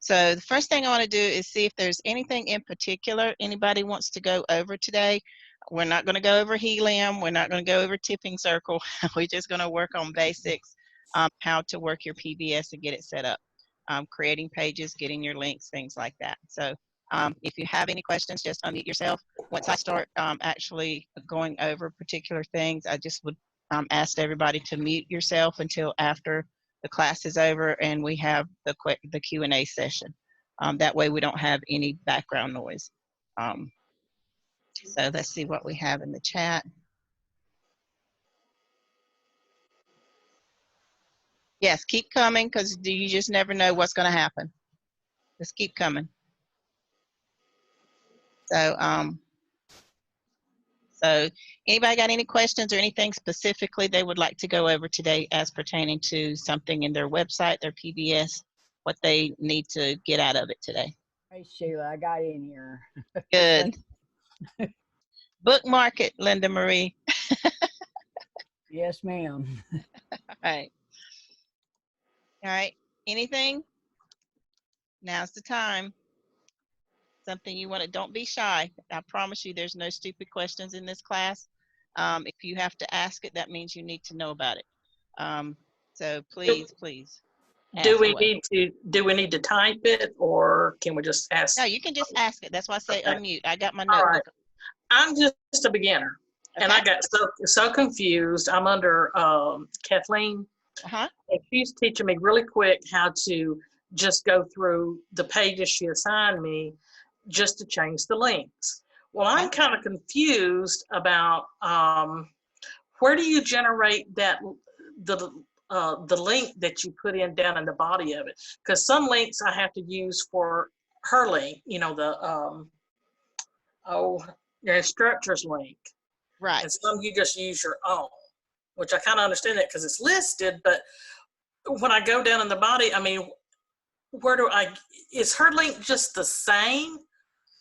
So the first thing I want to do is see if there's anything in particular anybody wants to go over today. We're not going to go over helium. We're not going to go over tipping circle. We're just going to work on basics, how to work your PBS and get it set up, creating pages, getting your links, things like that. So if you have any questions, just unmute yourself. Once I start actually going over particular things, I just would ask everybody to mute yourself until after the class is over and we have the Q&A session. That way we don't have any background noise. So let's see what we have in the chat. Yes, keep coming because you just never know what's going to happen. Just keep coming. So anybody got any questions or anything specifically they would like to go over today as pertaining to something in their website, their PBS, what they need to get out of it today? Hey, Sheila, I got in here. Good. Bookmark it, Linda Marie. Yes, ma'am. All right. All right. Anything? Now's the time. Something you want to, don't be shy. I promise you there's no stupid questions in this class. If you have to ask it, that means you need to know about it. So please. Do we need to type it, or can we just ask? No, you can just ask it. That's why I say unmute. I got my All notebook. right. I'm just a beginner, and I got so confused. I'm under Kathleen, and she's teaching me really quick how to just go through the pages she assigned me just to change the links. Well, I'm kind of confused about where do you generate that the link that you put in down in the body of it? Because some links I have to use for her link, you know, the your instructor's link. Right. And some you just use your own, which I kind of understand that because it's listed, but when I go down in the body, I mean, where do is her link just the same?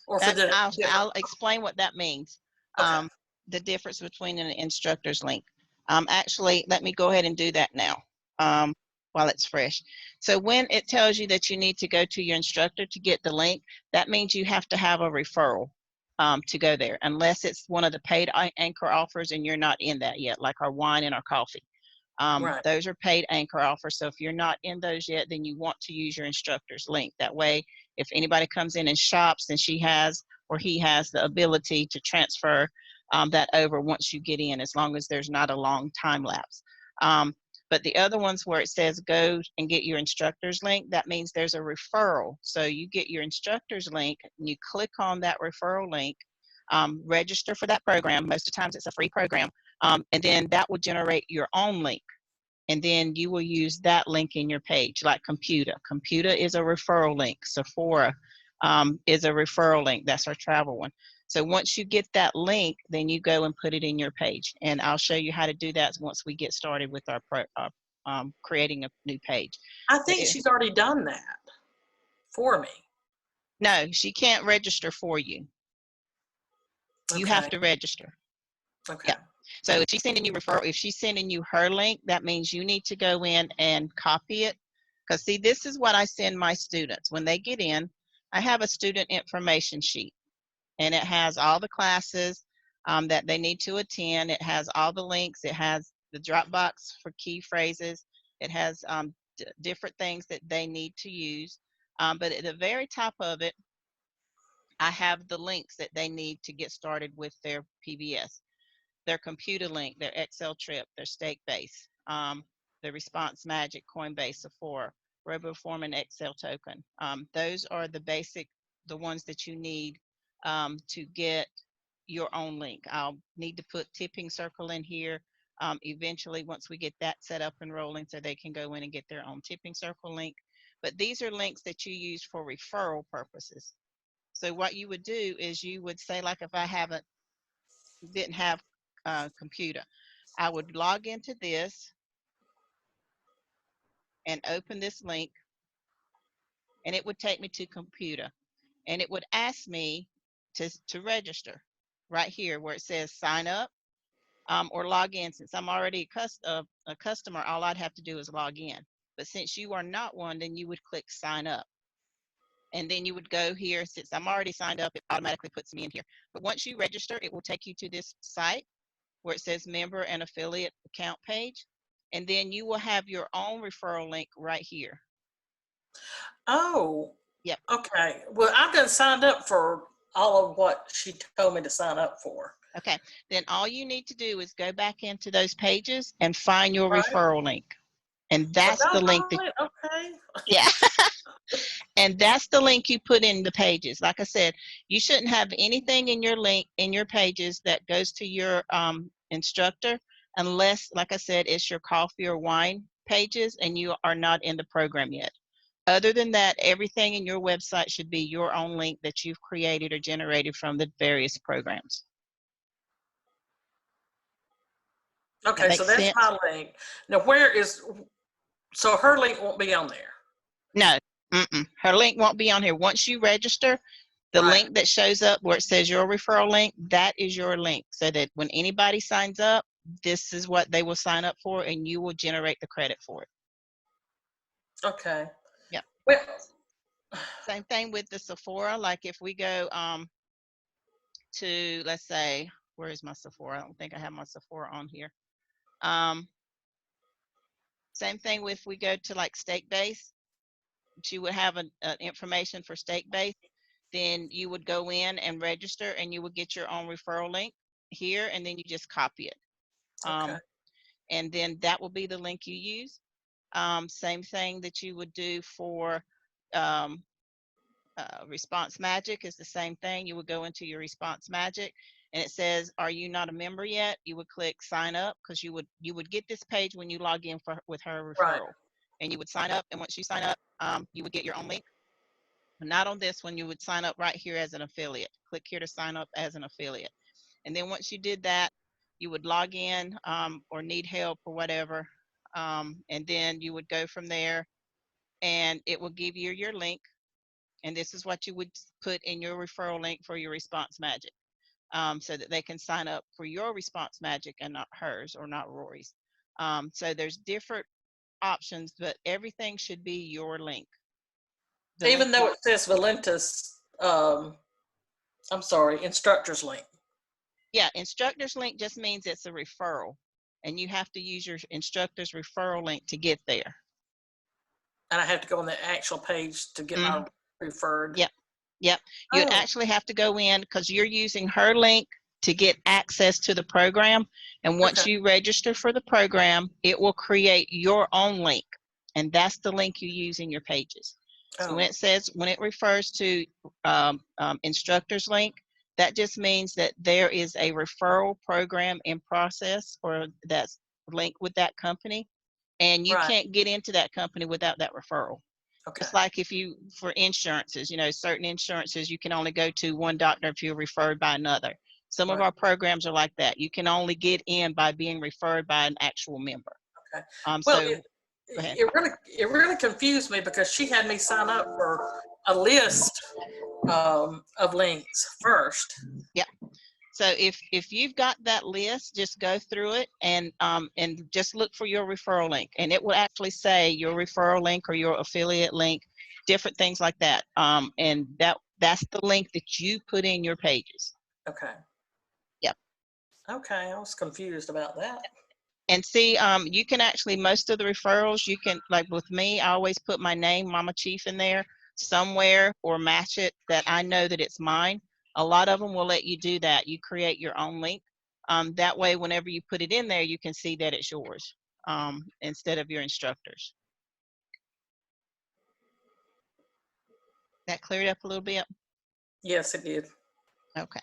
Or for the I'll explain what that means. Okay. The difference between an instructor's link. Actually, let me go ahead and do that now while it's fresh. So when it tells you that you need to go to your instructor to get the link, that means you have to have a referral to go there, unless it's one of the paid anchor offers and you're not in that yet, like our wine and our coffee. Right. Those are paid anchor offers. So if you're not in those yet, then you want to use your instructor's link. That way, if anybody comes in and shops, then she has or he has the ability to transfer that over once you get in, as long as there's not a long time lapse. But the other ones where it says go and get your instructor's link, that means there's a referral. So you get your instructor's link and you click on that referral link, register for that program. Most of the times it's a free program. And then that will generate your own link. And then you will use that link in your page, like Computer. Computer is a referral link. Sephora is a referral link. That's our travel one. So once you get that link, then you go and put it in your page. And I'll show you how to do that once we get started with our creating a new page. I think she's already done that for me. No, she can't register for you. You have to register. Okay. Yeah. So if she's sending you if she's sending you her link, that means you need to go in and copy it. Because see, this is what I send my students. When they get in, I have a student information sheet. And it has all the classes that they need to attend. It has all the links. It has the Dropbox for key phrases. It has different things that they need to use. But at the very top of it, I have the links that they need to get started with their PBS. Their computer link, their Excel trip, their Stakebase, the Response Magic, Coinbase, Sephora, RoboForm, and Excel token. Those are the basic, the ones that you need to get your own link. I'll need to put Tipping Circle in here eventually once we get that set up and rolling so they can go in and get their own Tipping Circle link. But these are links that you use for referral purposes. So what you would do is you would say, like if I didn't have Computer, I would log into this and open this link, and it would take me to Computer, and it would ask me to register right here where it says sign up or log in. Since I'm already a customer, all I'd have to do is log in. But since you are not one, then you would click sign up. And then you would go here. Since I'm already signed up, it automatically puts me in here. But once you register, it will take you to this site where it says member and affiliate account page. And then you will have your own referral link right here. Oh. Yep. Okay. Well, I've done signed up for all of what she told me to sign up for. Okay. Then all you need to do is go back into those pages and find your Right. referral link. And that's the link that, okay. Yeah. And that's the link you put in the pages. Like I said, you shouldn't have anything in your link, in your pages, that goes to your instructor unless, like I said, it's your coffee or wine pages and you are not in the program yet. Other than that, everything in your website should be your own link that you've created or generated from the various programs. Okay, so that's my link. Now, so her link won't be on there? No, her link won't be on here. Once you register, the Right. link that shows up where it says your referral link, that is your link. So that when anybody signs up, this is what they will sign up for and you will generate the credit for it. Okay. Yeah. Well, same thing with the Sephora. Like if we go to, let's say, where is my Sephora? I don't think I have my Sephora on here. Same thing with, we go to like Stake Base, you would have an information for Stake Base. Then you would go in and register and you would get your own referral link here, and then you just copy it. Okay. And then that will be the link you use. Same thing that you would do for Response Magic is the same thing. You would go into your Response Magic and it says, are you not a member yet? You would click sign up, because you would get this page when you log in with her referral. Right. And you would sign up, and once you sign up, you would get your own link. But not on this one. You would sign up right here as an affiliate. Click here to sign up as an affiliate. And then once you did that, you would log in or need help or whatever. And then you would go from there and it will give you your link. And this is what you would put in your referral link for your Response Magic, so that they can sign up for your Response Magic and not hers or not Rory's. So there's different options, but everything should be your link. Even though it says Valenta's, I'm sorry, instructor's link. Yeah, instructor's link just means it's a referral, and you have to use your instructor's referral link to get there. And I have to go on the actual page to get my referred. Yep. Yep. You'd actually have to go in, because you're using her link to get access to the program. And once you register for the program, it will create your own link. And that's the link you use in your pages. So when it says, when it refers to instructor's link, that just means that there is a referral program in process, or that's linked with that company. And you can't get into that company without that referral. Okay. It's like if you, for insurances, you know, certain insurances, you can only go to one doctor if you're referred by another. Some of our programs are like that. You can only get in by being referred by an actual member. Okay. Well, so it really confused me, because she had me sign up for a list of links first. Yeah. So if you've got that list, just go through it and just look for your referral link, and it will actually say your referral link or your affiliate link, different things like that. And that's the link that you put in your pages. Okay. Yep. Okay, I was confused about that. And see, you can actually, most of the referrals, you can, like with me, I always put my name, Mama Chief, in there somewhere, or match it that I know that it's mine. A lot of them will let you do that. You create your own link. That way, whenever you put it in there, you can see that it's yours instead of your instructor's. That cleared up a little bit? Yes, it did. Okay.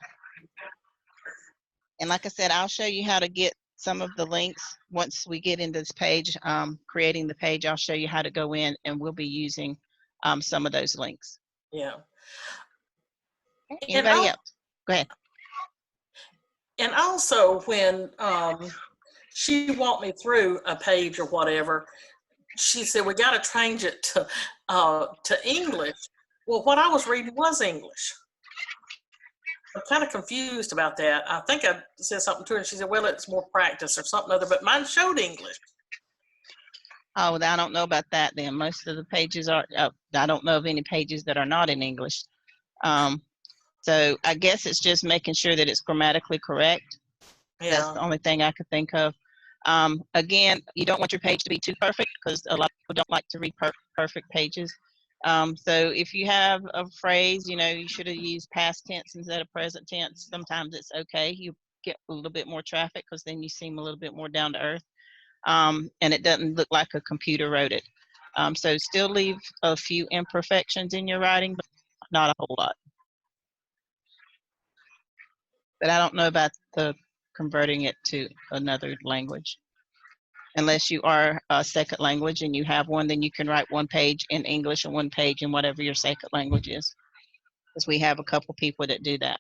And like I said, I'll show you how to get some of the links. Once we get into this page, creating the page, I'll show you how to go in, and we'll be using some of those links. Yeah. Anybody else? Go ahead. And also, when she walked me through a page or whatever, she said, we got to change it to English. Well, what I was reading was English. I'm kind of confused about that. I think I said something to her, and she said, well, it's more practice or something other, but mine showed English. Oh, I don't know about that then. Most of the pages are, I don't know of any pages that are not in English. So I guess it's just making sure that it's grammatically correct. Yeah. That's the only thing I could think of. Again, you don't want your page to be too perfect because a lot of people don't like to read perfect pages. So if you have a phrase, you should have used past tense instead of present tense. Sometimes it's okay. You get a little bit more traffic because then you seem a little bit more down to earth. And it doesn't look like a computer wrote it. So still leave a few imperfections in your writing, but not a whole lot. But I don't know about the converting it to another language. Unless you are a second language and you have one, then you can write one page in English and one page in whatever your second language is. Because we have a couple people that do that.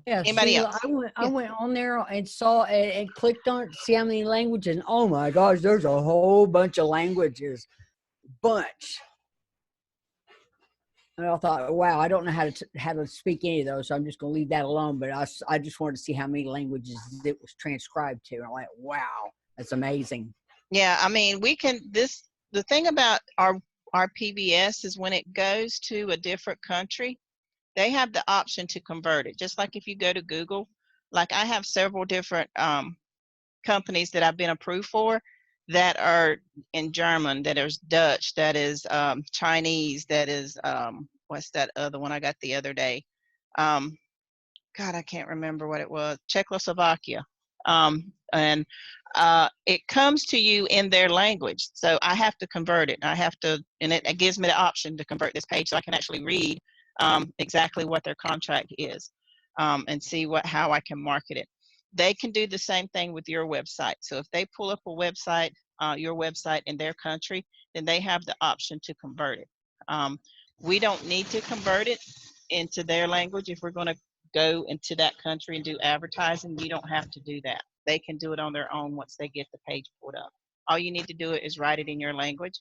Yeah, Anybody Sheila, else? I went on there and saw and clicked on it to see how many languages. And oh my gosh, there's a whole bunch of languages. Bunch. And I thought, wow, I don't know how to speak any of those, so I'm just going to leave that alone. But I just wanted to see how many languages it was transcribed to. And I'm like, wow, that's amazing. Yeah, I mean, the thing about our PBS is when it goes to a different country, they have the option to convert it. Just like if you go to Google, like I have several different companies that I've been approved for that are in German, that is Dutch, that is Chinese, that is, what's that other one I got the other day? God, I can't remember what it was. Czechoslovakia. And it comes to you in their language. So I have to convert it. And it gives me the option to convert this page so I can actually read exactly what their contract is and see how I can market it. They can do the same thing with your website. So if they pull up a website, your website in their country, then they have the option to convert it. We don't need to convert it into their language. If we're going to go into that country and do advertising, you don't have to do that. They can do it on their own once they get the page pulled up. All you need to do is write it in your language.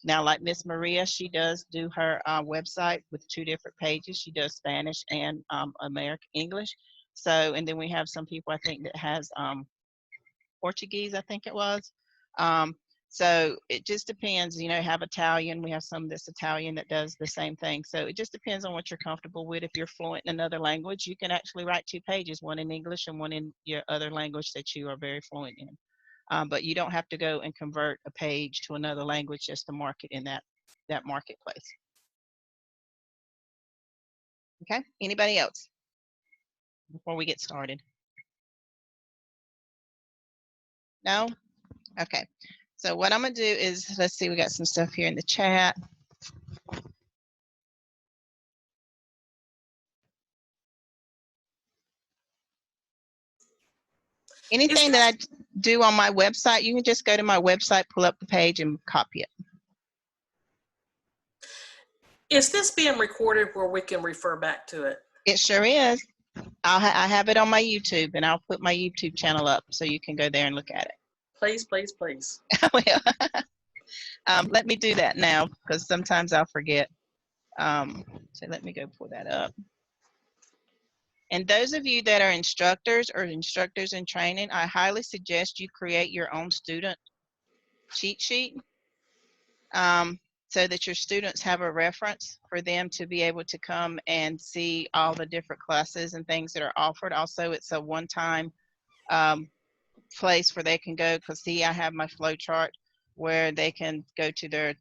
Now, like Miss Maria, she does do her website with 2 different pages. She does Spanish and American English. So, and then we have some people I think that has Portuguese, I think it was. So it just depends, have Italian. We have some that's Italian that does the same thing. So it just depends on what you're comfortable with. If you're fluent in another language, you can actually write 2 pages, one in English and one in your other language that you are very fluent in. But you don't have to go and convert a page to another language just to market in that marketplace. Okay, anybody else before we get started? No? Okay. So what I'm going to do is, let's see, we got some stuff here in the chat. Anything that I do on my website, you can just go to my website, pull up the page, and copy it. Is this being recorded where we can refer back to it? It sure is. I have it on my YouTube, and I'll put my YouTube channel up so you can go there and look at it. Please, please, please. Let me do that now because sometimes I'll forget. So let me go pull that up. And those of you that are instructors or instructors in training, I highly suggest you create your own student cheat sheet so that your students have a reference for them to be able to come and see all the different classes and things that are offered. Also, it's a one-time place where they can go, because see, I have my flow chart where they can go to their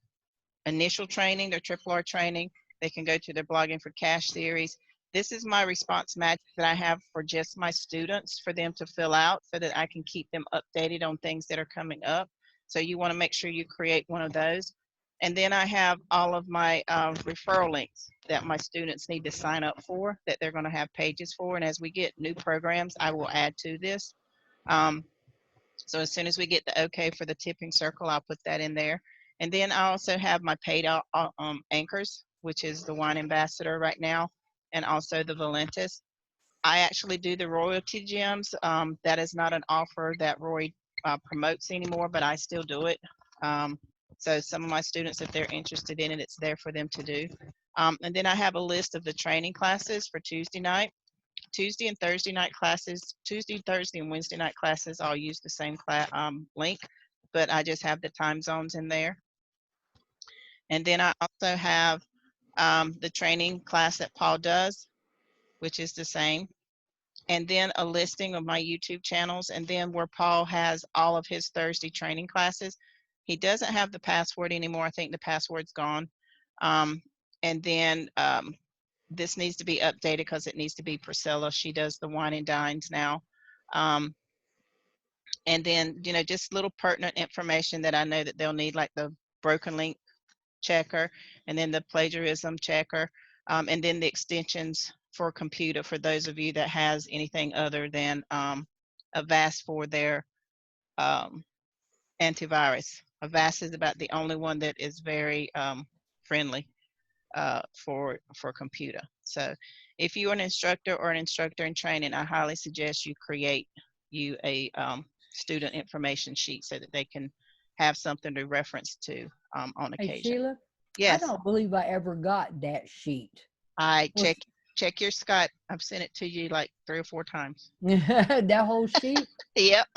initial training, their RRR training. They can go to their Blogging for Cash series. This is my response match that I have for just my students for them to fill out so that I can keep them updated on things that are coming up. So you want to make sure you create one of those. And then I have all of my referral links that my students need to sign up for, that they're going to have pages for. And as we get new programs, I will add to this. So as soon as we get the okay for the Tipping Circle, I'll put that in there. And then I also have my paid anchors, which is the Wine Ambassador right now, and also the Valentis. I actually do the royalty gems. That is not an offer that Roy promotes anymore, but I still do it. So some of my students, if they're interested in it, it's there for them to do. And then I have a list of the training classes for Tuesday night. Tuesday and Thursday night classes. Tuesday, Thursday, and Wednesday night classes all use the same link, but I just have the time zones in there. And then I also have the training class that Paul does, which is the same. And then a listing of my YouTube channels, and then where Paul has all of his Thursday training classes. He doesn't have the password anymore. I think the password's gone. And then this needs to be updated because it needs to be Priscilla. She does the wine and dines now. And then, you know, just little pertinent information that I know that they'll need, like the broken link checker, and then the plagiarism checker, and then the extensions for computer for those of you that has anything other than Avast for their antivirus. Avast is about the only one that is very friendly for computer. So if you're an instructor or an instructor in training, I highly suggest you create you a student information sheet so that they can have something to reference to on occasion. Hey, Sheila? Yes. I don't believe I ever got that sheet. I check your Skype. I've sent it to you like 3 or 4 times. That whole sheet? Yep.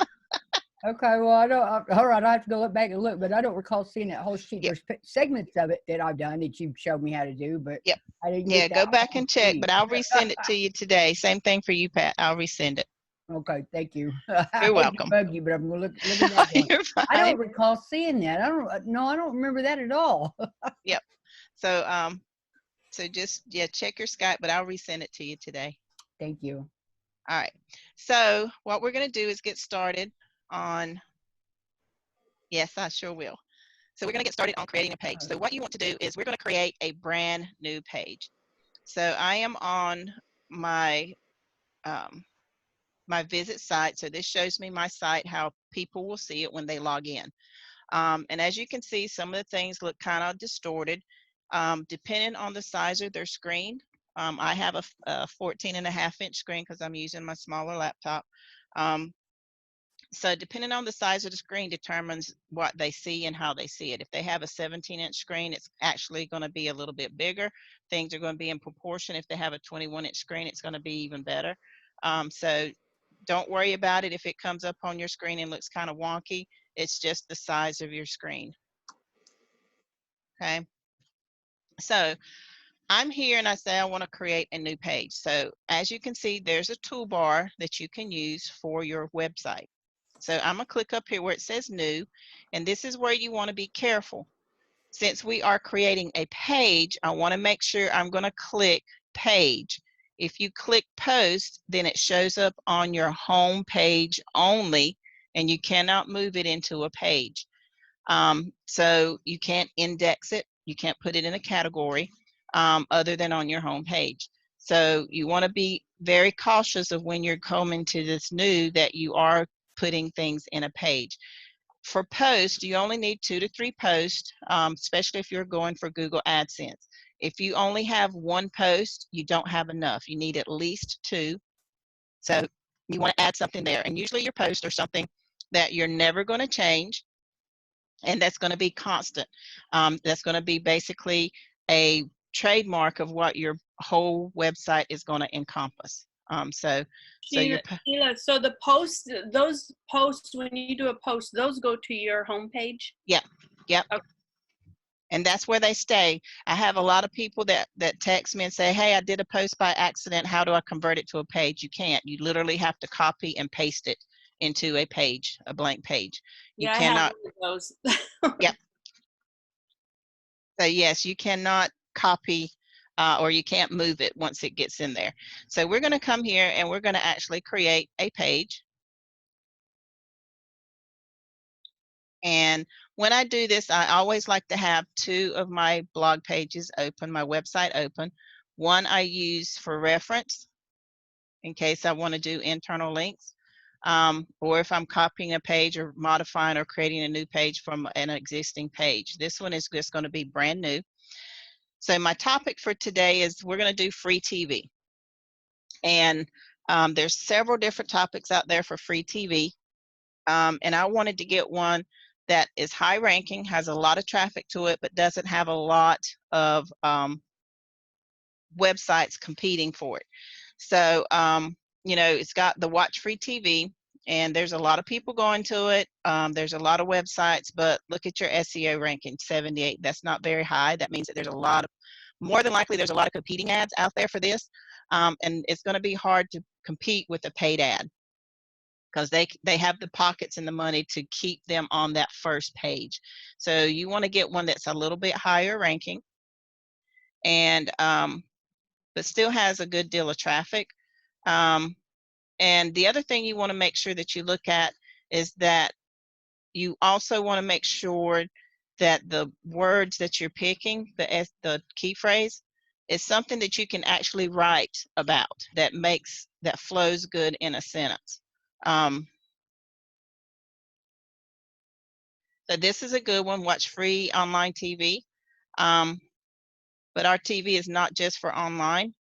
Okay, well, I don't. All right, I have to go look back and look, but I don't recall seeing that whole sheet. Yep. There's segments of it that I've done that you've showed me how to do, but yep. I didn't. Yeah, get go that back whole and check, sheet. but I'll resend it to you today. Same thing for you, Pat. I'll resend it. Okay, thank you. You're welcome. I hate to bug you, but I'm gonna look at that one. You're fine. I don't recall seeing that. I don't remember that at all. Yep. So so just check your Skype, but I'll resend it to you today. Thank you. All right. So what we're gonna do is get started on. Yes, I sure will. So we're gonna get started on creating a page. So what you want to do is we're gonna create a brand new page. So I am on my my visit site. So this shows me my site, how people will see it when they log in. And as you can see, some of the things look kind of distorted, depending on the size of their screen. I have a 14.5-inch screen because I'm using my smaller laptop. So depending on the size of the screen determines what they see and how they see it. If they have a 17-inch screen, it's actually going to be a little bit bigger. Things are going to be in proportion. If they have a 21-inch screen, it's going to be even better. So don't worry about it if it comes up on your screen and looks kind of wonky. It's just the size of your screen. Okay. So I'm here and I say I want to create a new page. So as you can see, there's a toolbar that you can use for your website. So I'm gonna click up here where it says new, and this is where you want to be careful. Since we are creating a page, I want to make sure I'm going to click page. If you click post, then it shows up on your home page only, and you cannot move it into a page. So you can't index it, you can't put it in a category other than on your home page. So you want to be very cautious of when you're coming to this new that you are putting things in a page. For posts, you only need 2 to 3 posts, especially if you're going for Google AdSense. If you only have 1 post, you don't have enough. You need at least 2. So you want to add something there. And usually your posts are something that you're never going to change, and that's going to be constant. That's going to be basically a trademark of what your whole website is going to encompass. So Sheila, so the posts, those posts, when you do a post, those go to your homepage? Yep. Okay. And that's where they stay. I have a lot of people that text me and say, hey, I did a post by accident. How do I convert it to a page? You can't. You literally have to copy and paste it into a page, a blank page. You cannot. I have those. Yep. So yes, you cannot copy or you can't move it once it gets in there. So we're going to come here and we're going to actually create a page. And when I do this, I always like to have 2 of my blog pages open, my website open. One I use for reference in case I want to do internal links, or if I'm copying a page or modifying or creating a new page from an existing page. This one is just going to be brand new. So my topic for today is we're going to do free TV. And there's several different topics out there for free TV. And I wanted to get one that is high ranking, has a lot of traffic to it, but doesn't have a lot of websites competing for it. So, you know, it's got the Watch Free TV, and there's a lot of people going to it. There's a lot of websites, but look at your SEO ranking, 78. That's not very high. That means that there's a lot of, more than likely, there's a lot of competing ads out there for this. And it's going to be hard to compete with a paid ad because they have the pockets and the money to keep them on that first page. So you want to get one that's a little bit higher ranking, and but still has a good deal of traffic. And the other thing you want to make sure that you look at is that you also want to make sure that the words that you're picking, the key phrase, is something that you can actually write about that flows good in a sentence. So this is a good one, Watch Free Online TV. But our TV is not just for online.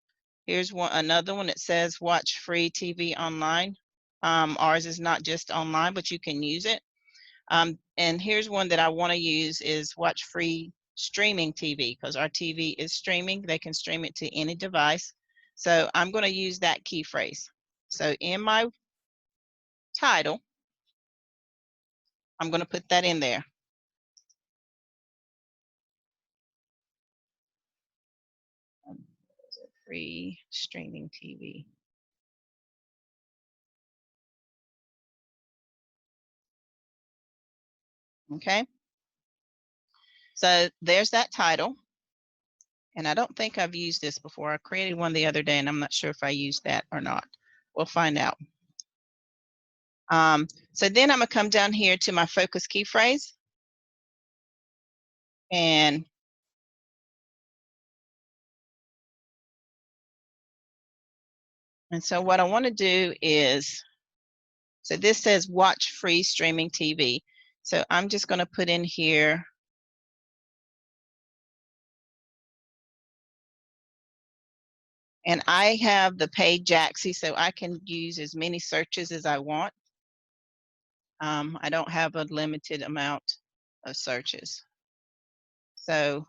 Here's another one that says Watch Free TV Online. Ours is not just online, but you can use it. And here's one that I want to use is Watch Free Streaming TV, because our TV is streaming. They can stream it to any device. So I'm going to use that key phrase. So in my title, I'm going to put that in there. Free streaming TV. Okay. So there's that title. And I don't think I've used this before. I created one the other day, and I'm not sure if I used that or not. We'll find out. So then I'm going to come down here to my focus key phrase. And so what I want to do is, so this says Watch Free Streaming TV. So I'm just going to put in here and I have the paid Jaxi, so I can use as many searches as I want. I don't have a limited amount of searches. So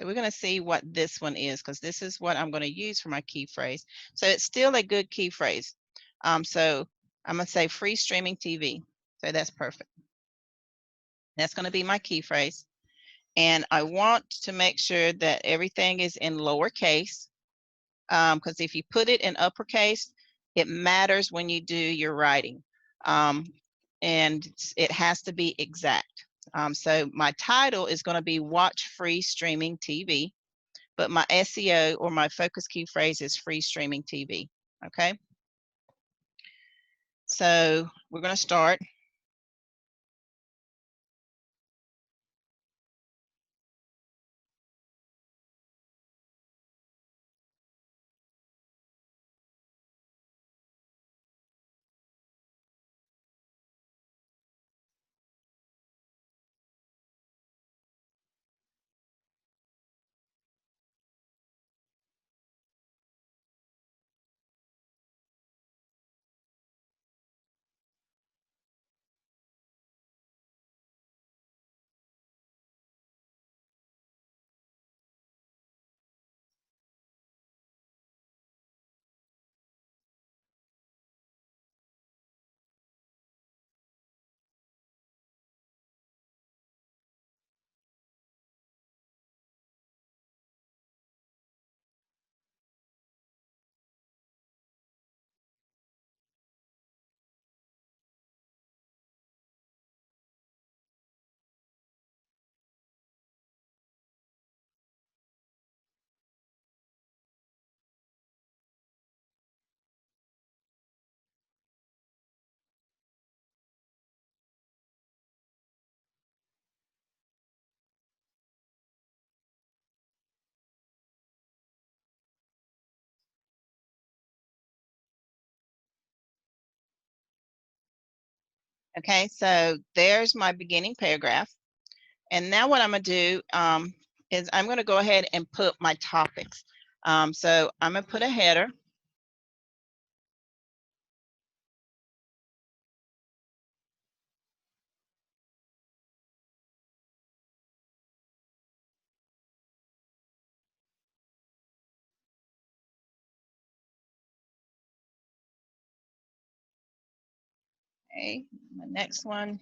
we're going to see what this one is, because this is what I'm going to use for my key phrase. So it's still a good key phrase. So I'm going to say free streaming TV. So that's perfect. That's going to be my key phrase. And I want to make sure that everything is in lowercase, because if you put it in uppercase, it matters when you do your writing. And it has to be exact. So my title is going to be Watch Free Streaming TV, but my SEO or my focus key phrase is free streaming TV. Okay. So we're going to start. Okay, so there's my beginning paragraph. And now what I'm going to do is I'm going to go ahead and put my topics. So I'm going to put a header. Okay, my next one.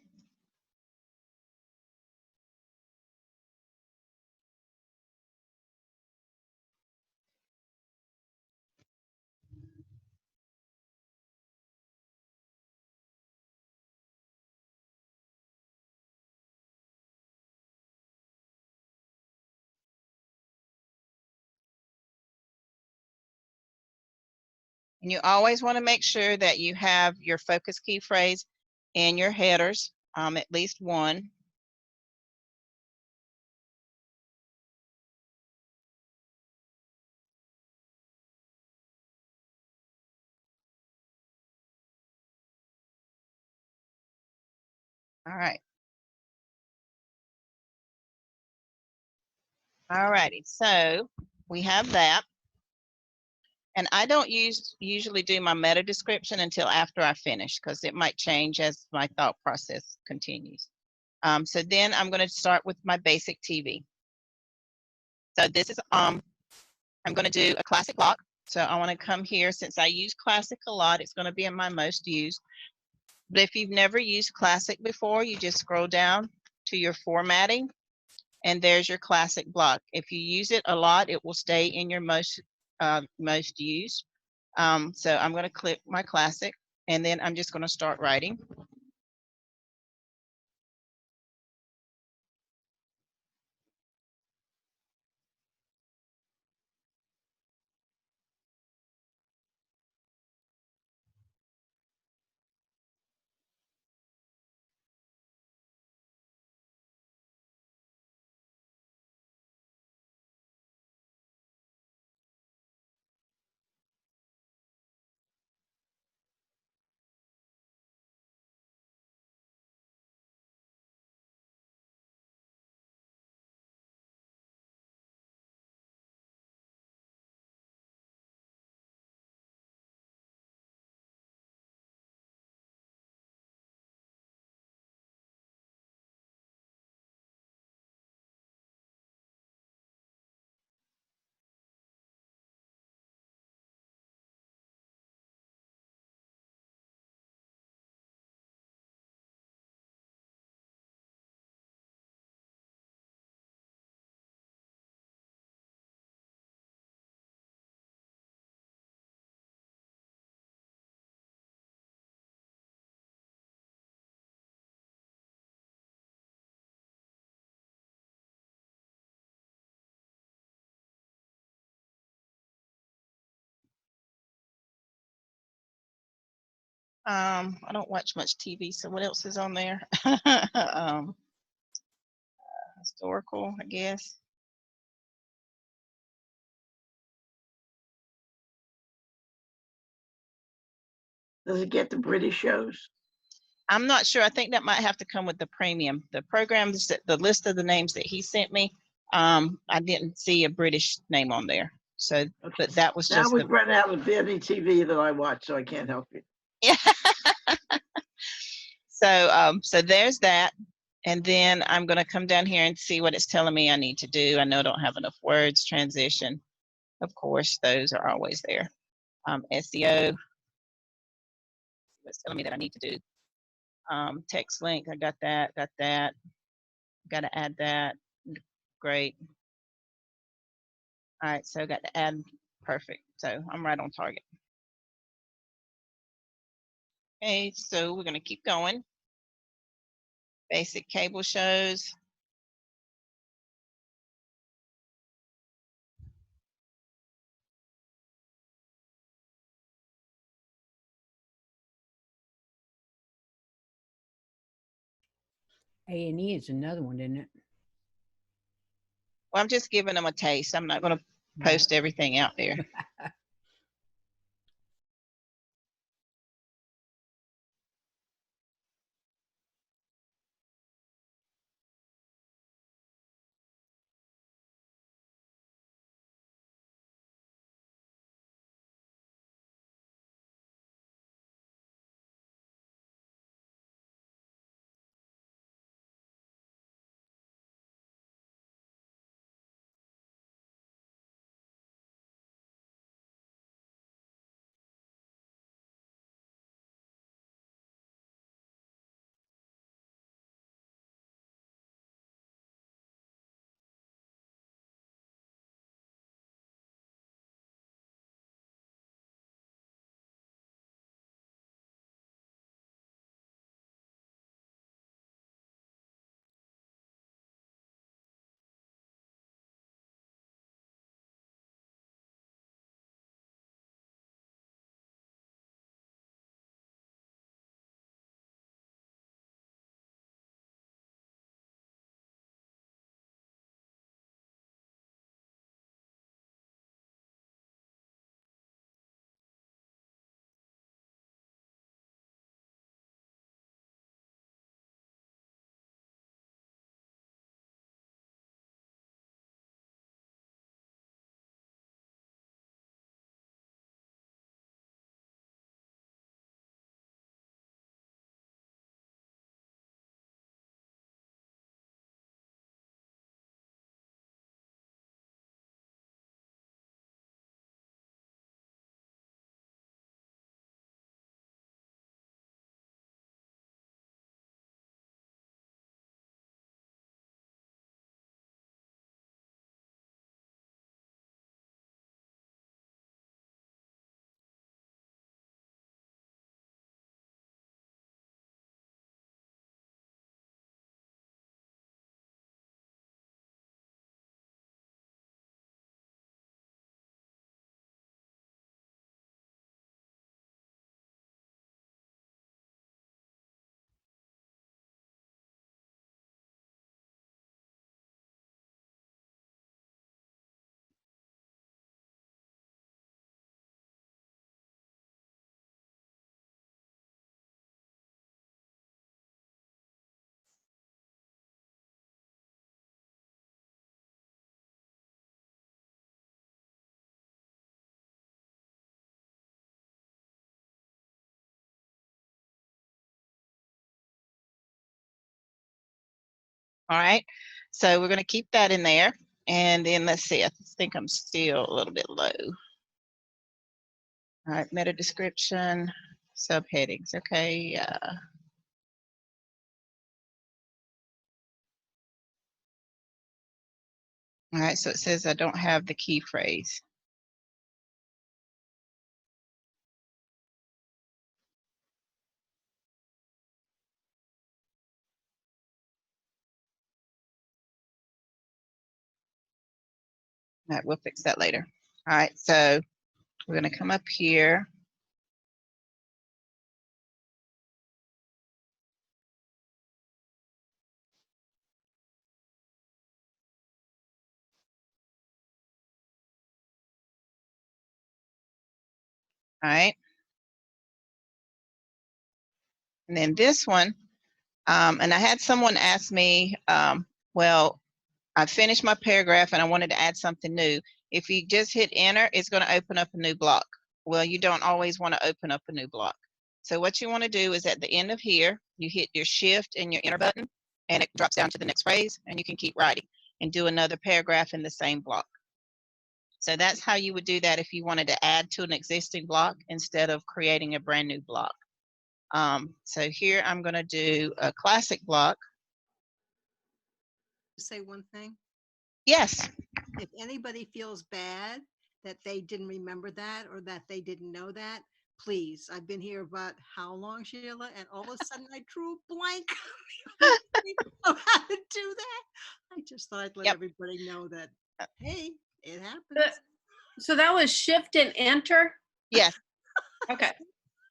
And you always want to make sure that you have your focus key phrase in your headers, at least one. All right. All righty, so we have that. And I don't usually do my meta description until after I finish because it might change as my thought process continues. So then I'm going to start with my basic TV. So this is, I'm going to do a classic block. So I want to come here. Since I use classic a lot, it's going to be in my most used. But if you've never used classic before, you just scroll down to your formatting and there's your classic block. If you use it a lot, it will stay in your most used. So I'm going to click my classic and then I'm just going to start writing. I don't watch much TV, so what else is on there? Historical, I guess. Does it get the British shows? I'm not sure. I think that might have to come with the premium. The programs that the list of the names that he sent me, I didn't see a British name on there. So, but that was Now just we've run out of any TV that I watch, so I can't help you. yeah. So there's that. And then I'm going to come down here and see what it's telling me I need to do. I know I don't have enough words, transition. Of course, those are always there. SEO, what's telling me that I need to do. Text link, I got that. Got to add that. Great. All right, so I got to add, perfect. So I'm right on target. Okay, so we're going to keep going. Basic cable shows. A&E is another one, isn't it? Well, I'm just giving them a taste. I'm not going to post everything out there. All right. So we're going to keep that in there. And then let's see, I think I'm still a little bit low. All right, meta description, subheadings. Okay. All right, so it says I don't have the key phrase. All right, we'll fix that later. All right, so we're going to come up here. All right. And then this one, and I had someone ask me, well, I finished my paragraph and I wanted to add something new. If you just hit enter, it's going to open up a new block. Well, you don't always want to open up a new block. So what you want to do is at the end of here, you hit your shift and your enter button, and it drops down to the next phrase, and you can keep writing and do another paragraph in the same block. So that's how you would do that if you wanted to add to an existing block instead of creating a brand new block. So here I'm going to do a classic block. Say one thing. Yes. If anybody feels bad that they didn't remember that or that they didn't know that, please. I've been here about how long, Sheila? And all of a sudden I drew a blank. I didn't know how to do that. I just thought I'd let everybody know that, hey, it happens. So that was shift and enter? Yes. Okay.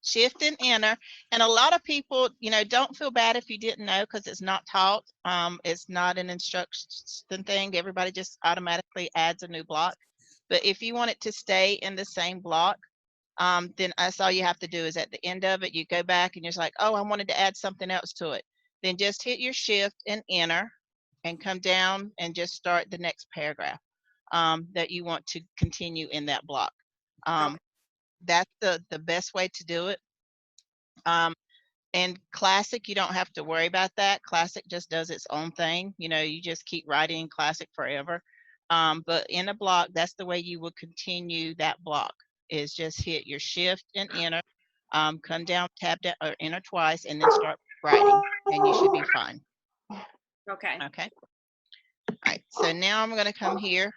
Shift and enter. And a lot of people, you know, don't feel bad if you didn't know because it's not taught. It's not an instruction thing. Everybody just automatically adds a new block. But if you want it to stay in the same block, then that's all you have to do is at the end of it, you go back and you're just like, oh, I wanted to add something else to it. Then just hit your shift and enter and come down and just start the next paragraph that you want to continue in that block. That's the best way to do it. And Classic, you don't have to worry about that. Classic just does its own thing. You know, you just keep writing Classic forever. But in a block, that's the way you will continue that block, is just hit your shift and enter, come down, tab down, or enter twice, and then start writing, and you should be fine. Okay. Okay. All right, so now I'm going to come here.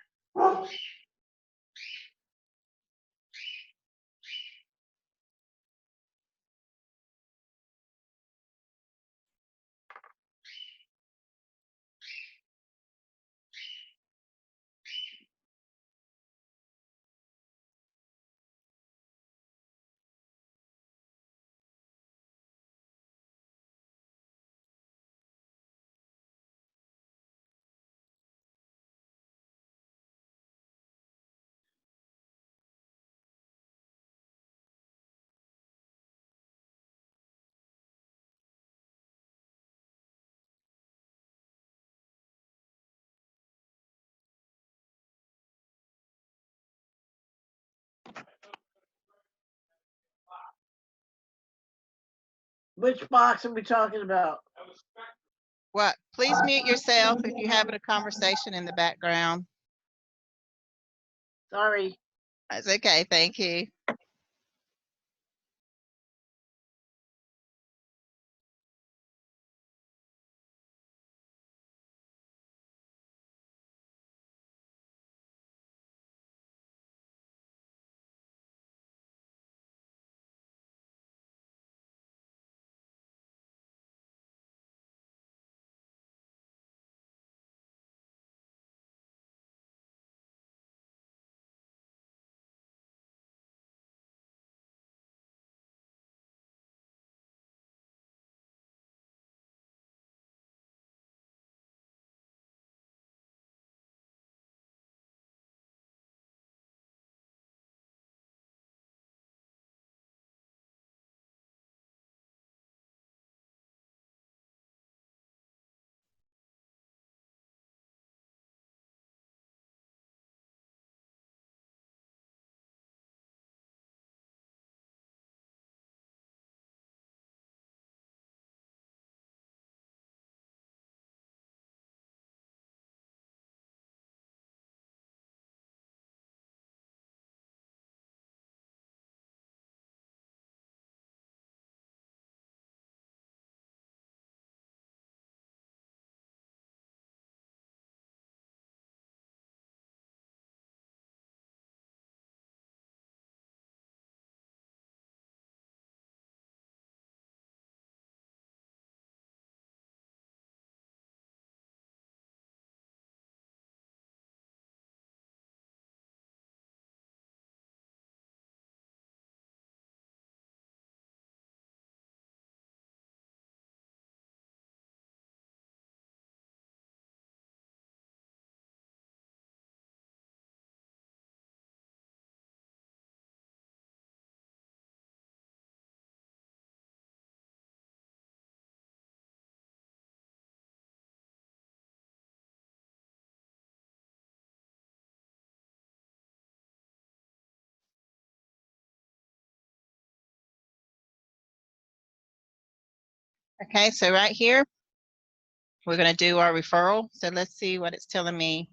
Which box are we talking about? What? Please mute yourself if you're having a conversation in the background. Sorry. That's okay. Thank you. Okay, so right here, we're going to do our referral. So let's see what it's telling me.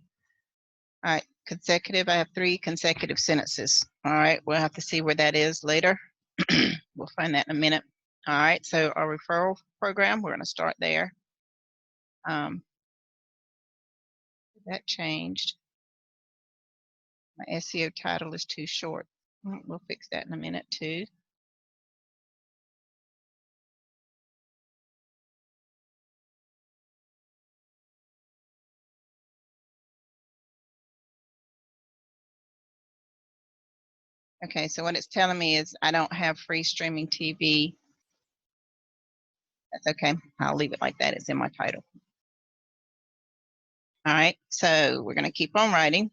All right, consecutive. I have 3 consecutive sentences. All right, we'll have to see where that is later. We'll find that in a minute. All right, so our referral program, we're going to start there. That changed. My SEO title is too short. We'll fix that in a minute too. Okay, so what it's telling me is I don't have free streaming TV. That's okay. I'll leave it like that. It's in my title. All right, so we're going to keep on writing.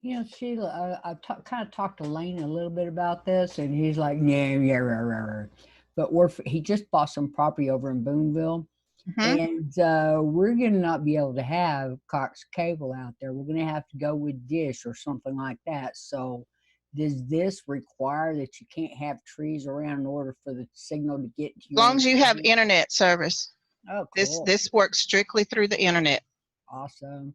You know, Sheila, I kind of talked to Lane a little bit about this, and he's like, "Yeah, yeah, rah, rah, rah." But he just bought some property over in Boonville, and we're gonna not be able to have Cox Cable out there. We're gonna have to go with Dish or something like that. So, does this require that you can't have trees around in order for the signal to get to you? As long as you have internet service. Oh, cool. This works strictly through the internet. Awesome.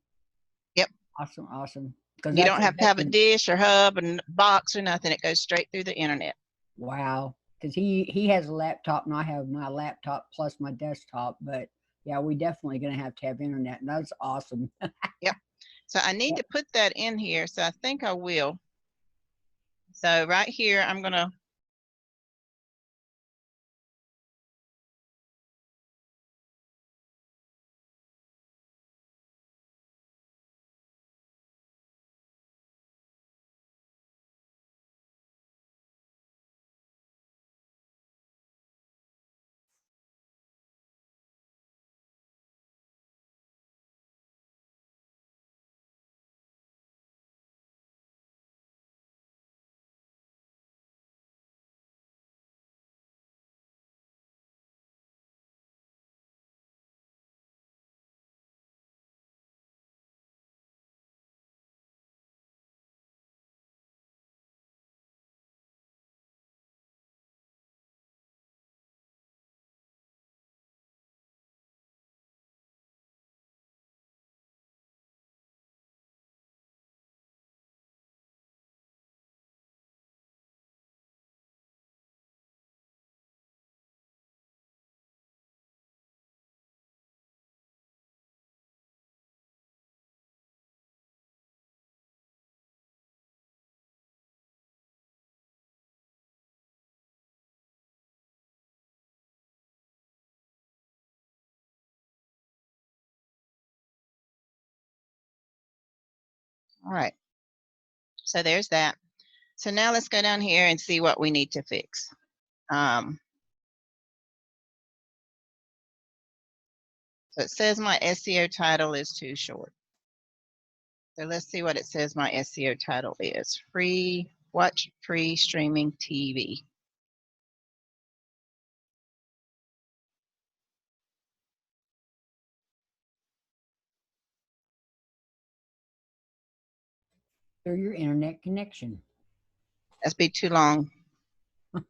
Yep. Awesome. Awesome. You don't have to have a dish or hub and box or nothing. It goes straight through the internet. Wow. Because he has a laptop and I have my laptop plus my desktop. But yeah, we definitely going to have internet. And that's awesome. Yep. So I need to put that in here. So I think I will. So right here, I'm going to all right. So there's that. So now let's go down here and see what we need to fix. So it says my SEO title is too short. So let's see what it says my SEO title is. Watch free streaming TV. Or your internet connection. That's be too long. All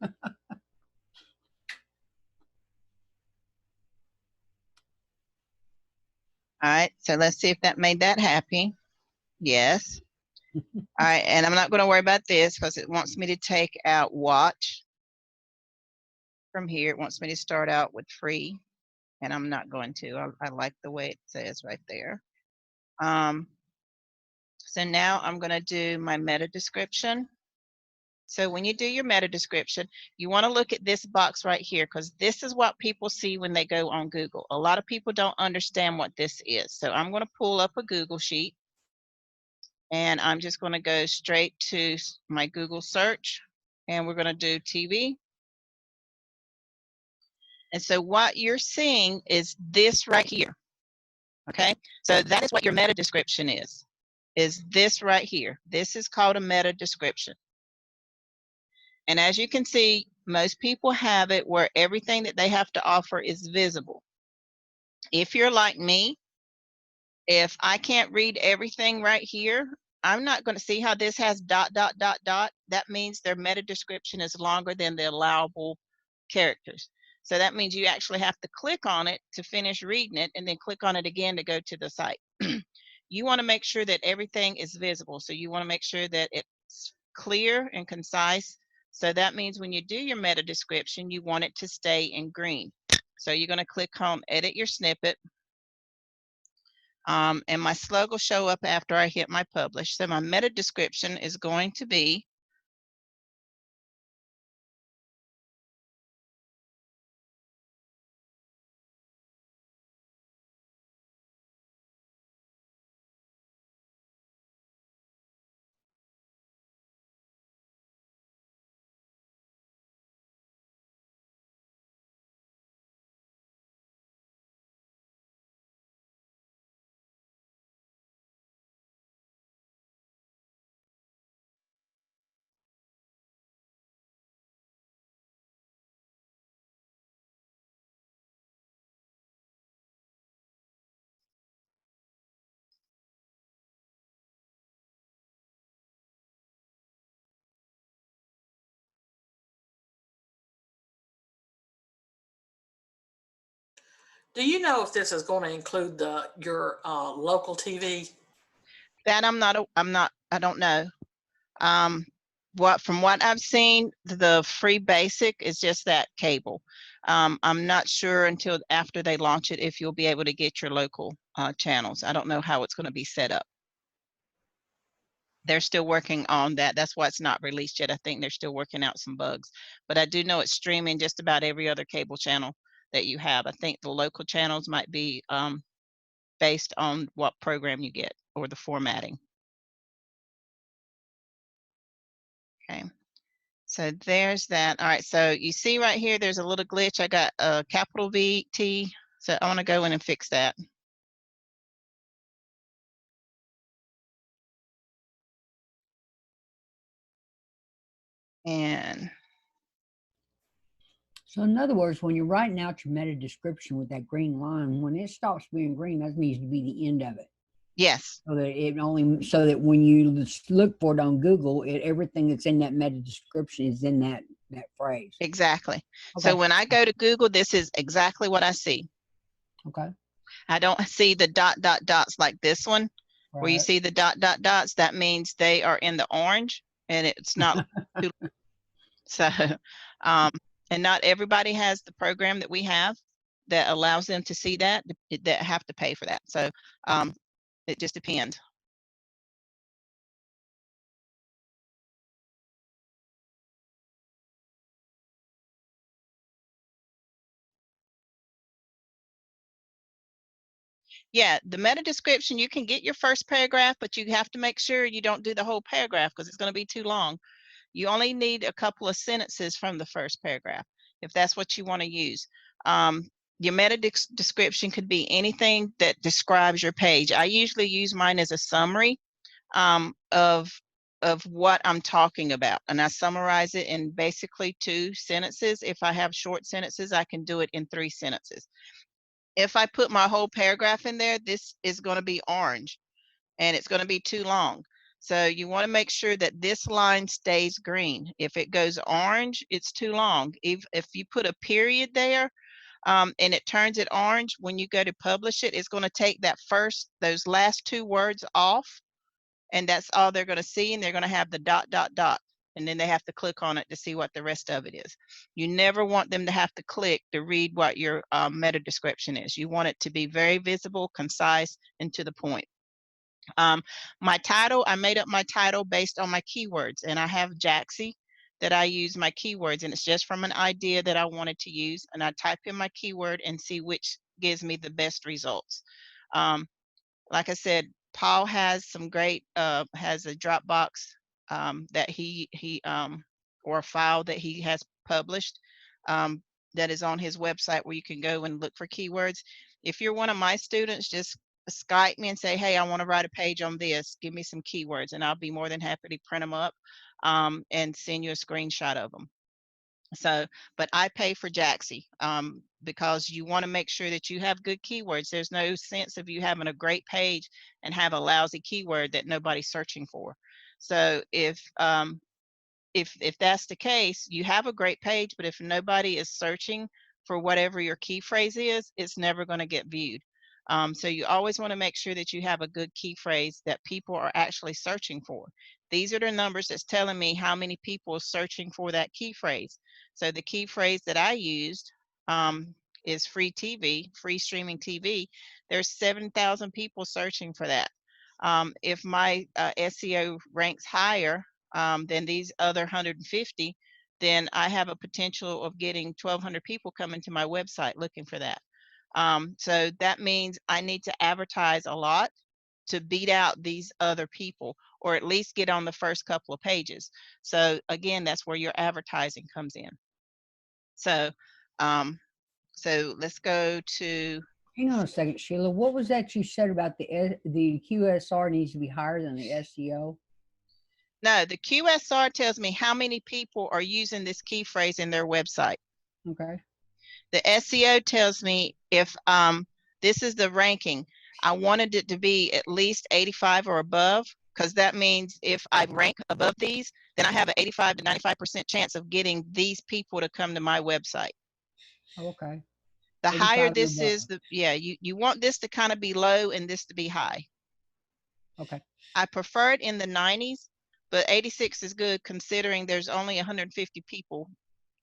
right, so let's see if that made that happy. Yes. All right, and I'm not going to worry about this because it wants me to take out watch from here. It wants me to start out with free, and I'm not going to. I like the way it says right there. So now I'm going to do my meta description. So when you do your meta description, you want to look at this box right here because this is what people see when they go on Google. A lot of people don't understand what this is. So I'm going to pull up a Google sheet and I'm just going to go straight to my Google search and we're going to do TV. And so what you're seeing is this right here. Okay, so that is what your meta description is this right here. This is called a meta description. And as you can see, most people have it where everything that they have to offer is visible. If you're like me, if I can't read everything right here, I'm not going to see how this has ... That means their meta description is longer than the allowable characters. So that means you actually have to click on it to finish reading it and then click on it again to go to the site. You want to make sure that everything is visible. So you want to make sure that it's clear and concise. So that means when you do your meta description, you want it to stay in green. So you're going to click on edit your snippet. And my slug will show up after I hit my publish. So my meta description is going to be Do you know if this is going to include your local TV? that I don't know. From what I've seen, the free basic is just that cable. I'm not sure until after they launch it if you'll be able to get your local channels. I don't know how it's going to be set up. They're still working on that. That's why it's not released yet. I think they're still working out some bugs. But I do know it's streaming just about every other cable channel that you have. I think the local channels might be based on what program you get or the formatting. Okay. So there's that. All right, so you see right here, there's a little glitch. I got a capital V, T. So I want to go in and fix that. And so in other words, when you're writing out your meta description with that green line, when it stops being green, that needs to be the end of it. yes. So that when you look for it on Google, everything that's in that meta description is in that phrase. Exactly. Okay. So when I go to Google, this is exactly what I see. Okay. I don't see the ... dots like this one, right, where you see the ... dots. That means they are in the orange and it's not. So, and not everybody has the program that we have that allows them to see that have to pay for that. So it just depends. Yeah, the meta description, you can get your first paragraph, but you have to make sure you don't do the whole paragraph because it's going to be too long. You only need a couple of sentences from the first paragraph if that's what you want to use. your meta description could be anything that describes your page. I usually use mine as a summary of what I'm talking about, and I summarize it in basically 2 sentences. If I have short sentences, I can do it in 3 sentences. If I put my whole paragraph in there, this is going to be orange and it's going to be too long. So you want to make sure that this line stays green. If it goes orange, it's too long. If you put a period there, and it turns it orange, when you go to publish it, it's going to take those last 2 words off, and that's all they're going to see, and they're going to have the ... and then they have to click on it to see what the rest of it is. You never want them to have to click to read what your meta description is. You want it to be very visible, concise, and to the point. My title, I made up my title based on my keywords, and I have Jaxie that I use my keywords, and it's just from an idea that I wanted to use, and I type in my keyword and see which gives me the best results. Like I said, Paul has some great, has a Dropbox that he or a file that he has published that is on his website where you can go and look for keywords. If you're one of my students, just Skype me and say, hey, I want to write a page on this. Give me some keywords, and I'll be more than happy to print them up and send you a screenshot of them. So, but I pay for Jaxie because you want to make sure that you have good keywords. There's no sense of you having a great page and have a lousy keyword that nobody's searching for. So if that's the case, you have a great page, but if nobody is searching for whatever your key phrase is, it's never going to get viewed. So you always want to make sure that you have a good key phrase that people are actually searching for. These are the numbers that's telling me how many people are searching for that key phrase. So the key phrase that I used is free TV, free streaming TV. There's 7,000 people searching for that. If my SEO ranks higher than these other 150, then I have a potential of getting 1,200 people coming to my website looking for that. So that means I need to advertise a lot to beat out these other people, or at least get on the first couple of pages. So again, that's where your advertising comes in. So, so let's go to. Hang on a second, Sheila. What was that you said about the QSR needs to be higher than the SEO? No, the QSR tells me how many people are using this key phrase in their website. Okay. The SEO tells me if this is the ranking. I wanted it to be at least 85 or above, because that means if I rank above these, then I have an 85 to 95% chance of getting these people to come to my website. Okay. The higher this is, you want this to kind of be low and this to be high. Okay. I prefer it in the 90s, but 86 is good considering there's only 150 people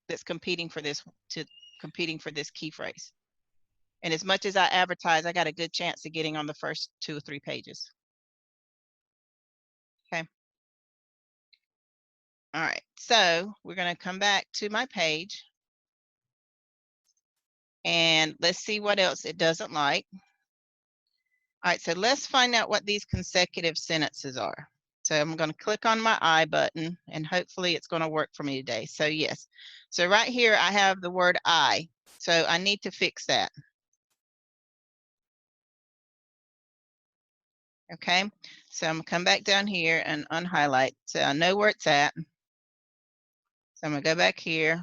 that's competing for this key phrase. And as much as I advertise, I got a good chance of getting on the first 2 or 3 pages. Okay. All right, so we're going to come back to my page and let's see what else it doesn't like. All right, so let's find out what these consecutive sentences are. So I'm going to click on my I button and hopefully it's going to work for me today. So yes, so right here I have the word I, so I need to fix that. Okay, so I'm gonna come back down here and unhighlight so I know where it's at. So I'm gonna go back here.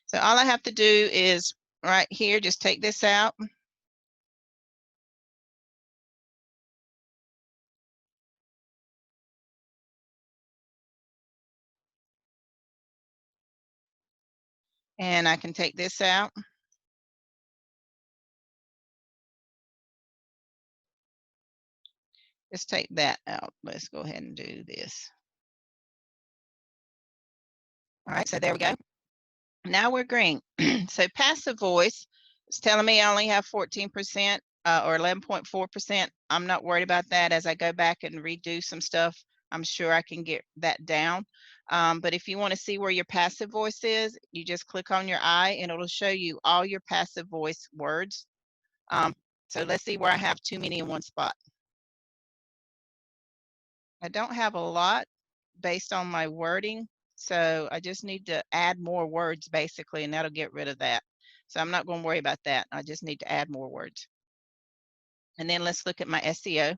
So all I have to do is right here, just take this out. And I can take this out. Let's take that out. Let's go ahead and do this. All right, so there we go. Now we're green. So passive voice is telling me I only have 14% or 11.4%. I'm not worried about that. As I go back and redo some stuff, I'm sure I can get that down. But if you want to see where your passive voice is, you just click on your eye and it'll show you all your passive voice words. So let's see where I have too many in one spot. I don't have a lot. based on my wording. So I just need to add more words basically, and that'll get rid of that. So I'm not going to worry about that. I just need to add more words. And then let's look at my SEO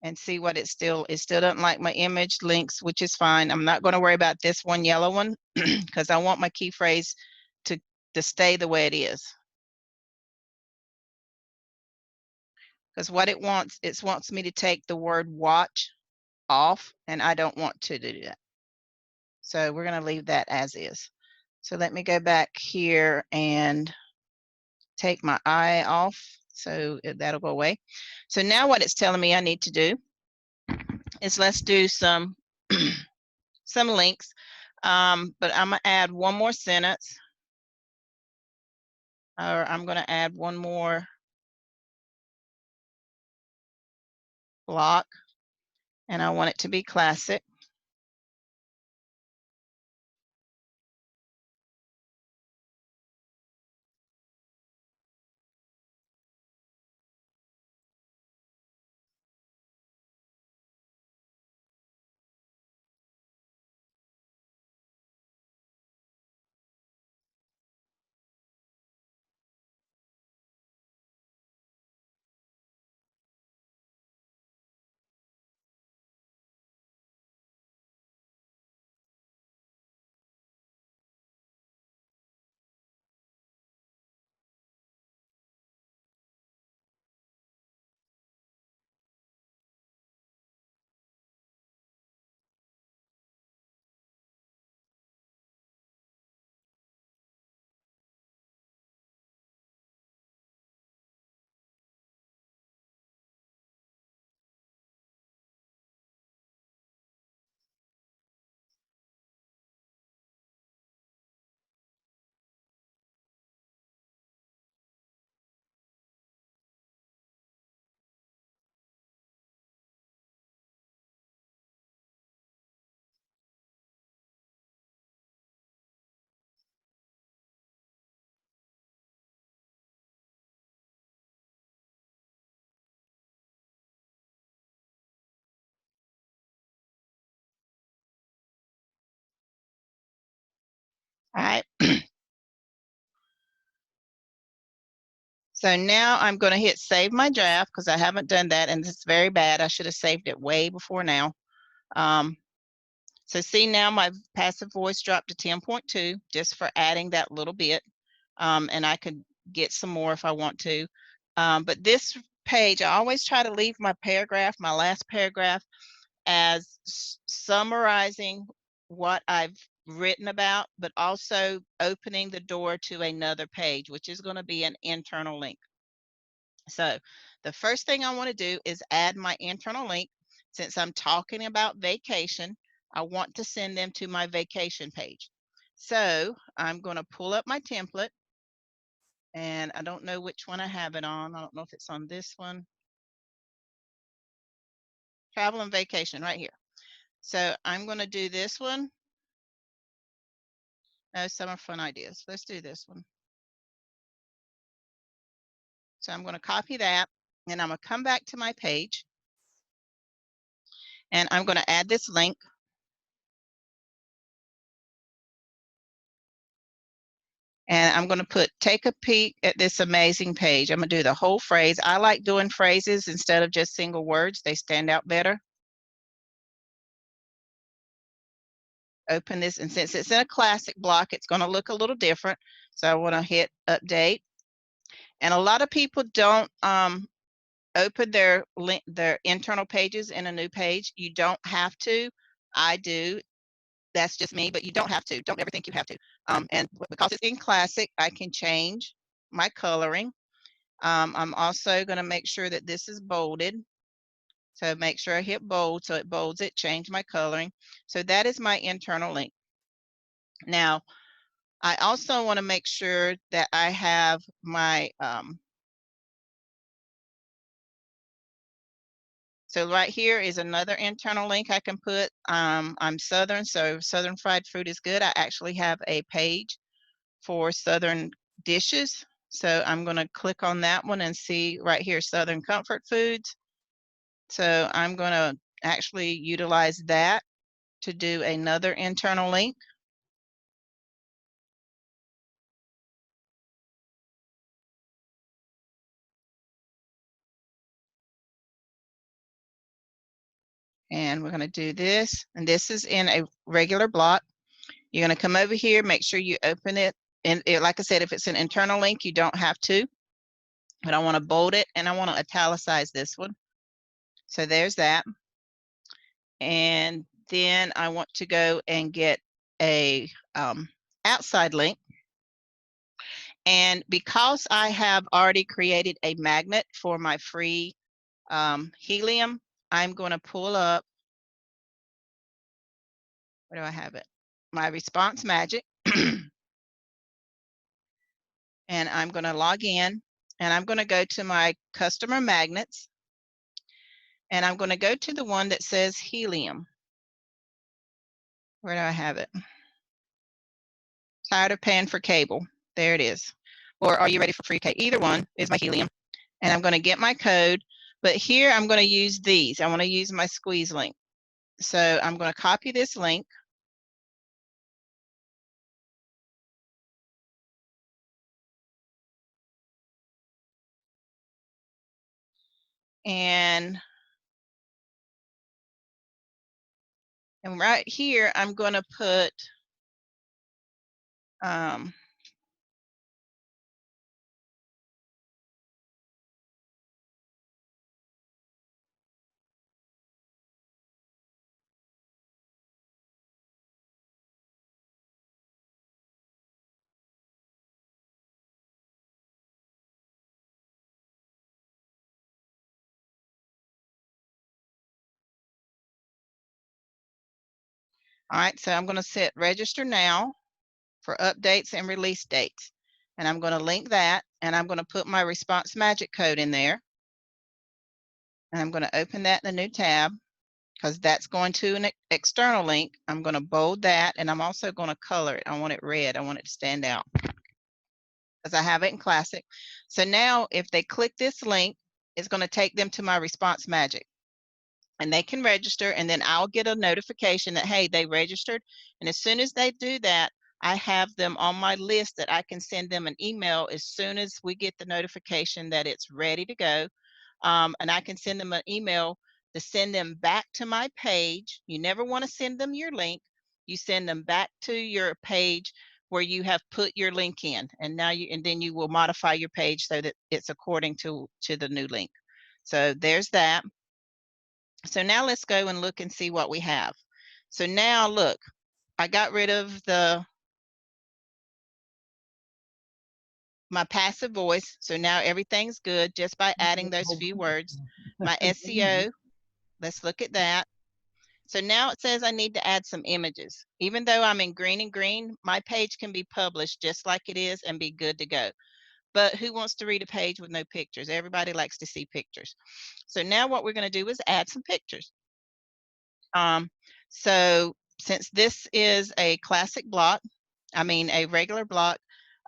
and see what it still doesn't like my image links, which is fine. I'm not going to worry about this one yellow one because I want my key phrase to stay the way it is. Because what it wants me to take the word watch off, and I don't want to do that. So we're going to leave that as is. So let me go back here and take my I off. So that'll go away. So now what it's telling me I need to do is let's do some some links. But I'm gonna add one more sentence, or I'm gonna add one more block, and I want it to be classic. All right. So now I'm going to hit save my draft because I haven't done that, and it's very bad. I should have saved it way before now. So see, now my passive voice dropped to 10.2 just for adding that little bit, and I could get some more if I want to. But this page, I always try to leave my paragraph, my last paragraph, as summarizing what I've written about, but also opening the door to another page, which is going to be an internal link. So the first thing I want to do is add my internal link. Since I'm talking about vacation, I want to send them to my vacation page. So I'm going to pull up my template, and I don't know which one I have it on. I don't know if it's on this one. Travel and vacation right here. So I'm going to do this one. No, summer fun ideas. Let's do this one. So I'm going to copy that, and I'm going to come back to my page, and I'm going to add this link. And I'm going to take a peek at this amazing page. I'm going to do the whole phrase. I like doing phrases instead of just single words. They stand out better. Open this, and since it's in a classic block, it's going to look a little different. So I want to hit update. And a lot of people don't open their internal pages in a new page. You don't have to. I do. That's just me, but you don't have to. Don't ever think you have to. And because it's in classic, I can change my coloring. I'm also going to make sure that this is bolded. So make sure I hit bold so it bolds it, change my coloring. So that is my internal link. Now, I also want to make sure that I have my, so right here is another internal link I can put. I'm Southern, so Southern fried food is good. I actually have a page for Southern dishes. So I'm going to click on that one and see right here, Southern comfort foods. So I'm going to actually utilize that to do another internal link. And we're going to do this, and this is in a regular block. You're going to come over here, make sure you open it. And like I said, if it's an internal link, you don't have to. But I want to bold it, and I want to italicize this one. So there's that. And then I want to go and get a outside link. And because I have already created a magnet for my free helium, I'm going to pull up, where do I have it? My Response Magic. And I'm going to log in, and I'm going to go to my customer magnets, and I'm going to go to the one that says helium. Where do I have it? Tired of paying for cable. There it is. Or are you ready for free cable? Either one is my helium. And I'm going to get my code, but here I'm going to use these. I want to use my squeeze link. So I'm going to copy this link. And right here, I'm going to put all right, so I'm going to set register now for updates and release dates. And I'm going to link that, and I'm going to put my Response Magic code in there. And I'm going to open that in a new tab because that's going to an external link. I'm going to bold that, and I'm also going to color it. I want it red. I want it to stand out because I have it in Classic. So now if they click this link, it's going to take them to my Response Magic. And they can register, and then I'll get a notification that, hey, they registered. And as soon as they do that, I have them on my list that I can send them an email as soon as we get the notification that it's ready to go. And I can send them an email to send them back to my page. You never want to send them your link. You send them back to your page where you have put your link in. And now then you will modify your page so that it's according to the new link. So there's that. So now let's go and look and see what we have. So now look, I got rid of my passive voice. So now everything's good just by adding those few words. My SEO, let's look at that. So now it says I need to add some images. Even though I'm in green and green, my page can be published just like it is and be good to go. But who wants to read a page with no pictures? Everybody likes to see pictures. So now what we're going to do is add some pictures. So since this is a classic block, a regular block,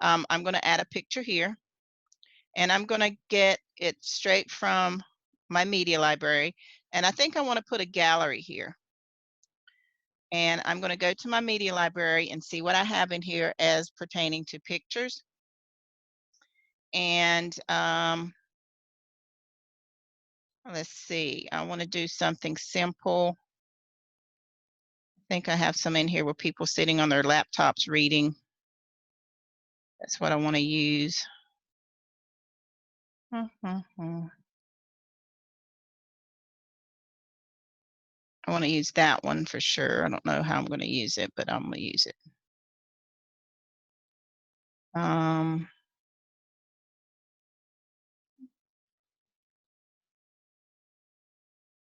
I'm going to add a picture here, and I'm going to get it straight from my media library. And I think I want to put a gallery here. And I'm going to go to my media library and see what I have in here as pertaining to pictures. And let's see, I want to do something simple. I think I have some in here where people sitting on their laptops reading. That's what I want to use. I want to use that one for sure. I don't know how I'm going to use it, but I'm going to use it.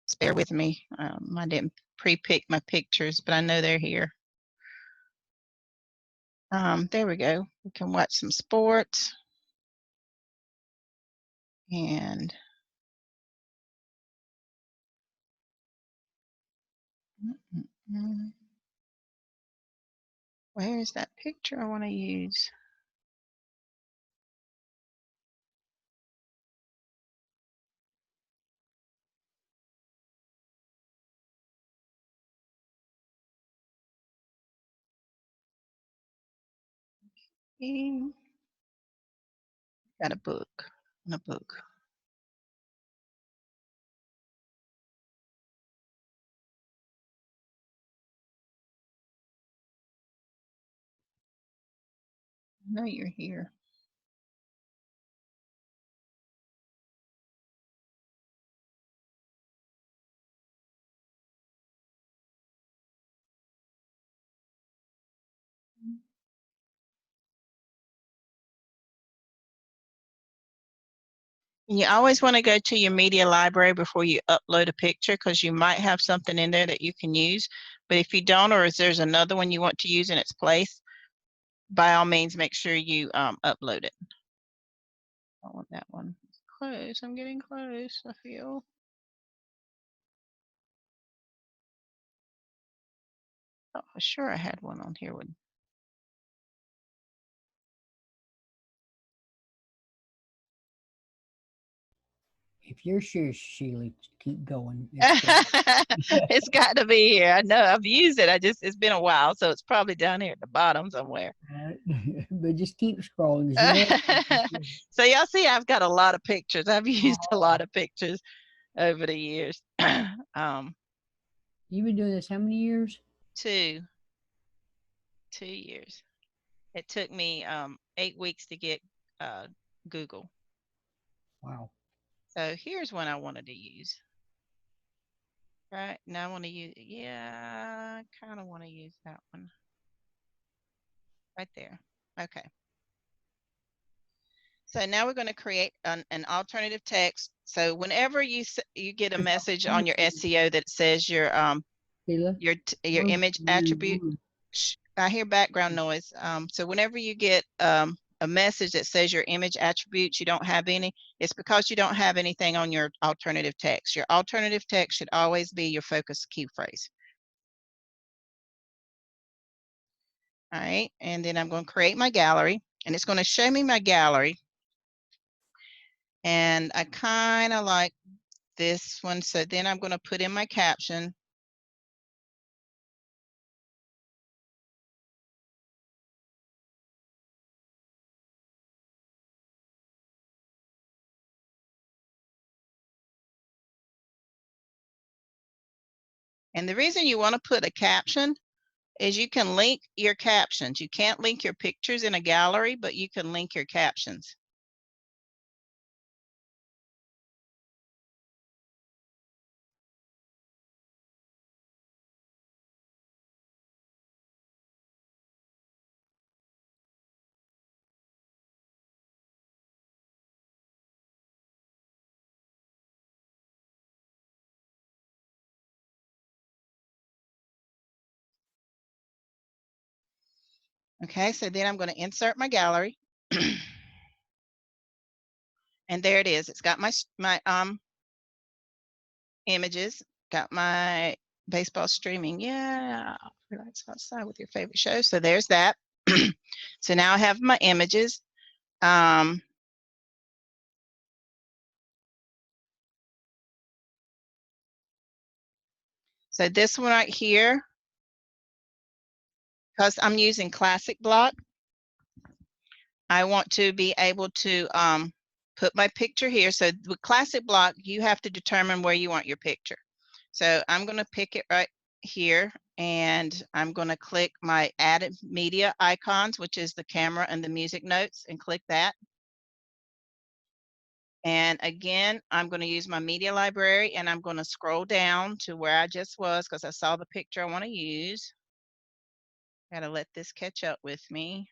Just bear with me. I didn't pre-pick my pictures, but I know they're here. There we go. We can watch some sports. And where is that picture I want to use? Got a book. And a book. I know you're here. You always want to go to your media library before you upload a picture because you might have something in there that you can use. But if you don't, or if there's another one you want to use in its place, by all means, make sure you upload it. I want that one. Close. I'm getting close, I feel. Oh, sure I had one on here with. If you're sure, Sheila, keep going. It's got to be here. I know I've used it. It's been a while, so it's probably down here at the bottom somewhere. But just keep scrolling. So y'all see, I've got a lot of pictures. I've used a lot of pictures over the years. You've been doing this how many years? 2 years. It took me 8 weeks to get Google. Wow. So here's one I wanted to use. Right now I want to use, yeah, I kind of want to use that one. Right there. Okay. So now we're going to create an alternative text. So whenever you get a message on your SEO that says your image attribute, I hear background noise. So whenever you get a message that says your image attributes, you don't have any, it's because you don't have anything on your alternative text. Your alternative text should always be your focus key phrase. All right, and then I'm going to create my gallery, and it's going to show me my gallery. And I kind of like this one, so then I'm going to put in my caption. And the reason you want to put a caption is you can link your captions. You can't link your pictures in a gallery, but you can link your captions. Okay, so then I'm going to insert my gallery. And there it is. It's got my images, got my baseball streaming. Yeah, relax outside with your favorite show. So there's that. So now I have my images. So this one right here, because I'm using Classic Block, I want to be able to put my picture here. So with Classic Block, you have to determine where you want your picture. So I'm going to pick it right here, and I'm going to click my added media icons, which is the camera and the music notes, and click that. And again, I'm going to use my media library, and I'm going to scroll down to where I just was because I saw the picture I want to use. Got to let this catch up with me.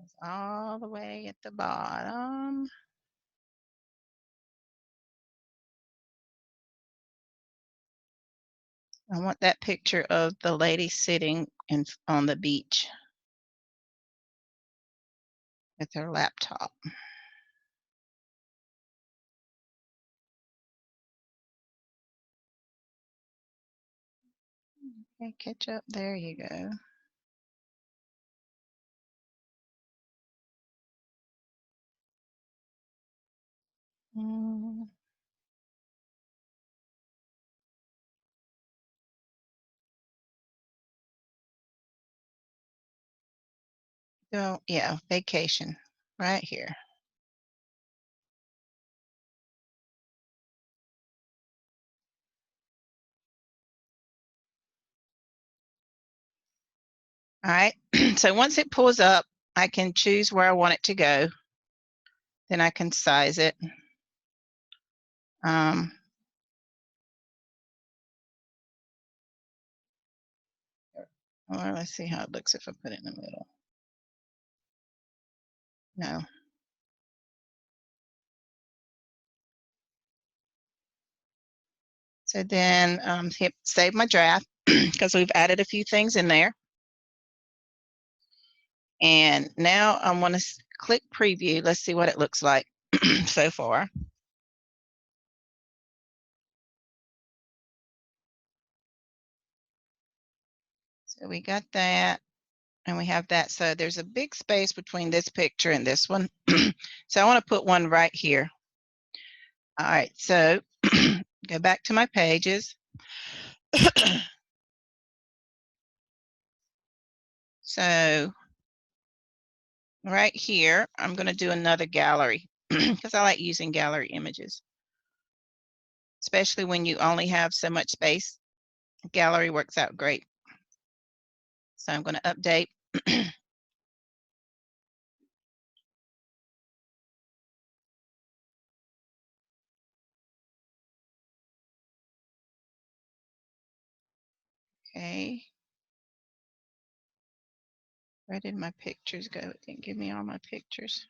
It's all the way at the bottom. I want that picture of the lady sitting on the beach with her laptop. Okay, catch up. There you go. Mm. Oh, yeah, vacation right here. All right, so once it pulls up, I can choose where I want it to go. Then I can size it. Well, let's see how it looks if I put it in the middle. No. So then hit save my draft because we've added a few things in there. And now I want to click preview. Let's see what it looks like so far. So we got that and we have that. So there's a big space between this picture and this one. So I want to put one right here. All right, so go back to my pages. So right here, I'm going to do another gallery because I like using gallery images, especially when you only have so much space. Gallery works out great. So I'm going to update. Okay. Where did my pictures go? It didn't give me all my pictures.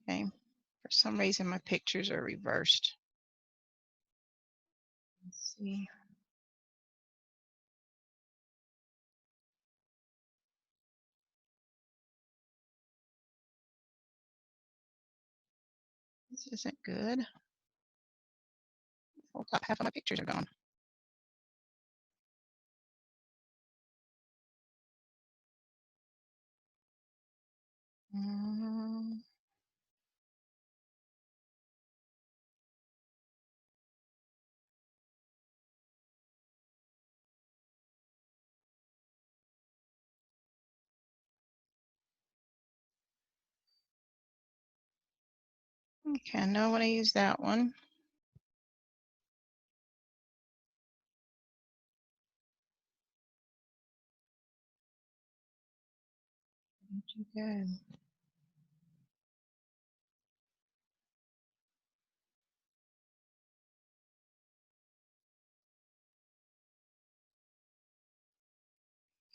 Okay. For some reason, my pictures are reversed. Let's see. This isn't good. Whole top half of my pictures are gone. Okay, I know when I use that one. Where'd you go?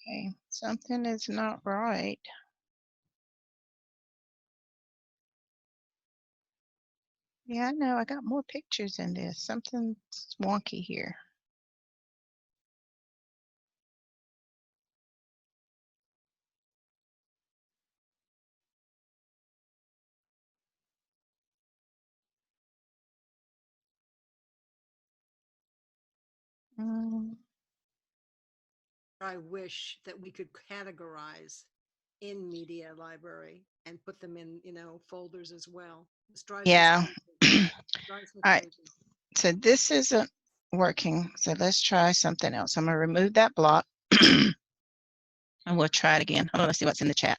Okay, something is not right. Yeah, I know. I got more pictures in this. Something's wonky here. I wish that we could categorize in media library and put them in, folders as well. This drives me Yeah. crazy. Drives me All right. crazy. So this isn't working. So let's try something else. I'm going to remove that block and we'll try it again. Hold on, let's see what's in the chat.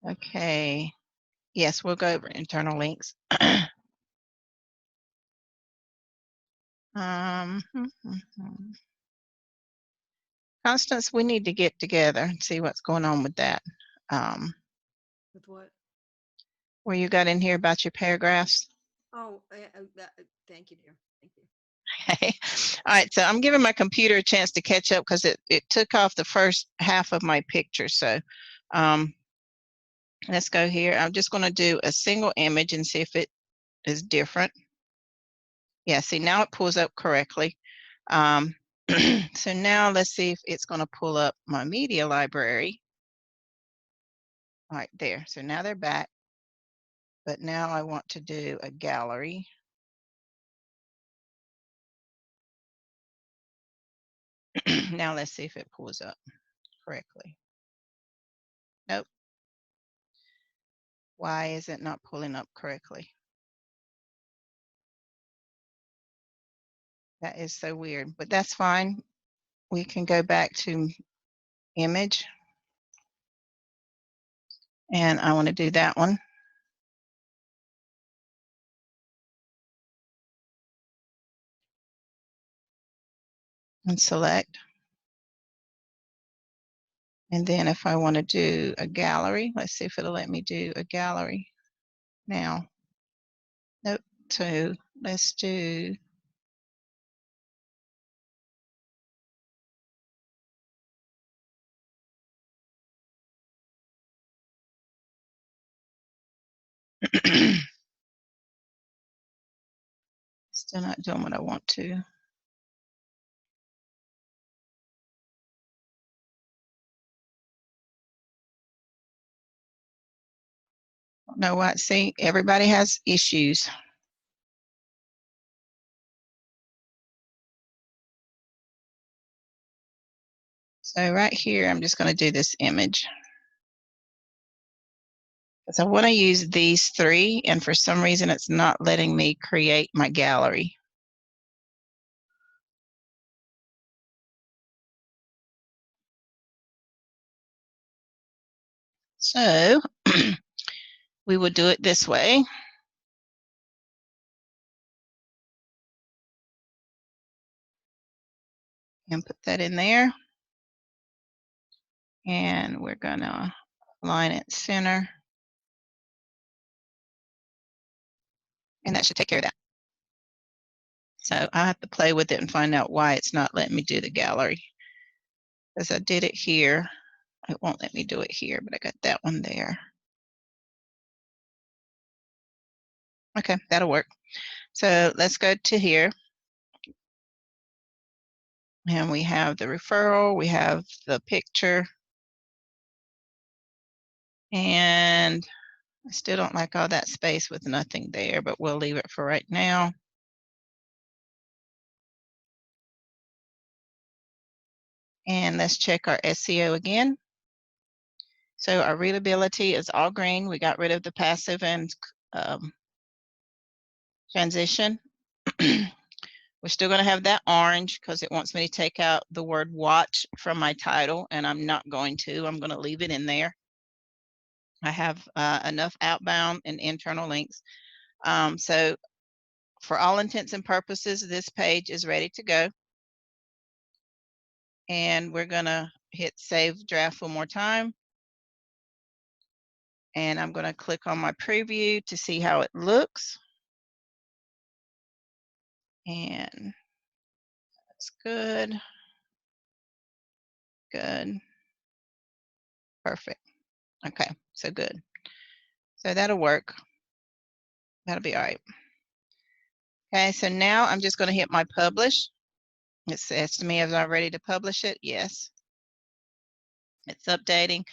Okay. Yes, we'll go over internal links. Constance, we need to get together and see what's going on with that. With what? Where you got in here about your paragraphs. Oh, thank you, dear. Thank you. Okay. All right, so I'm giving my computer a chance to catch up because it took off the first half of my picture. So let's go here. I'm just going to do a single image and see if it is different. Yeah, see, now it pulls up correctly. So now let's see if it's going to pull up my media library. All right, there. So now they're back. But now I want to do a gallery. Now let's see if it pulls up correctly. Nope. Why is it not pulling up correctly? That is so weird, but that's fine. We can go back to image. And I want to do that one. And select. And then if I want to do a gallery, let's see if it'll let me do a gallery now. Nope. So let's do still not doing what I want to. Know what? See, everybody has issues. So right here, I'm just going to do this image. Because I want to use these three, and for some reason, it's not letting me create my gallery. So we will do it this way. And put that in there. And we're going to line it center. And that should take care of that. So I have to play with it and find out why it's not letting me do the gallery. Because I did it here. It won't let me do it here, but I got that one there. Okay, that'll work. So let's go to here. And we have the referral, we have the picture. And I still don't like all that space with nothing there, but we'll leave it for right now. And let's check our SEO again. So our readability is all green. We got rid of the passive and transition. We're still going to have that orange because it wants me to take out the word watch from my title, and I'm not going to. I'm going to leave it in there. I have enough outbound and internal links. So for all intents and purposes, this page is ready to go. And we're going to hit save draft one more time. And I'm going to click on my preview to see how it looks. And that's good. Good. Perfect. Okay, so good. So that'll work. That'll be all right. Okay, so now I'm just going to hit my publish. It says to me, am I ready to publish it? Yes. It's updating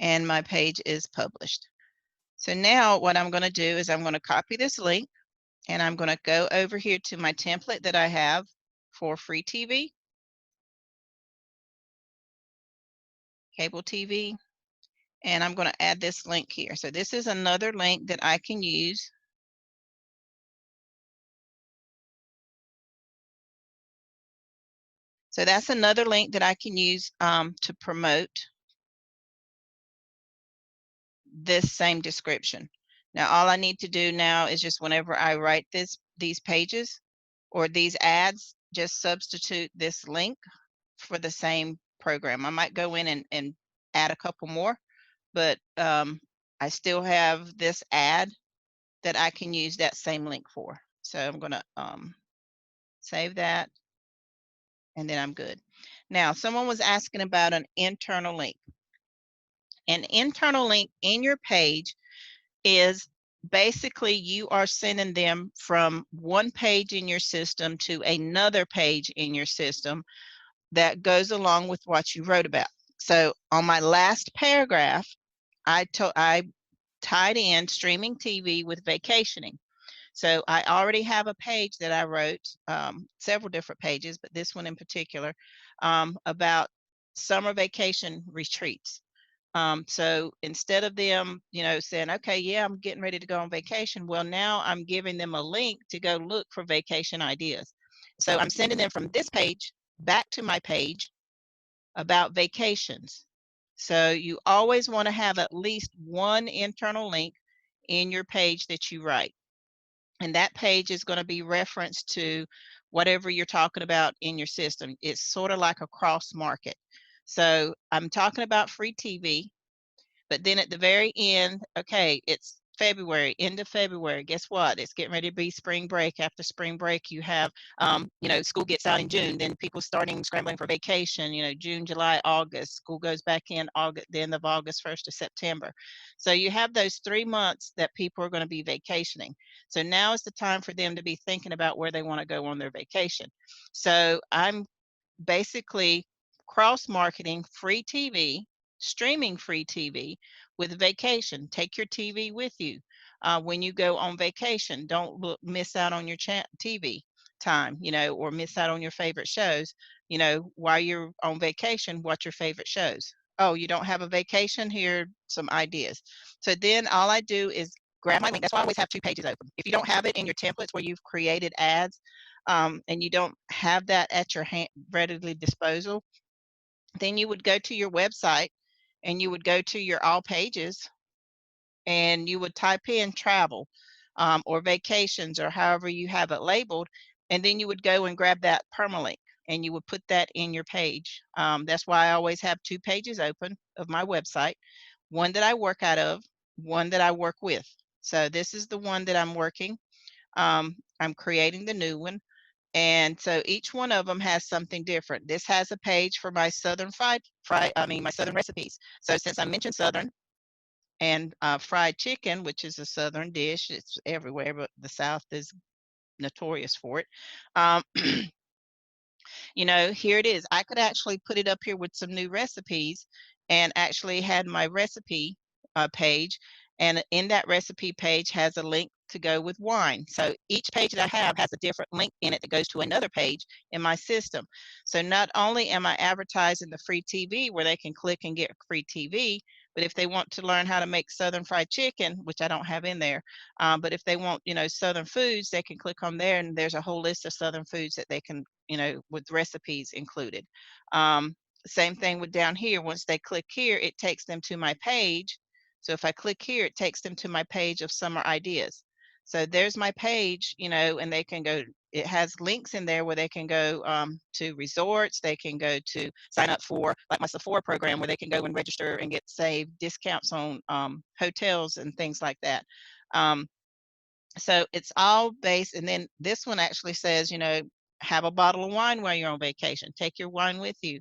and my page is published. So now what I'm going to do is I'm going to copy this link and I'm going to go over here to my template that I have for free TV, cable TV, and I'm going to add this link here. So this is another link that I can use. So that's another link that I can use to promote this same description. Now, all I need to do now is just whenever I write these pages or these ads, just substitute this link for the same program. I might go in and add a couple more, but I still have this ad that I can use that same link for. So I'm going to Save that, and then I'm good. Now, someone was asking about an internal link. An internal link in your page is basically you are sending them from one page in your system to another page in your system that goes along with what you wrote about. So on my last paragraph, I tied in streaming TV with vacationing. So I already have a page that I wrote, several different pages, but this one in particular, about summer vacation retreats. So instead of them, saying, okay, yeah, I'm getting ready to go on vacation. Well, now I'm giving them a link to go look for vacation ideas. So I'm sending them from this page back to my page about vacations. So you always want to have at least one internal link in your page that you write. And that page is going to be referenced to whatever you're talking about in your system. It's sort of like a cross market. So I'm talking about free TV, but then at the very end, okay, it's February, end of February. Guess what? It's getting ready to be spring break. After spring break, you have, school gets out in June. Then people starting scrambling for vacation. June, July, August. School goes back in August, the end of August, 1st of September. So you have those 3 months that people are going to be vacationing. So now is the time for them to be thinking about where they want to go on their vacation. So I'm basically cross marketing free TV, streaming free TV with vacation. Take your TV with you when you go on vacation. Don't miss out on your TV time, or miss out on your favorite shows. While you're on vacation, watch your favorite shows. Oh, you don't have a vacation? Here are some ideas. So then all I do is grab my link. That's why I always have 2 pages open. If you don't have it in your templates where you've created ads, and you don't have that at your readily disposal, then you would go to your website and you would go to your all pages and you would type in travel, or vacations, or however you have it labeled, and then you would go and grab that permalink and you would put that in your page. That's why I always have 2 pages open of my website, one that I work out of, one that I work with. So this is the one that I'm working. I'm creating the new one. And so each one of them has something different. This has a page for my Southern my Southern recipes. So since I mentioned Southern and fried chicken, which is a Southern dish, it's everywhere, but the South is notorious for it. Here it is. I could actually put it up here with some new recipes and actually had my recipe page. And in that recipe page has a link to go with wine. So each page that I have has a different link in it that goes to another page in my system. So not only am I advertising the free TV where they can click and get free TV, but if they want to learn how to make Southern fried chicken, which I don't have in there, but if they want, Southern foods, they can click on there and there's a whole list of Southern foods that they can, with recipes included. Same thing with down here. Once they click here, it takes them to my page. So if I click here, it takes them to my page of summer ideas. So there's my page, and they can go, it has links in there where they can go to resorts. They can go to sign up for like my Sephora program where they can go and register and get saved discounts on hotels and things like that. So it's all based, and then this one actually says, have a bottle of wine while you're on vacation. Take your wine with you.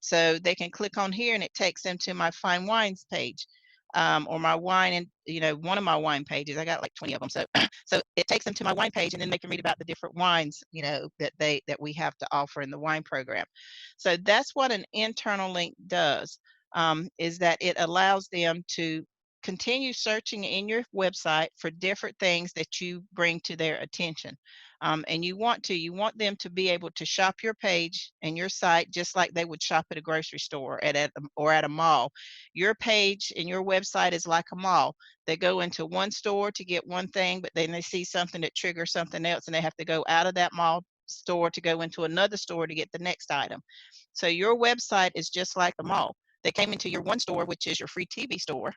So they can click on here and it takes them to my fine wines page, or my wine, and one of my wine pages. I got like 20 of them. So so it takes them to my wine page, and then they can read about the different wines, that we have to offer in the wine program. So that's what an internal link does, is that it allows them to continue searching in your website for different things that you bring to their attention. And you want them to be able to shop your page and your site just like they would shop at a grocery store or at a mall. Your page and your website is like a mall. They go into one store to get one thing, but then they see something that triggers something else and they have to go out of that mall store to go into another store to get the next item. So your website is just like a mall. They came into your one store, which is your free TV store,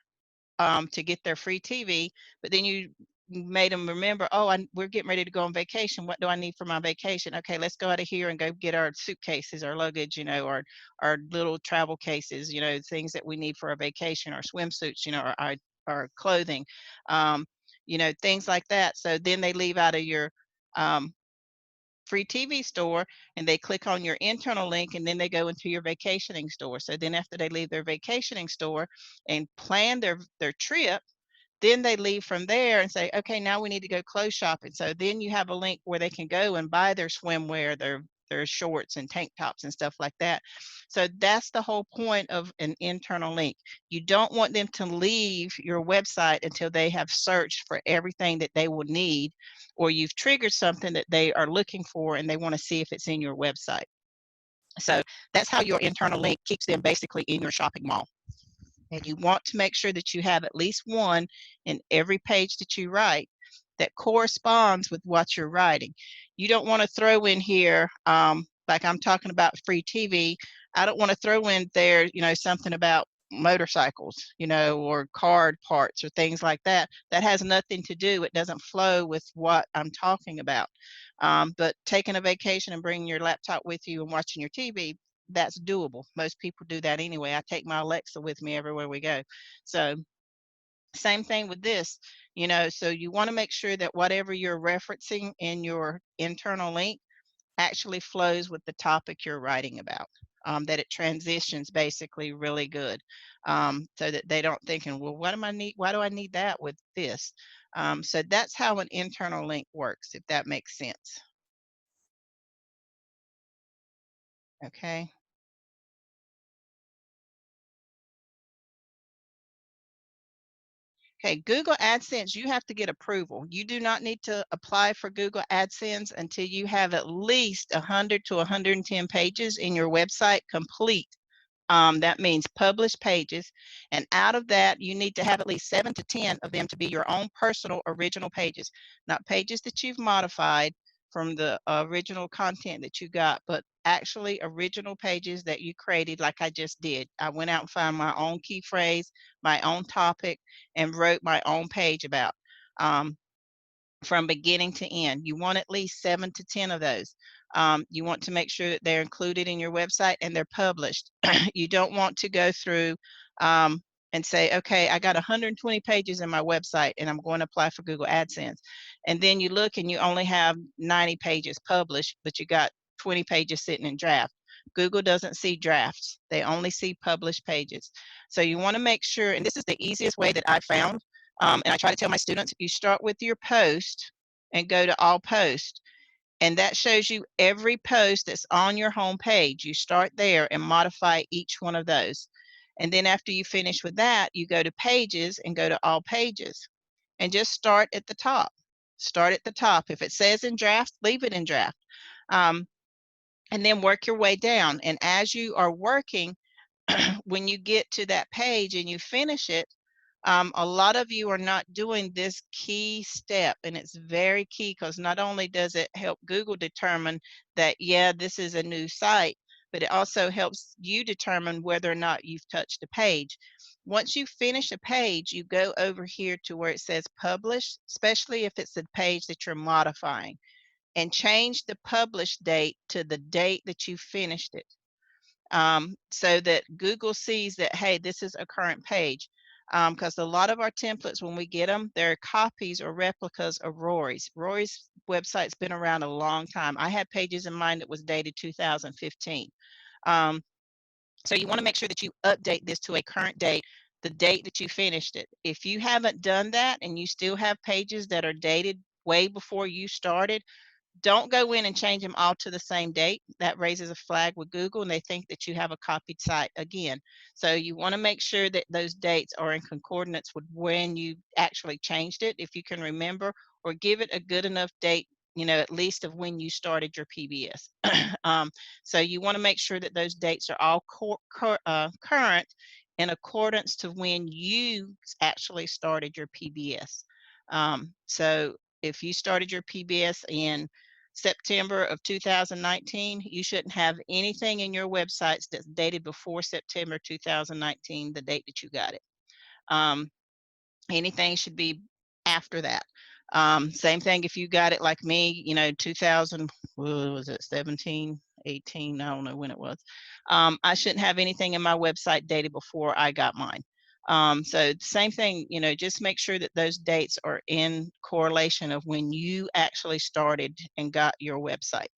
to get their free TV, but then you made them remember, oh, we're getting ready to go on vacation. What do I need for my vacation? Okay, let's go out of here and go get our suitcases, our luggage, our little travel cases, things that we need for our vacation, our swimsuits, our clothing, things like that. So then they leave out of your free TV store and they click on your internal link, and then they go into your vacationing store. So then after they leave their vacationing store and plan their trip, then they leave from there and say, okay, now we need to go clothes shopping. So then you have a link where they can go and buy their swimwear, their shorts and tank tops and stuff like that. So that's the whole point of an internal link. You don't want them to leave your website until they have searched for everything that they will need, or you've triggered something that they are looking for and they want to see if it's in your website. So that's how your internal link keeps them basically in your shopping mall. And you want to make sure that you have at least one in every page that you write that corresponds with what you're writing. You don't want to throw in here, like I'm talking about free TV. I don't want to throw in there, something about motorcycles, or car parts or things like that. That has nothing to do. It doesn't flow with what I'm talking about. But taking a vacation and bringing your laptop with you and watching your TV, that's doable. Most people do that anyway. I take my Alexa with me everywhere we go. So same thing with this, so you want to make sure that whatever you're referencing in your internal link actually flows with the topic you're writing about, that it transitions basically really good, so that they don't thinking, well, why do I need that with this? So that's how an internal link works, if that makes sense. Okay. Okay, Google AdSense, you have to get approval. You do not need to apply for Google AdSense until you have at least 100 to 110 pages in your website complete. That means published pages. And out of that, you need to have at least 7 to 10 of them to be your own personal original pages, not pages that you've modified from the original content that you got, but actually original pages that you created like I just did. I went out and found my own key phrase, my own topic, and wrote my own page about. From beginning to end. You want at least 7 to 10 of those. You want to make sure that they're included in your website and they're published. You don't want to go through and say, okay, I got 120 pages in my website and I'm going to apply for Google AdSense. And then you look and you only have 90 pages published, but you got 20 pages sitting in draft. Google doesn't see drafts. They only see published pages. So you want to make sure, and this is the easiest way that I found, and I try to tell my students, you start with your post and go to all posts. And that shows you every post that's on your home page. You start there and modify each one of those. And then after you finish with that, you go to pages and go to all pages. And just start at the top. Start at the top. If it says in draft, leave it in draft. And then work your way down. And as you are working, when you get to that page and you finish it, a lot of you are not doing this key step, and it's very key because not only does it help Google determine that, yeah, this is a new site, but it also helps you determine whether or not you've touched a page. Once you finish a page, you go over here to where it says publish, especially if it's a page that you're modifying, and change the publish date to the date that you finished it. So that Google sees that, hey, this is a current page. Because a lot of our templates, when we get them, they're copies or replicas of Rory's. Rory's website's been around a long time. I had pages in mine that was dated 2015. So you want to make sure that you update this to a current date, the date that you finished it. If you haven't done that and you still have pages that are dated way before you started, don't go in and change them all to the same date. That raises a flag with Google and they think that you have a copied site again. So you want to make sure that those dates are in concordance with when you actually changed it, if you can remember, or give it a good enough date, at least of when you started your PBS. So you want to make sure that those dates are all current in accordance to when you actually started your PBS. So if you started your PBS in September of 2019, you shouldn't have anything in your websites that's dated before September 2019, the date that you got it. Anything should be after that. Same thing if you got it like me, 2000, what was it, 17, 18, I don't know when it was. I shouldn't have anything in my website dated before I got mine. So same thing, just make sure that those dates are in correlation of when you actually started and got your website.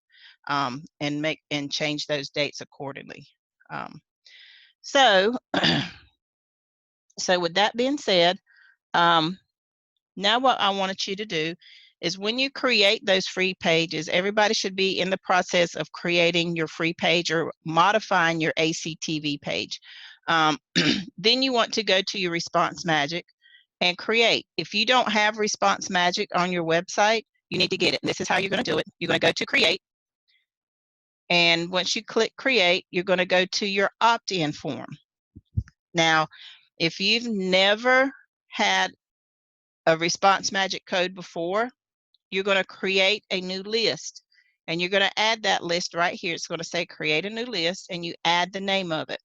and change those dates accordingly. So with that being said, now what I wanted you to do is when you create those free pages, everybody should be in the process of creating your free page or modifying your ACTV page. Then you want to go to your Response Magic and create. If you don't have Response Magic on your website, you need to get it. And this is how you're going to do it. You're going to go to Create. And once you click Create, you're going to go to your opt-in form. Now, if you've never had a Response Magic code before, you're going to create a new list. And you're going to add that list right here. It's going to say create a new list, and you add the name of it.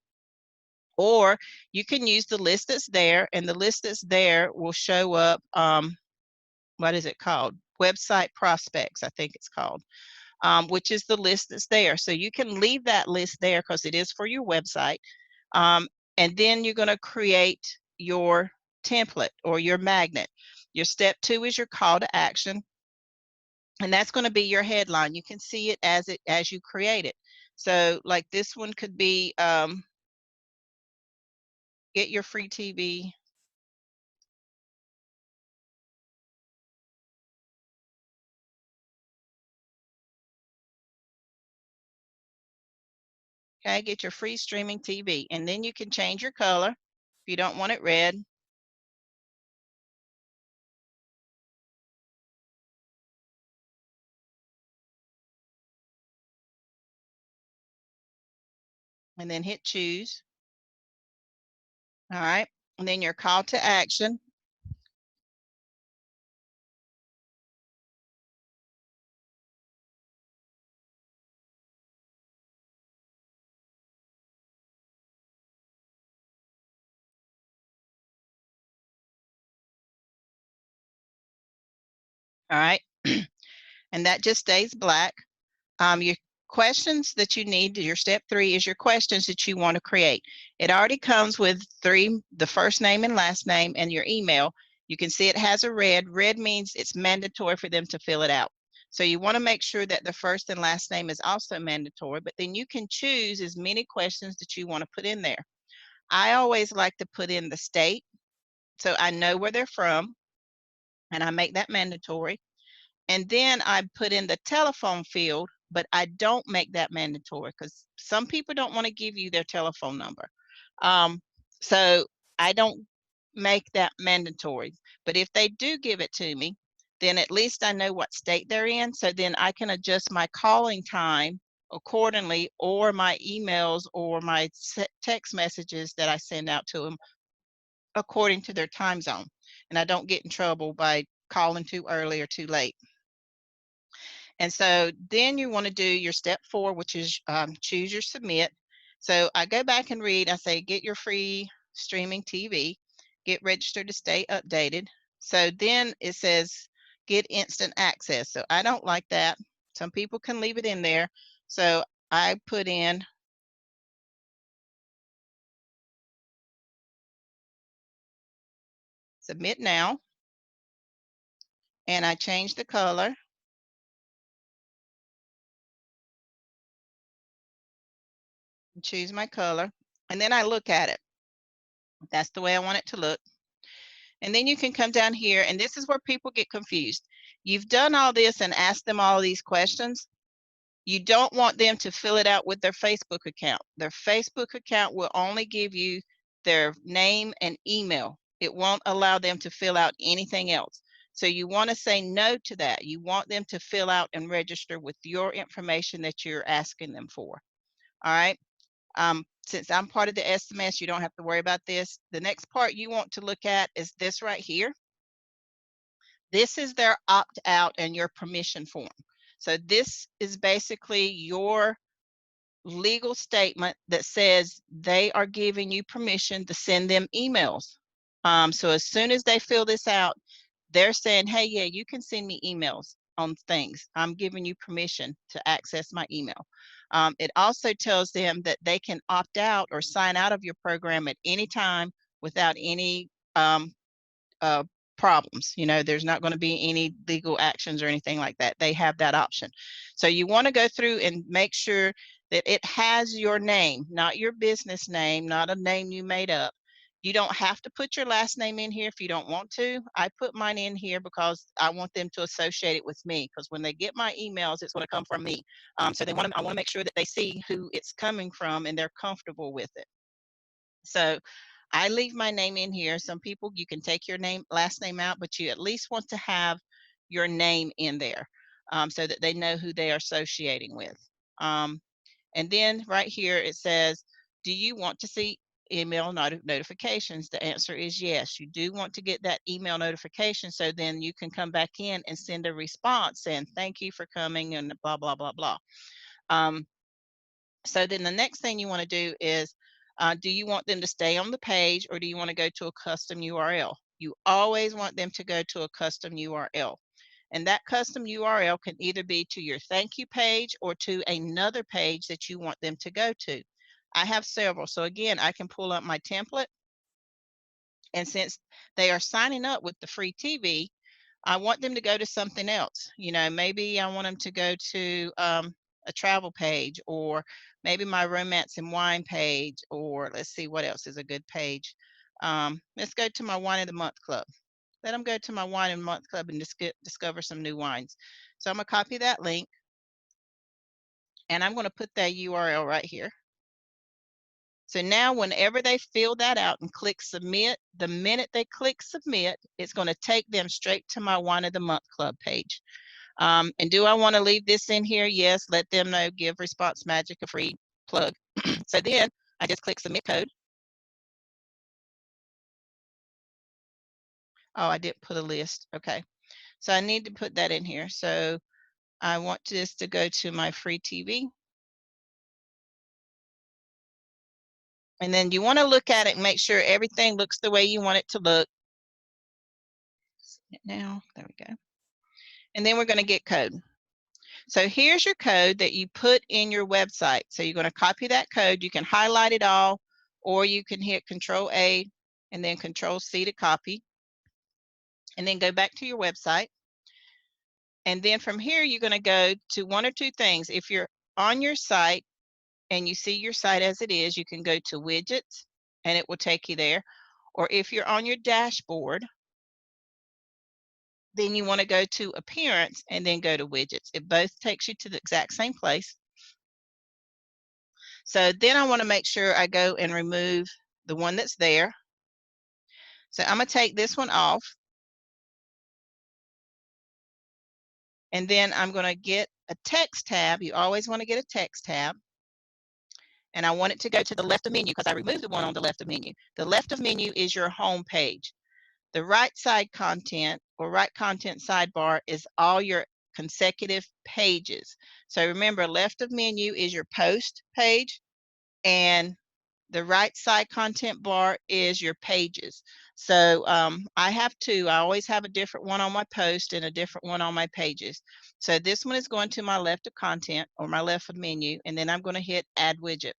Or you can use the list that's there, and the list that's there will show up, what is it called? Website Prospects, I think it's called, which is the list that's there. So you can leave that list there because it is for your website. And then you're going to create your template or your magnet. Your step 2 is your call to action. And that's going to be your headline. You can see it as you create it. So like this one could be, get your free TV. Okay, get your free streaming TV. And then you can change your color if you don't want it red. And then hit choose. All right, and then your call to action. All right, and that just stays black. Your questions that you need, your step 3 is your questions that you want to create. It already comes with the first name and last name and your email. You can see it has a red. Red means it's mandatory for them to fill it out. So you want to make sure that the first and last name is also mandatory, but then you can choose as many questions that you want to put in there. I always like to put in the state, so I know where they're from, and I make that mandatory. And then I put in the telephone field, but I don't make that mandatory because some people don't want to give you their telephone number. So I don't make that mandatory. But if they do give it to me, then at least I know what state they're in. So then I can adjust my calling time accordingly, or my emails or my text messages that I send out to them according to their time zone. And I don't get in trouble by calling too early or too late. And so then you want to do your step 4, which is choose your submit. So I go back and read. I say, get your free streaming TV, get registered to stay updated. So then it says, get instant access. So I don't like that. Some people can leave it in there. So I put in submit now. And I change the color. Choose my color. And then I look at it. That's the way I want it to look. And then you can come down here, and this is where people get confused. You've done all this and asked them all these questions. You don't want them to fill it out with their Facebook account. Their Facebook account will only give you their name and email. It won't allow them to fill out anything else. So you want to say no to that. You want them to fill out and register with your information that you're asking them for. All right. Since I'm part of the SMS, you don't have to worry about this. The next part you want to look at is this right here. This is their opt-out and your permission form. So this is basically your legal statement that says they are giving you permission to send them emails. So as soon as they fill this out, they're saying, hey, yeah, you can send me emails on things. I'm giving you permission to access my email. It also tells them that they can opt out or sign out of your program at any time without any problems. You know, there's not going to be any legal actions or anything like that. They have that option. So you want to go through and make sure that it has your name, not your business name, not a name you made up. You don't have to put your last name in here if you don't want to. I put mine in here because I want them to associate it with me, because when they get my emails, it's going to come from me. So I want to make sure that they see who it's coming from and they're comfortable with it. So I leave my name in here. Some people, you can take your last name out, but you at least want to have your name in there, so that they know who they are associating with. And then right here it says, do you want to see email notifications? The answer is yes. You do want to get that email notification, so then you can come back in and send a response saying thank you for coming and blah, blah, blah, blah. So then the next thing you want to do is, do you want them to stay on the page, or do you want to go to a custom URL? You always want them to go to a custom URL. And that custom URL can either be to your thank you page or to another page that you want them to go to. I have several. So again, I can pull up my template. And since they are signing up with the free TV, I want them to go to something else. You know, maybe I want them to go to a travel page, or maybe my romance and wine page, or let's see what else is a good page. Let's go to my wine of the month club. Let them go to my wine and month club and discover some new wines. So I'm gonna copy that link, and I'm gonna put that URL right here. So now whenever they fill that out and click submit, the minute they click submit, it's gonna take them straight to my wine of the month club page. And do I wanna leave this in here? Yes, let them know, give Response Magic a free plug. So then I just click submit code. Oh, I didn't put a list, okay. So I need to put that in here. So I want this to go to my free TV. And then you want to look at it and make sure everything looks the way you want it to look. Now, there we go. And then we're going to get code. So here's your code that you put in your website. So you're going to copy that code. You can highlight it all, or you can hit Control A and then Control C to copy. And then go back to your website. And then from here, you're going to go to one or two things. If you're on your site and you see your site as it is, you can go to widgets and it will take you there. Or if you're on your dashboard, then you want to go to appearance and then go to widgets. It both takes you to the exact same place. So then I want to make sure I go and remove the one that's there. So I'm going to take this one off. And then I'm going to get a text tab. You always want to get a text tab. And I want it to go to the left of menu because I removed the one on the left of menu. The left of menu is your home page. The right side content or right content sidebar is all your consecutive pages. So remember, left of menu is your post page, and the right side content bar is your pages. So I have two. I always have a different one on my post and a different one on my pages. So this one is going to my left of content or my left of menu, and then I'm going to hit add widget.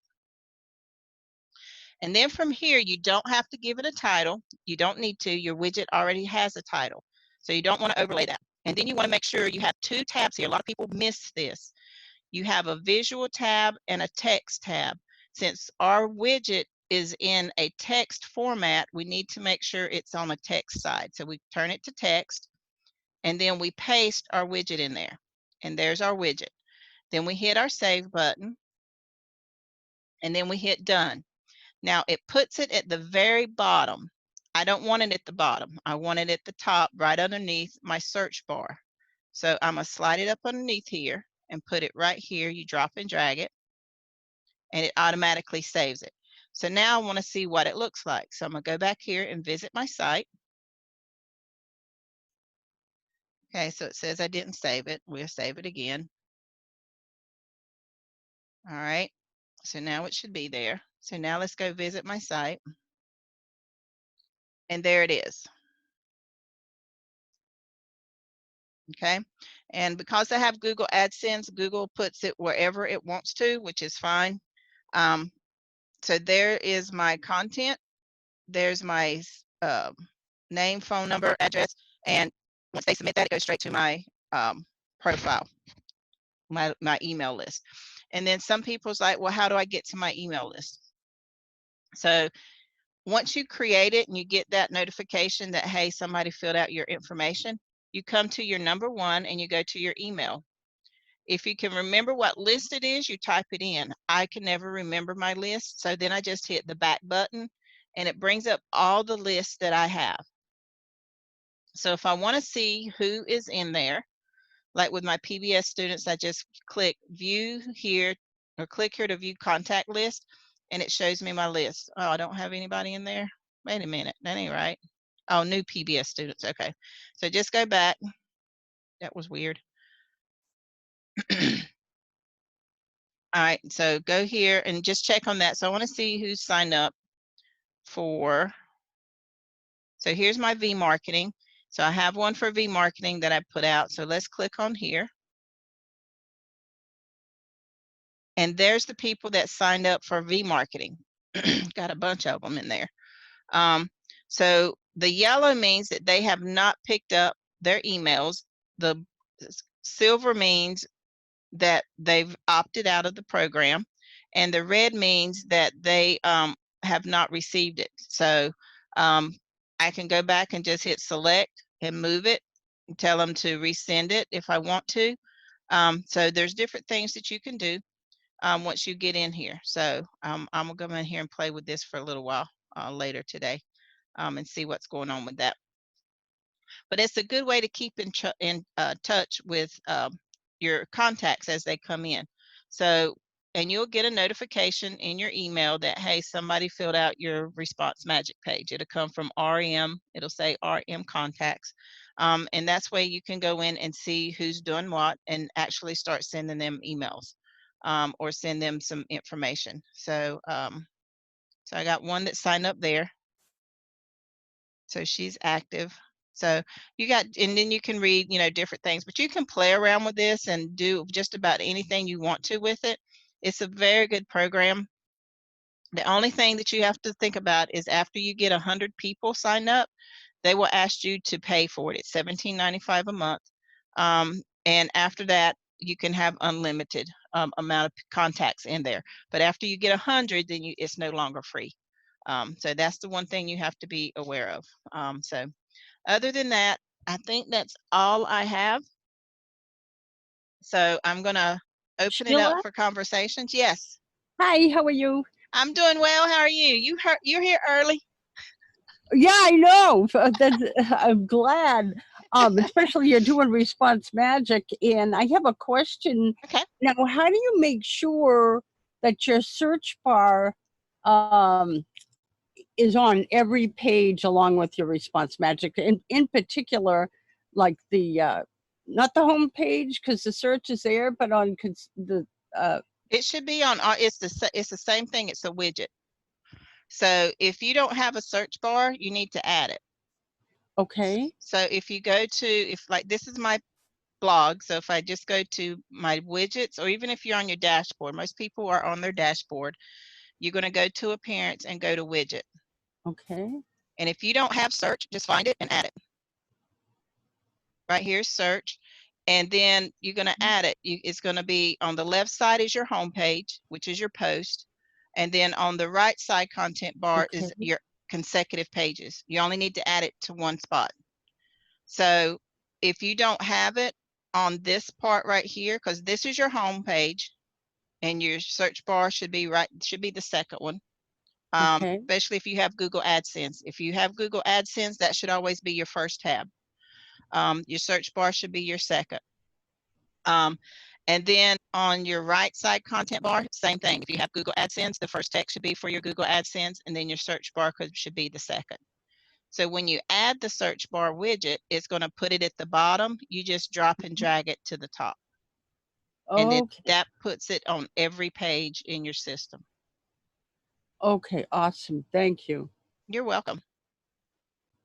And then from here, you don't have to give it a title. You don't need to. Your widget already has a title. So you don't want to overlay that. And then you want to make sure you have two tabs here. A lot of people miss this. You have a visual tab and a text tab. Since our widget is in a text format, we need to make sure it's on the text side. So we turn it to text, and then we paste our widget in there. And there's our widget. Then we hit our save button, and then we hit done. Now it puts it at the very bottom. I don't want it at the bottom. I want it at the top, right underneath my search bar. So I'm gonna slide it up underneath here and put it right here. You drop and drag it, and it automatically saves it. So now I want to see what it looks like. So I'm gonna go back here and visit my site. Okay, so it says I didn't save it. We'll save it again. All right, so now it should be there. So now let's go visit my site. And there it is. Okay, and because I have Google AdSense, Google puts it wherever it wants to, which is fine. So there is my content. There's my name, phone number, address, and once they submit that, it goes straight to my profile, my email list. And then some people's like, well, how do I get to my email list? So once you create it and you get that notification that, hey, somebody filled out your information, you come to your number 1 and you go to your email. If you can remember what list it is, you type it in. I can never remember my list, so then I just hit the back button and it brings up all the lists that I have. So if I want to see who is in there, like with my PBS students, I just click view here or click here to view contact list, and it shows me my list. Oh, I don't have anybody in there. Wait a minute, that ain't right. Oh, new PBS students. Okay, so just go back. That was weird. All right, so go here and just check on that. So I want to see who's signed up for. So here's my V marketing. So I have one for V marketing that I put out. So let's click on here. And there's the people that signed up for V marketing. Got a bunch of them in there. So the yellow means that they have not picked up their emails. The silver means that they've opted out of the program, and the red means that they have not received it. So I can go back and just hit select and move it and tell them to resend it if I want to. So there's different things that you can do once you get in here. So I'm gonna go in here and play with this for a little while later today and see what's going on with that. But it's a good way to keep in touch with your contacts as they come in. So, and you'll get a notification in your email that, hey, somebody filled out your Response Magic page. It'll come from RM. It'll say RM contacts. And that's where you can go in and see who's doing what and actually start sending them emails or send them some information. So, so I got one that signed up there. So she's active. So you got, and then you can read, you know, different things, but you can play around with this and do just about anything you want to with it. It's a very good program. The only thing that you have to think about is after you get 100 people signed up, they will ask you to pay for it. It's $17.95 a month. And after that, you can have unlimited amount of contacts in there. But after you get 100, then it's no longer free. So that's the one thing you have to be aware of. So other than that, I think that's all I have. So I'm gonna open it up for conversations. Yes. Hi, how are you? I'm doing well. How are you? You're here early. Yeah, I know. I'm glad. Especially you're doing Response Magic, and I have a question. Okay. Now, how do you make sure that your search bar is on every page along with your Response Magic? In particular, like the not the home page because the search is there, but on the it should be on. It's the same thing. It's a widget. So if you don't have a search bar, you need to add it. Okay. So if you go to, if like this is my blog, so if I just go to my widgets, or even if you're on your dashboard, most people are on their dashboard, you're going to go to appearance and go to widget. Okay. And if you don't have search, just find it and add it. Right here, search. And then you're going to add it. It's going to be on the left side is your home page, which is your post. And then on the right side content bar is your consecutive pages. You only need to add it to one spot. So if you don't have it on this part right here, because this is your home page and your search bar should be the second one. Especially if you have Google AdSense. If you have Google AdSense, that should always be your first tab. Your search bar should be your second. And then on your right side content bar, same thing. If you have Google AdSense, the first text should be for your Google AdSense, and then your search bar should be the second. So when you add the search bar widget, it's going to put it at the bottom. You just drop and drag it to the top. And then that puts it on every page in your system. Okay, awesome. Thank you. You're welcome.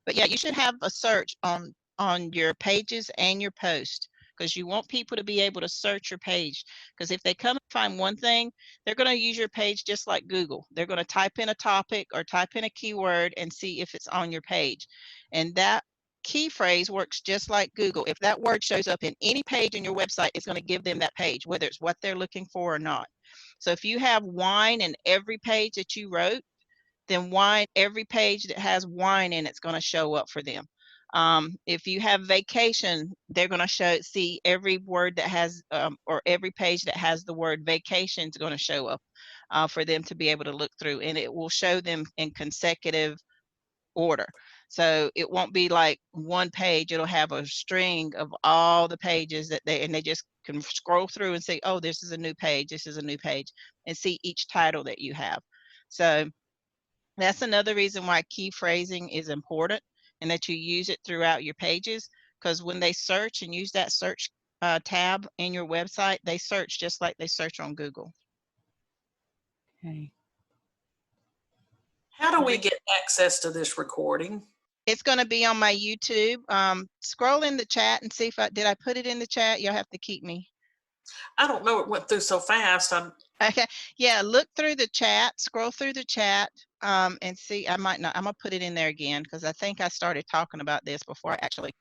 But yeah, you should have a search on your pages and your post. because you want people to be able to search your page. Because if they come and find one thing, they're going to use your page just like Google. They're going to type in a topic or type in a keyword and see if it's on your page. And that key phrase works just like Google. If that word shows up in any page in your website, it's going to give them that page, whether it's what they're looking for or not. So if you have wine in every page that you wrote, then wine, every page that has wine in it's going to show up for them. If you have vacation, they're going to see every word that has, or every page that has the word vacation is going to show up for them to be able to look through, and it will show them in consecutive order. So it won't be like one page, it'll have a string of all the pages that they just can scroll through and say, oh, this is a new page, this is a new page, and see each title that you have. So that's another reason why key phrasing is important, and that you use it throughout your pages, because when they search and use that search tab in your website, they search just like they search on Google. Okay. How do we get access to this recording? It's going to be on my YouTube. Scroll in the chat and see if did I put it in the chat? You'll have to keep me. I don't know, it went through so fast. Okay, yeah, look through the chat, scroll through the chat, and see. I might not. I'm gonna put it in there again because I think I started talking about this before I actually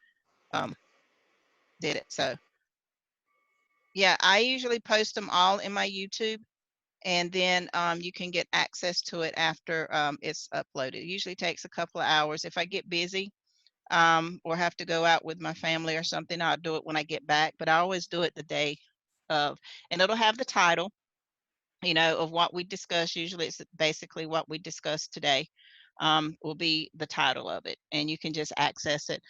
did it. So yeah, I usually post them all in my YouTube, and then you can get access to it after it's uploaded. It usually takes a couple of hours. If I get busy or have to go out with my family or something, I'll do it when I get back, but I always do it the day of, and it'll have the title, you know, of what we discussed. Usually it's basically what we discussed today will be the title of it, and you can just access it.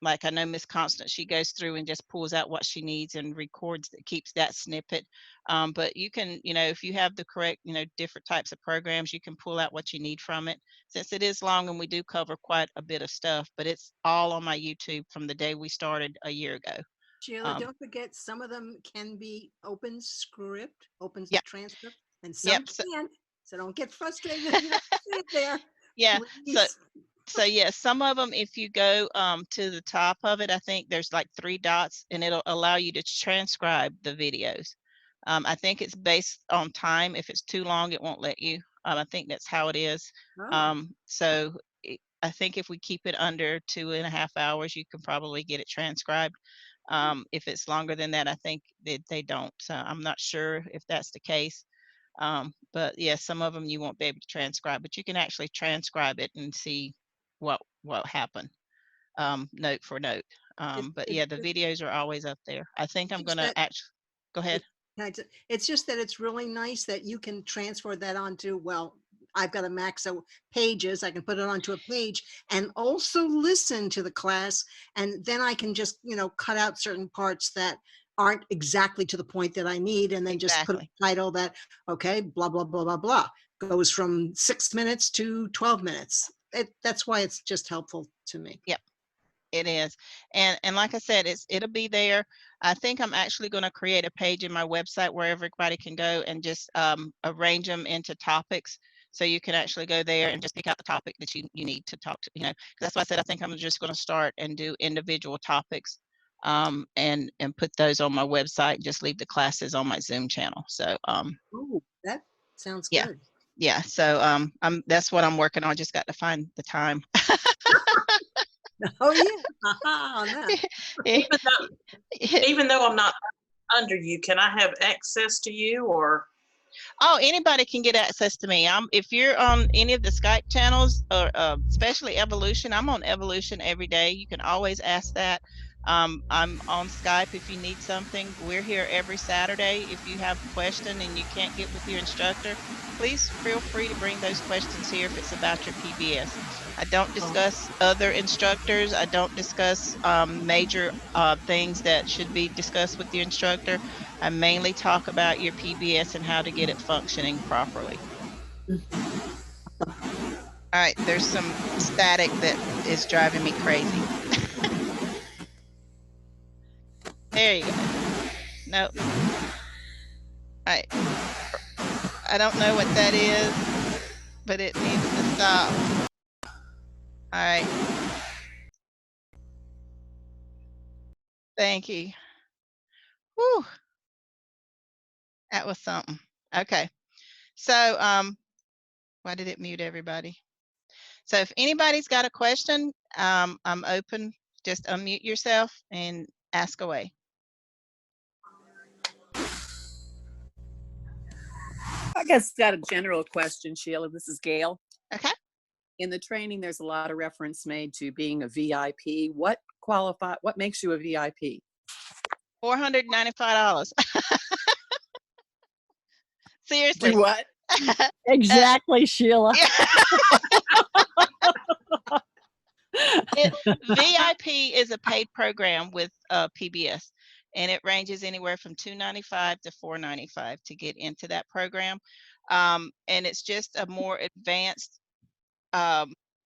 Like I know Miss Constance, she goes through and just pulls out what she needs and records, that keeps that snippet. But you can, you know, if you have the correct, you know, different types of programs, you can pull out what you need from it. Since it is long and we do cover quite a bit of stuff, but it's all on my YouTube from the day we started a year ago. Sheila, don't forget, some of them can be open script, open Yep. transcript, and some Yep. can't. So don't get frustrated if you don't see it there. Yeah. Please. So yeah, some of them, if you go to the top of it, I think there's like 3 dots, and it'll allow you to transcribe the videos. I think it's based on time. If it's too long, it won't let you. I think that's how it is. Oh. So I think if we keep it under 2.5 hours, you can probably get it transcribed. If it's longer than that, I think they don't. So I'm not sure if that's the case. But yeah, some of them you won't be able to transcribe, but you can actually transcribe it and see what happened, note for note. But yeah, the videos are always up there. I think I'm gonna actually go ahead. It's just that it's really nice that you can transfer that onto, well, I've got a Mac, so Pages, I can put it onto a page and also listen to the class. And then I can just, you know, cut out certain parts that aren't exactly to the point that I need, and then just put a title that, okay, blah, blah, blah, blah, blah, goes from 6 minutes to 12 minutes. That's why it's just helpful to me. Yep, it is. And like I said, it'll be there. I think I'm actually going to create a page in my website where everybody can go and just arrange them into topics. So you can actually go there and just pick out the topic that you need to talk to, you know. That's why I said I think I'm just going to start and do individual topics and put those on my website, just leave the classes on my Zoom channel. So oh, that sounds yeah. good. Yeah, so that's what I'm working on. I just got to find the time. Oh yeah. Even though I'm not under you, can I have access to you, or? Oh, anybody can get access to me. If you're on any of the Skype channels, or especially Evolution, I'm on Evolution every day. You can always ask that. I'm on Skype if you need something. We're here every Saturday. If you have a question and you can't get with your instructor, please feel free to bring those questions here if it's about your PBS. I don't discuss other instructors. I don't discuss major things that should be discussed with the instructor. I mainly talk about your PBS and how to get it functioning properly. All right, there's some static that is driving me crazy. There you go. Nope. I don't know what that is, but it needs to stop. All right. Thank you. Whew, that was something. Okay. So, why did it mute everybody? So if anybody's got a question, I'm open. Just unmute yourself and ask away. I guess got a general question, Sheila. This is Gail. Okay. In the training, there's a lot of reference made to being a VIP. What makes you a VIP? $495. Seriously. Do what? Exactly, Sheila. VIP is a paid program with PBS, and it ranges anywhere from $295 to $495 to get into that program. And it's just a more advanced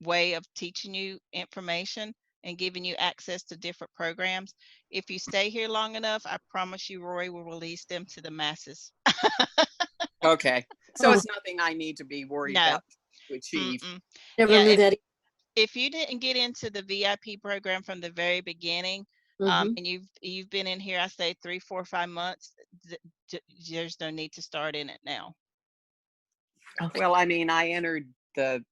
way of teaching you information and giving you access to different programs. If you stay here long enough, I promise you Roy will release them to the masses. Okay. So it's nothing I need to be worried about to achieve. Yeah, if you didn't get into the VIP program from the very beginning, and you've been in here, I say 3, 4, 5 months, there's no need to start in it now. Okay. Well, I mean, I entered the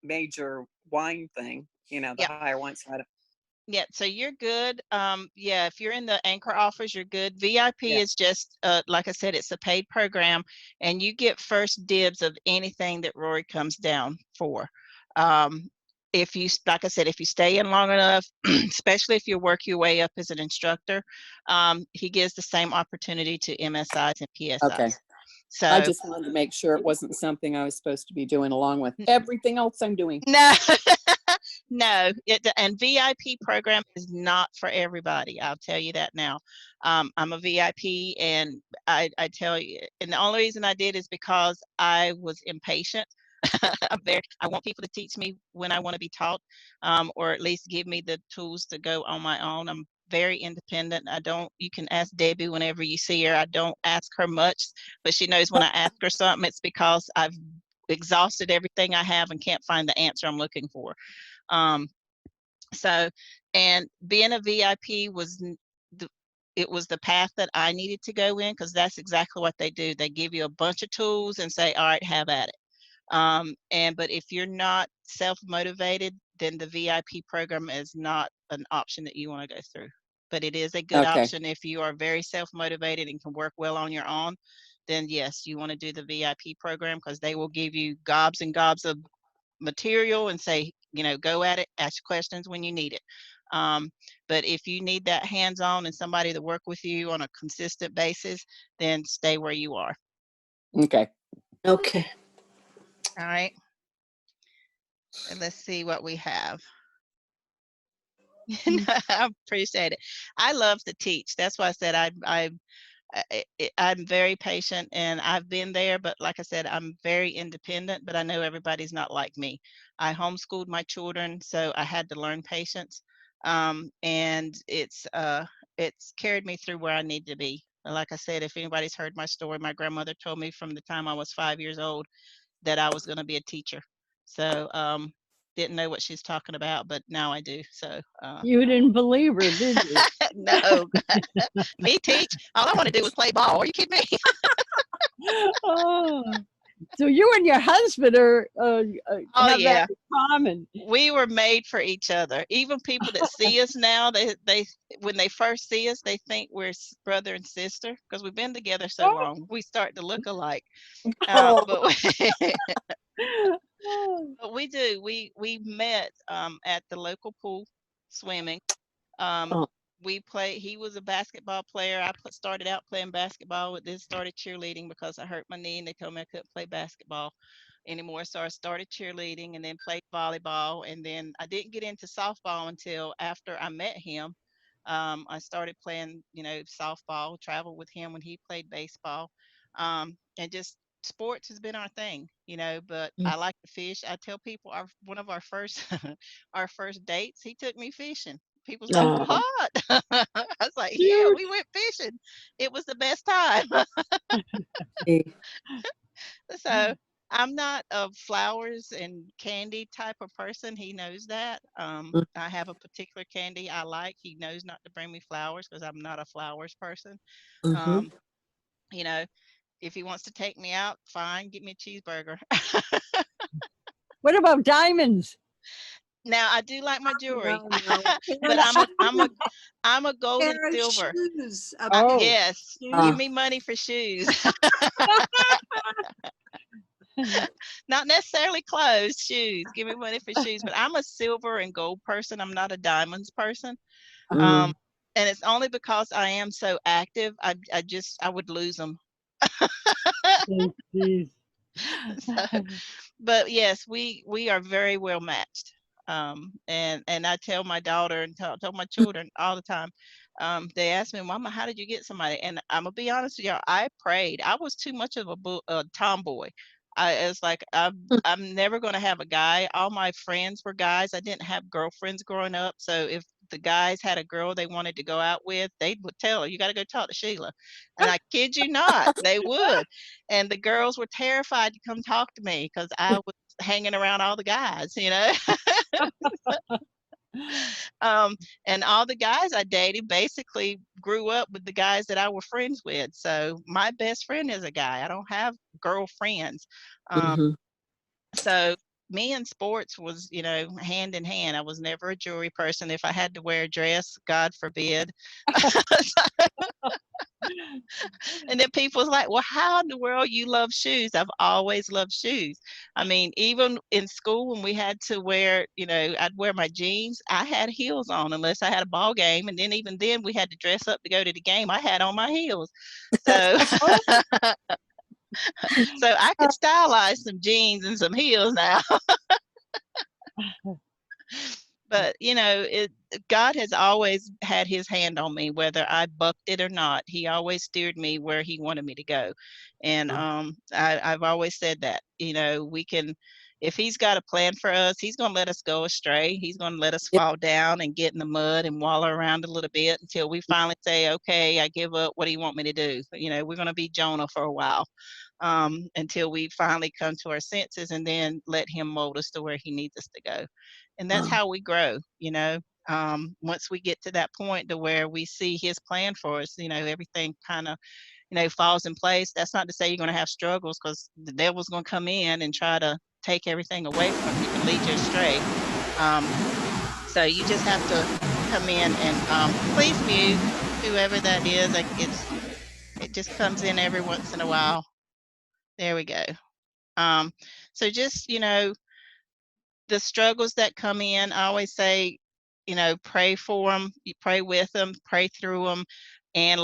major wine thing, the higher wine side. Yeah, so you're good. Yeah, if you're in the Anchor offers, you're good. VIP is just, like I said, it's a paid program, and you get first dibs of anything that Rory comes down for. If you, like I said, if you stay in long enough, especially if you work your way up as an instructor, he gives the same opportunity to MSIs and PSIs. Okay. So I just wanted to make sure it wasn't something I was supposed to be doing along with everything else I'm doing. No, no. And VIP program is not for everybody. I'll tell you that now. I'm a VIP, and I tell you, and the only reason I did is because I was impatient. I want people to teach me when I want to be taught, or at least give me the tools to go on my own. I'm very independent. You can ask Debbie whenever you see her. I don't ask her much, but she knows when I ask her something, it's because I've exhausted everything I have and can't find the answer I'm looking for. So, and being a VIP was the path that I needed to go in, because that's exactly what they do. They give you a bunch of tools and say, all right, have at it. But if you're not self-motivated, then the VIP program is not an option that you want to go through. But it is a good option if you are very self-motivated and can work well on your own. Then yes, you want to do the VIP program, because they will give you gobs and gobs of material and say, go at it, ask questions when you need it. But if you need that hands-on and somebody to work with you on a consistent basis, then stay where you are. Okay. Okay. All right. And let's see what we have. I appreciate it. I love to teach. That's why I said I'm very patient, and I've been there, but like I said, I'm very independent, but I know everybody's not like me. I homeschooled my children, so I had to learn patience. And it's carried me through where I need to be. Like I said, if anybody's heard my story, my grandmother told me from the time I was 5 years old that I was going to be a teacher. So didn't know what she's talking about, but now I do. So you didn't believe her, did you? No. Me teach? All I want to do is play ball. Are you kidding me? Oh, so you and your husband are have that in common. We were made for each other. Even people that see us now, they when they first see us, they think we're brother and sister, because we've been together so long. We start to look alike. But we do. We met at the local pool swimming. He was a basketball player. I started out playing basketball, but then started cheerleading because I hurt my knee and they told me I couldn't play basketball anymore. So I started cheerleading and then played volleyball. And then I didn't get into softball until after I met him. I started playing, softball, traveled with him when he played baseball. And just sports has been our thing, but I like to fish. I tell people one of our first our first dates, he took me fishing. People's like, what? I was like, yeah, we went fishing. It was the best time. So I'm not a flowers and candy type of person. He knows that. Mm. I have a particular candy I like. He knows not to bring me flowers because I'm not a flowers person. Mhm. Um, you know, if he wants to take me out, fine, get me a cheeseburger. What about diamonds? Now I do like my jewelry, No, no. but I'm a gold and Pair of silver. shoes. A Oh. pair of Yes, shoes. give me money for shoes. Not necessarily clothes, shoes. Give me money for shoes. But I'm a silver and gold person. I'm not a diamonds person. Mm. And it's only because I am so active. I would lose them. Oh, geez. But yes, we are very well matched. And I tell my daughter and tell my children all the time. They ask me, Mama, how did you get somebody? And I'm gonna be honest with y'all. I prayed. I was too much of a tomboy. It's like I'm never gonna have a guy. All my friends were guys. I didn't have girlfriends growing up. So if the guys had a girl they wanted to go out with, they would tell her, you got to go talk to Sheila. And I kid you not, they would. And the girls were terrified to come talk to me because I was hanging around all the guys, you know. um, and all the guys I dated basically grew up with the guys that I were friends with. So my best friend is a guy. I don't have girlfriends. Mhm. So me and sports was, hand in hand. I was never a jewelry person. If I had to wear a dress, God forbid. And then people's like, well, how in the world you love shoes? I've always loved shoes. I mean, even in school when we had to wear, I'd wear my jeans, I had heels on unless I had a ball game. And then even then we had to dress up to go to the game. I had on my heels. So so I could stylize some jeans and some heels now. But God has always had his hand on me, whether I bucked it or not. He always steered me where he wanted me to go. And I've always said that, we can, if he's got a plan for us, he's going to let us go astray. He's going to let us Yep. fall down and get in the mud and wallow around a little bit until we finally say, okay, I give up. What do you want me to do? We're going to be Jonah for a while, until we finally come to our senses and then let him mold us to where he needs us to go. And that's how we grow. Once we get to that point to where we see his plan for us, everything kind of, falls in place. That's not to say you're going to have struggles, because the devil's going to come in and try to take everything away from you and lead you astray. So you just have to come in and please mute whoever that is. Like it just comes in every once in a while. There we go. So just, the struggles that come in, I always say, pray for them, you pray with them, pray through them, and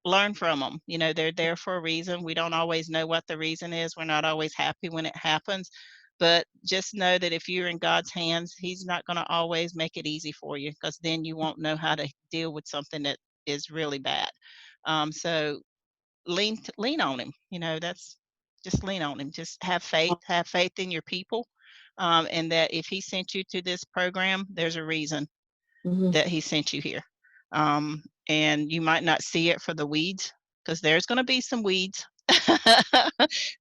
learn from them. They're there for a reason. We don't always know what the reason is. We're not always happy when it happens, but just know that if you're in God's hands, he's not going to always make it easy for you, because then you won't know how to deal with something that is really bad. So lean on him. That's just lean on him. Just have faith in your people. And that if he sent you to this program, there's a reason that he sent you here. And you might not see it for the weeds, because there's going to be some weeds.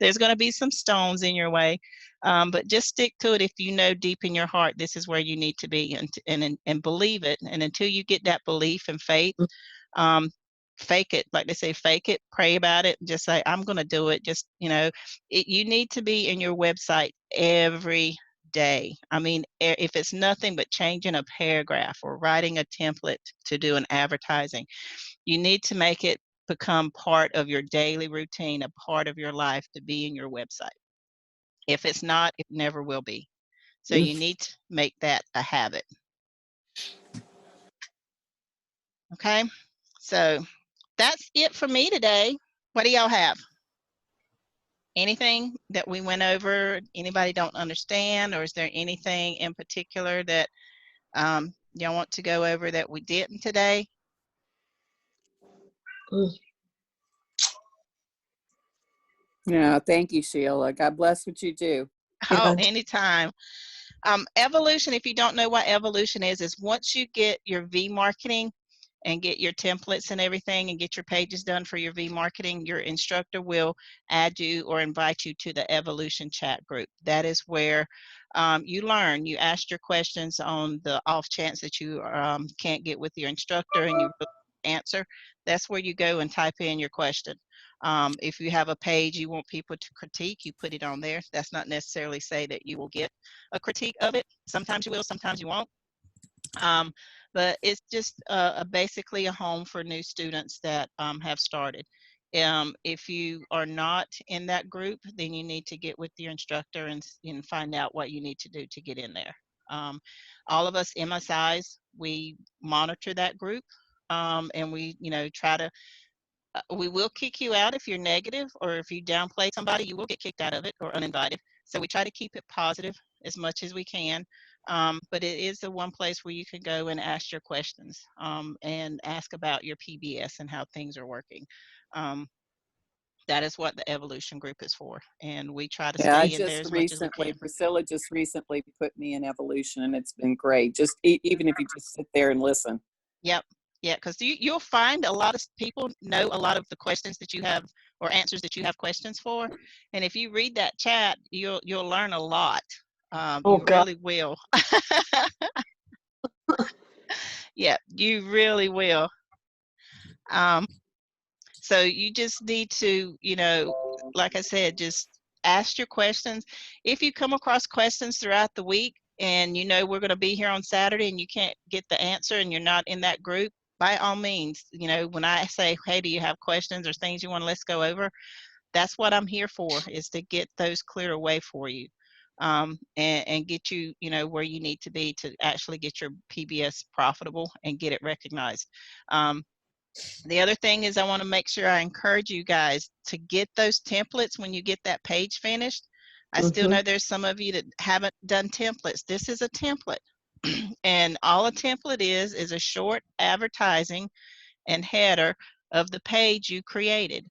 There's going to be some stones in your way. But just stick to it if you know deep in your heart this is where you need to be, and believe it. And until you get that belief and faith, fake it. Like they say, fake it, pray about it, just say, I'm going to do it. Just, you need to be in your website every day. I mean, if it's nothing but changing a paragraph or writing a template to do an advertising, you need to make it become part of your daily routine, a part of your life, to be in your website. If it's not, it never will be. So you need to make that a habit. Okay, so that's it for me today. What do y'all have? Anything that we went over, anybody don't understand, or is there anything in particular that y'all want to go over that we didn't today? Yeah, thank you, Sheila. God bless what you do. Oh, anytime. Evolution, if you don't know what evolution is once you get your V marketing and get your templates and everything and get your pages done for your V-marketing, your instructor will add you or invite you to the Evolution chat group. That is where you learn. You ask your questions on the off chance that you can't get with your instructor and you answer. That's where you go and type in your question. If you have a page you want people to critique, you put it on there. That's not necessarily say that you will get a critique of it. Sometimes you will, sometimes you won't. But it's just basically a home for new students that have started. If you are not in that group, then you need to get with your instructor and find out what you need to do to get in there. All of us MSIs, we monitor that group, and we, try to, we will kick you out if you're negative, or if you downplay somebody, you will get kicked out of it or uninvited. So we try to keep it positive as much as we can. But it is the one place where you can go and ask your questions, and ask about your PBS and how things are working. That is what the Evolution group is for. And we try to Yeah, I stay in there just as much as we recently, can. Priscilla just recently put me in Evolution, and it's been great. Just even if you just sit there and listen. Yep. Yeah, because you'll find a lot of people know a lot of the questions that you have or answers that you have questions for. And if you read that chat, you'll learn a lot. Oh, You God. really will. Yeah, you really will. So you just need to, like I said, just ask your questions. If you come across questions throughout the week and we're going to be here on Saturday and you can't get the answer and you're not in that group, by all means, when I say, hey, do you have questions or things you want to let's go over, that's what I'm here for, is to get those cleared away for you, and get you, where you need to be to actually get your PBS profitable and get it recognized. The other thing is I want to make sure I encourage you guys to get those templates when you get that page finished. I still know there's some of you that haven't done templates. This is a template. And all a template is a short advertising and header of the page you created.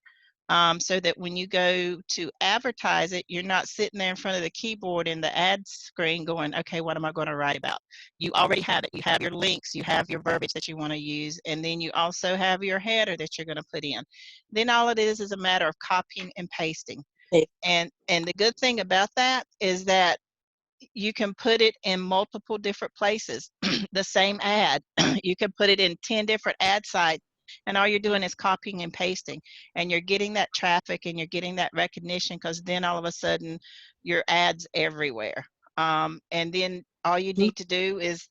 So that when you go to advertise it, you're not sitting there in front of the keyboard in the ad screen going, okay, what am I going to write about? You already have it. You have your links, you have your verbiage that you want to use, and then you also have your header that you're going to put in. Then all it is a matter of copying and pasting. And the good thing about that is that you can put it in multiple different places. The same ad, you can put it in 10 different ad sites, and all you're doing is copying and pasting, and you're getting that traffic and you're getting that recognition, because then all of a sudden your ads everywhere. And then all you need to do is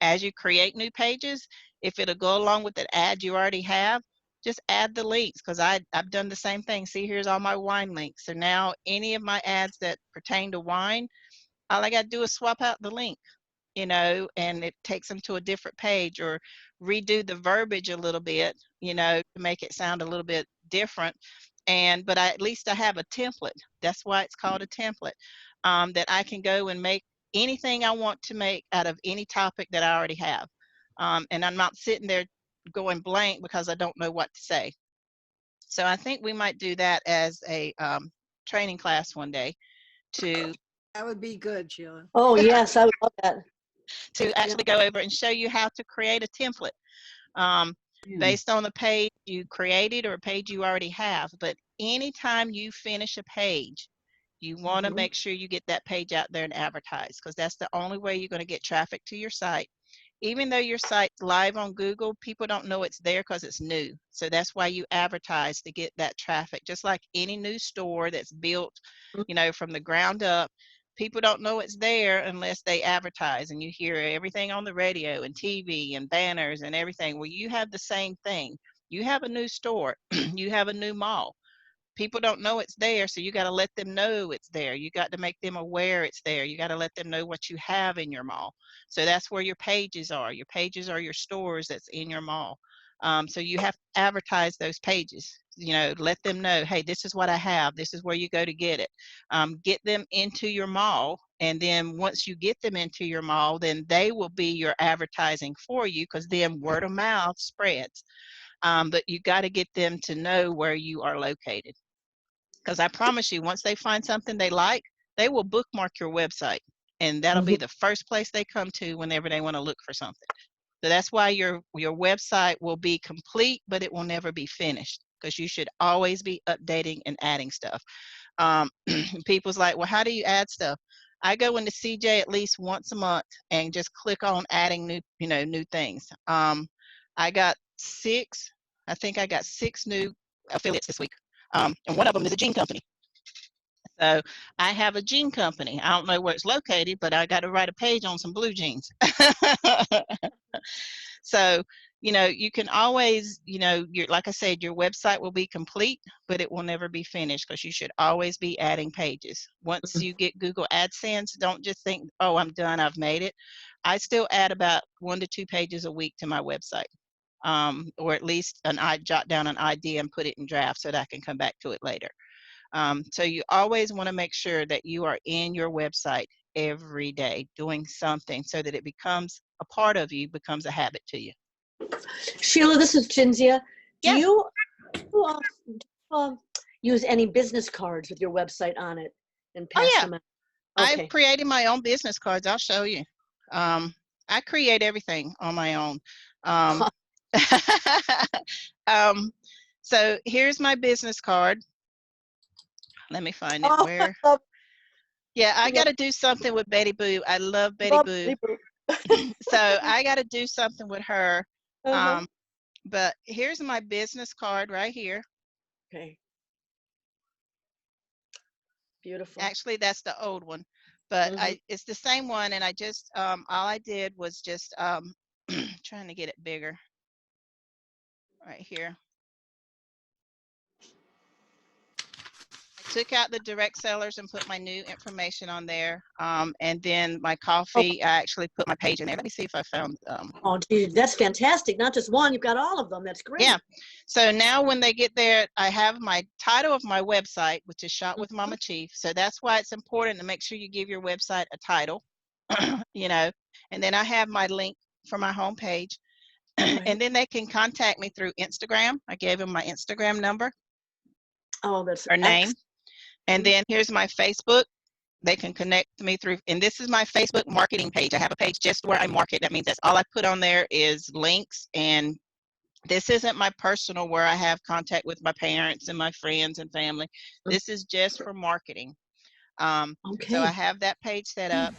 as you create new pages, if it'll go along with the ad you already have, just add the links, because I've done the same thing. See, here's all my wine links. So now any of my ads that pertain to wine, all I got to do is swap out the link, and it takes them to a different page, or redo the verbiage a little bit, to make it sound a little bit different. But at least I have a template. That's why it's called a template, that I can go and make anything I want to make out of any topic that I already have. And I'm not sitting there going blank because I don't know what to say. So I think we might do that as a training class one day to That would be good, Sheila. Oh, yes, I would love that. to actually go over and show you how to create a template based on the page you created or a page you already have. But anytime you finish a page, you want to make sure you get that page out there and advertise, because that's the only way you're going to get traffic to your site. Even though your site's live on Google, people don't know it's there because it's new. So that's why you advertise, to get that traffic. Just like any new store that's built, from the ground up, people don't know it's there unless they advertise, and you hear everything on the radio and TV and banners and everything. Well, you have the same thing. You have a new store, you have a new mall. People don't know it's there, so you got to let them know it's there. You got to make them aware it's there. You got to let them know what you have in your mall. So that's where your pages are. Your pages are your stores that's in your mall. So you have to advertise those pages. Let them know, hey, this is what I have. This is where you go to get it. Get them into your mall, and then once you get them into your mall, then they will be your advertising for you, because then word of mouth spreads. But you got to get them to know where you are located. Because I promise you, once they find something they like, they will bookmark your website. And that'll be the first place they come to whenever they want to look for something. So that's why your website will be complete, but it will never be finished, because you should always be updating and adding stuff. People's like, well, how do you add stuff? I go into CJ at least once a month and just click on adding new things. I got I think I got 6 new affiliates this week. And one of them is a jean company. So I have a jean company. I don't know where it's located, but I got to write a page on some blue jeans. So, you can always, like I said, your website will be complete, but it will never be finished, because you should always be adding pages. Once you get Google AdSense, don't just think, oh, I'm done, I've made it. I still add about 1 to 2 pages a week to my website. Or at least I jot down an idea and put it in draft so that I can come back to it later. So you always want to make sure that you are in your website every day doing something, so that it becomes a part of you, becomes a habit to you. Sheila, this is Jinzia. Do Yes. you use any business cards with your website on it and pass them out? Okay. I've created my own business cards. I'll show you. I create everything on my own. So here's my business card. Let me find it. Where? Yeah, I got to do something with Betty Boo. I love Betty Boo. So I got to do something with her. But here's my business card right here. Okay. Beautiful. Actually, that's the old one, but it's the same one. And I just, all I did was just trying to get it bigger right here. I took out the direct sellers and put my new information on there. And then my coffee, I actually put my page in there. Let me see if I found. Oh, geez, that's fantastic. Not just one, you've got all of them. That's great. Yeah. So now when they get there, I have my title of my website, which is Shop with Mama Chief. So that's why it's important to make sure you give your website a title, and then I have my link for my homepage. And then they can contact me through Instagram. I gave them my Instagram number. Oh, that's her name. And then here's my Facebook. They can connect to me through, and this is my Facebook marketing page. I have a page just where I market. That means that's all I put on there is links. And this isn't my personal where I have contact with my parents and my friends and family. This is just for marketing. So I have that page set up.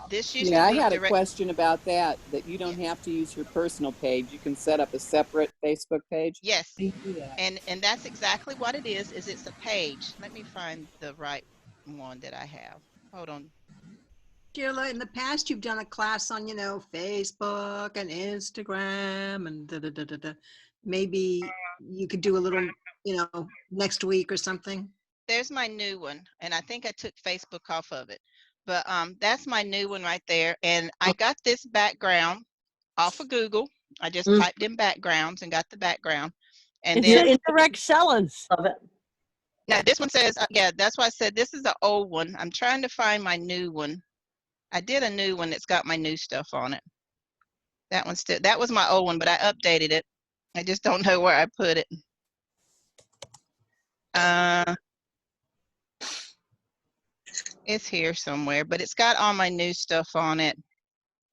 This used to be I had a question about that you don't have to use your personal page. You can set up a separate Facebook page. Yes. And that's exactly what it is it's a page. Let me find the right one that I have. Hold on. Sheila, in the past, you've done a class on, Facebook and Instagram and maybe you could do a little, next week or something. There's my new one, and I think I took Facebook off of it, but that's my new one right there. And I got this background off of Google. I just typed in backgrounds and got the background. And then indirect sellers. Love it. Now this one says, yeah, that's why I said this is the old one. I'm trying to find my new one. I did a new one that's got my new stuff on it. That one's still, that was my old one, but I updated it. I just don't know where I put it. It's here somewhere, but it's got all my new stuff on it.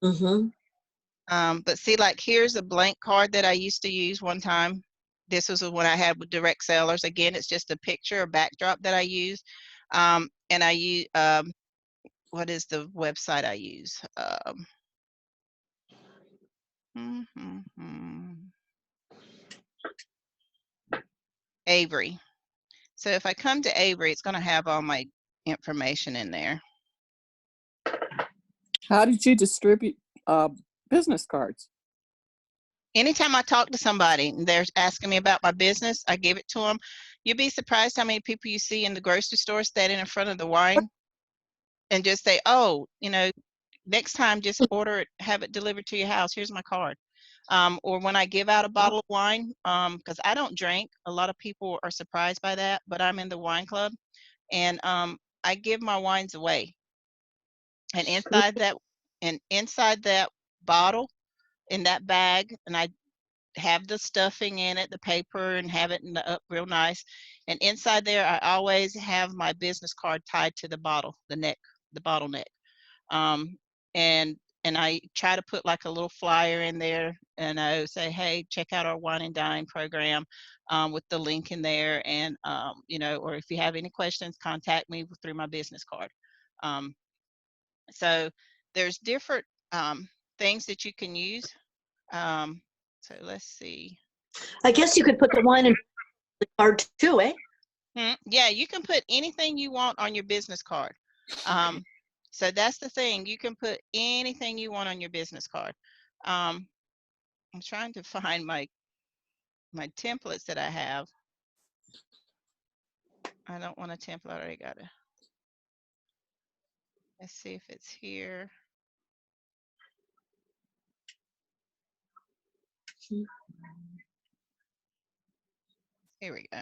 But see, like here's a blank card that I used to use one time. This was the one I had with direct sellers. Again, it's just a picture or backdrop that I use. And I use, what is the website I use? Avery. So if I come to Avery, it's going to have all my information in there. How did you distribute business cards? Anytime I talk to somebody and they're asking me about my business, I give it to them. You'd be surprised how many people you see in the grocery store standing in front of the wine and just say, oh, next time just order it, have it delivered to your house. Here's my card. Or when I give out a bottle of wine, because I don't drink, a lot of people are surprised by that, but I'm in the wine club, and I give my wines away. And inside that bottle, in that bag, and I have the stuffing in it, the paper, and have it up real nice. And inside there, I always have my business card tied to the bottle, the bottleneck. And and I try to put like a little flyer in there, and I say, hey, check out our Wine and Dine program, with the link in there. And, you know, or if you have any questions, contact me through my business card. So there's different things that you can use. So let's see. I guess you could put the wine in the card too, eh? Yeah, you can put anything you want on your business card. So that's the thing. You can put anything you want on your business card. I'm trying to find my templates that I have. I don't want a template. I already got it. Let's see if it's here. Here we go.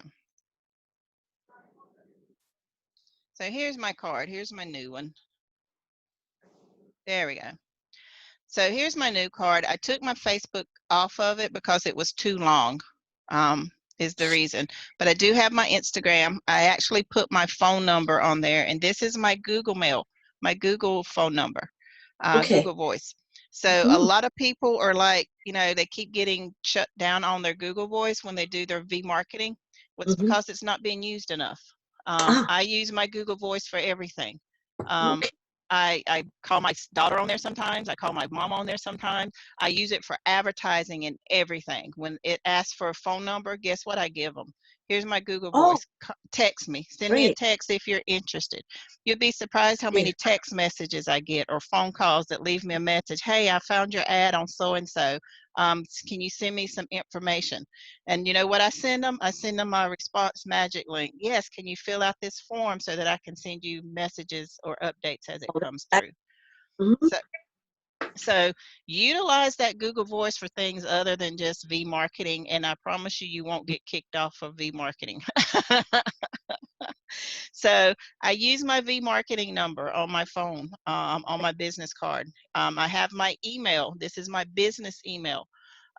So here's my card. Here's my new one. There we go. So here's my new card. I took my Facebook off of it because it was too long, is the reason. But I do have my Instagram. I actually put my phone number on there, and this is my Google Mail, my Google phone number, Google Voice. So a lot of people are like, you know, they keep getting shut down on their Google Voice when they do their V-marketing. Well, it's because it's not being used enough. I use my Google Voice for everything. I call my daughter on there sometimes. I call my mom on there sometimes. I use it for advertising and everything. When it asks for a phone number, guess what I give them? Here's my Google Voice. Text me. Send me a text if you're interested. You'd be surprised how many text messages I get or phone calls that leave me a message. Hey, I found your ad on so-and-so. Can you send me some information? And you know what I send them? I send them my Response Magic link. Yes, can you fill out this form so that I can send you messages or updates as it comes through? So utilize that Google Voice for things other than just V-marketing, and I promise you, you won't get kicked off of V-marketing. So I use my V-marketing number on my phone, on my business card. I have my email. This is my business email.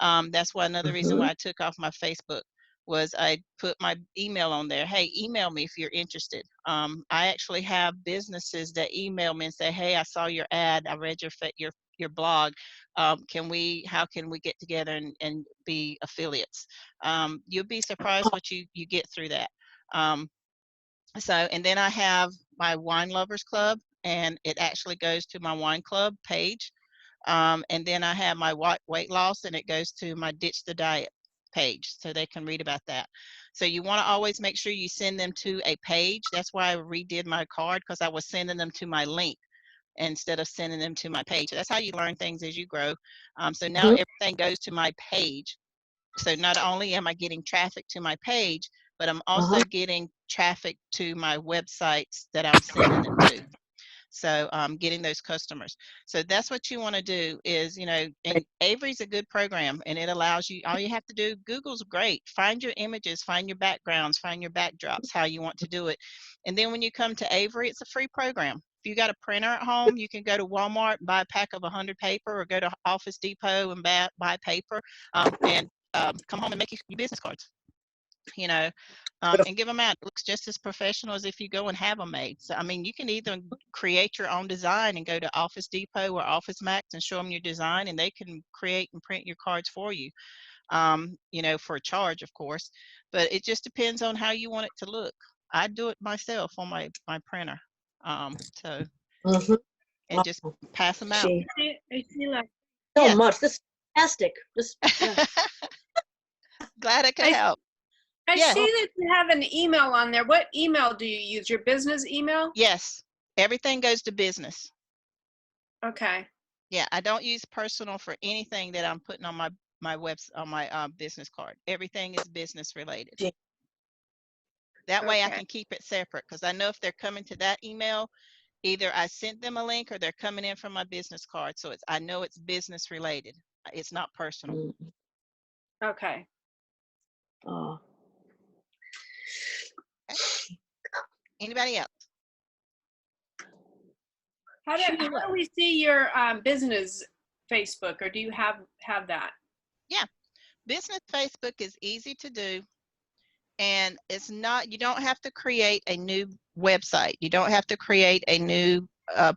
That's why another reason why I took off my Facebook was I put my email on there. Hey, email me if you're interested. I actually have businesses that email me and say, hey, I saw your ad. I read your blog. How can we get together and be affiliates? You'll be surprised what you get through that. So, and then I have my Wine Lovers Club, and it actually goes to my wine club page. And then I have my weight loss, and it goes to my Ditch the Diet page, so they can read about that. So you want to always make sure you send them to a page. That's why I redid my card, because I was sending them to my link instead of sending them to my page. That's how you learn things as you grow. So now everything goes to my page. So not only am I getting traffic to my page, but I'm also getting traffic to my websites that I'm sending them to. So getting those customers. So that's what you want to do is, you know, and Avery's a good program, and it allows you, all you have to do, Google's great. Find your images, find your backgrounds, find your backdrops, how you want to do it. And then when you come to Avery, it's a free program. If you got a printer at home, you can go to Walmart, buy a pack of 100 paper, or go to Office Depot and buy paper, and come home and make your business cards. You know, and give them out. It looks just as professional as if you go and have them made. So, I mean, you can either create your own design and go to Office Depot or Office Max and show them your design, and they can create and print your cards for you, you know, for a charge, of course. But it just depends on how you want it to look. I do it myself on my printer. So, and just pass them out. So much. This is fantastic. Glad I could help. I see that you have an email on there. What email do you use? Your business email? Yes. Everything goes to business. Okay. Yeah, I don't use personal for anything that I'm putting on my business card. Everything is business related. That way I can keep it separate, because I know if they're coming to that email, either I sent them a link or they're coming in from my business card. So I know it's business related. It's not personal. Okay. Oh. Anybody else? How do we see your business Facebook, or do you have that? Yeah, business Facebook is easy to do, and it's not, you don't have to create a new website. You don't have to create a new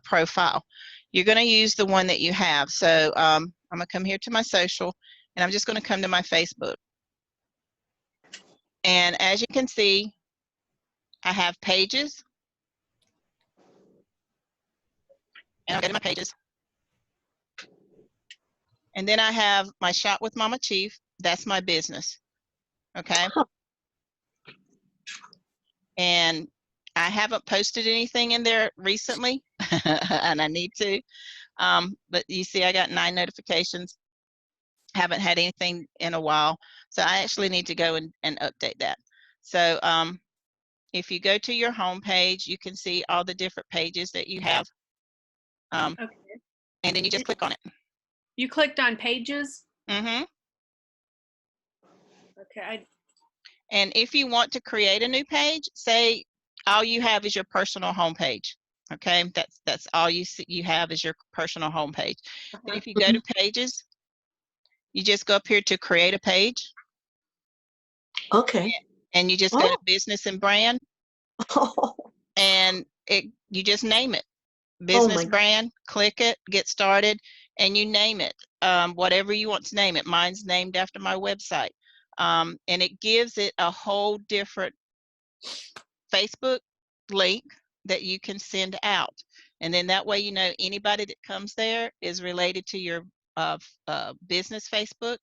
profile. you're going to use the one that you have. So I'm going to come here to my social, and I'm just going to come to my Facebook. And as you can see, I have pages. And I'll go to my pages. And then I have my Shop with Mama Chief. That's my business. Okay. And I haven't posted anything in there recently, and I need to. But you see, I got 9 notifications. Haven't had anything in a while. So I actually need to go and update that. So if you go to your home page, you can see all the different pages that you have. Okay. And then you just click on it. You clicked on pages? Mm-hmm. Okay. And if you want to create a new page, say all you have is your personal homepage. Okay, that's all you have is your personal homepage. Then if you go to pages, you just go up here to create a page. Okay. And you just go to business and brand. And you just name it. Business brand, click it, get started, and you name it. Whatever you want to name it. Mine's named after my website. And it gives it a whole different Facebook link that you can send out. And then that way, you know, anybody that comes there is related to your business Facebook.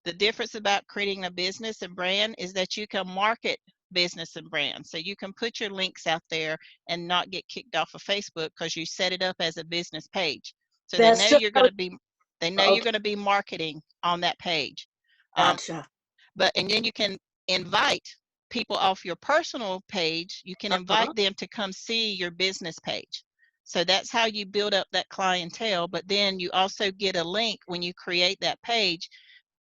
The difference about creating a business and brand is that you can market business and brand. So you can put your links out there and not get kicked off of Facebook because you set it up as a business page. So they know you're going to be, you're going to be marketing on that page. Gotcha. And then you can invite people off your personal page. You can invite them to come see your business page. So that's how you build up that clientele. But then you also get a link when you create that page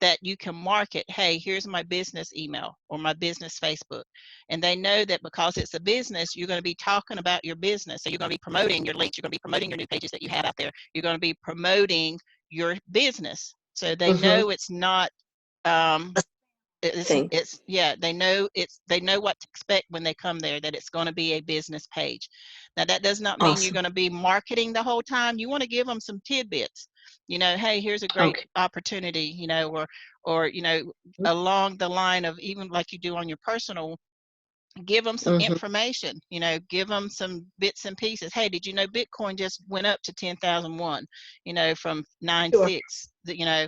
that you can market, hey, here's my business email or my business Facebook. And they know that because it's a business, you're going to be talking about your business. So you're going to be promoting your links. You're going to be promoting your new pages that you have out there. You're going to be promoting your business. So they know it's not, they know what to expect when they come there, that it's going to be a business page. Now that does not mean you're going to be marketing the whole time. You want to give them some tidbits, you know, hey, here's a great opportunity, you know, or you know, along the line of even like you do on your personal, give them some information, you know, give them some bits and pieces. Hey, did you know Bitcoin just went up to 10,001, you know, from 9.6, you know,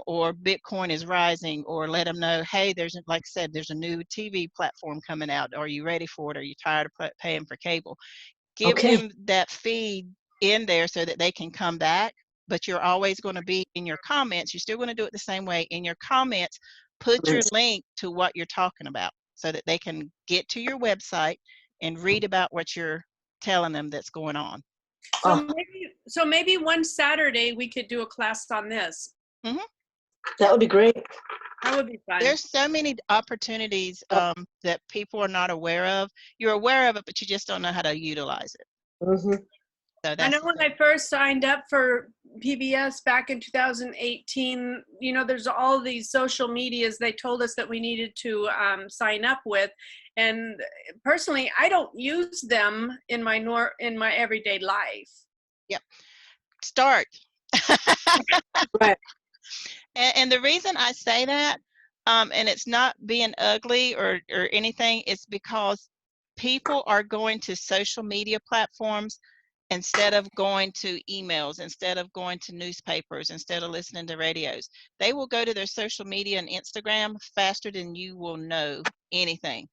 or Bitcoin is rising, or let them know, hey, there's, like I said, there's a new TV platform coming out. Are you ready for it? Are you tired of paying for cable? Give them that feed in there so that they can come back. But you're always going to be in your comments. You're still going to do it the same way. In your comments, put your link to what you're talking about so that they can get to your website and read about what you're telling them that's going on. So maybe one Saturday we could do a class on this. That would be great. That would be fun. There's so many opportunities that people are not aware of. You're aware of it, but you just don't know how to utilize it. So I know when I first signed up for PBS back in 2018, you know, there's all these social medias they told us that we needed to sign up with. And personally, I don't use them in my everyday life. Yep. Start. Right. And the reason I say that, and it's not being ugly or anything, it's because people are going to social media platforms instead of going to emails, instead of going to newspapers, instead of listening to radios. They will go to their social media and Instagram faster than you will know anything.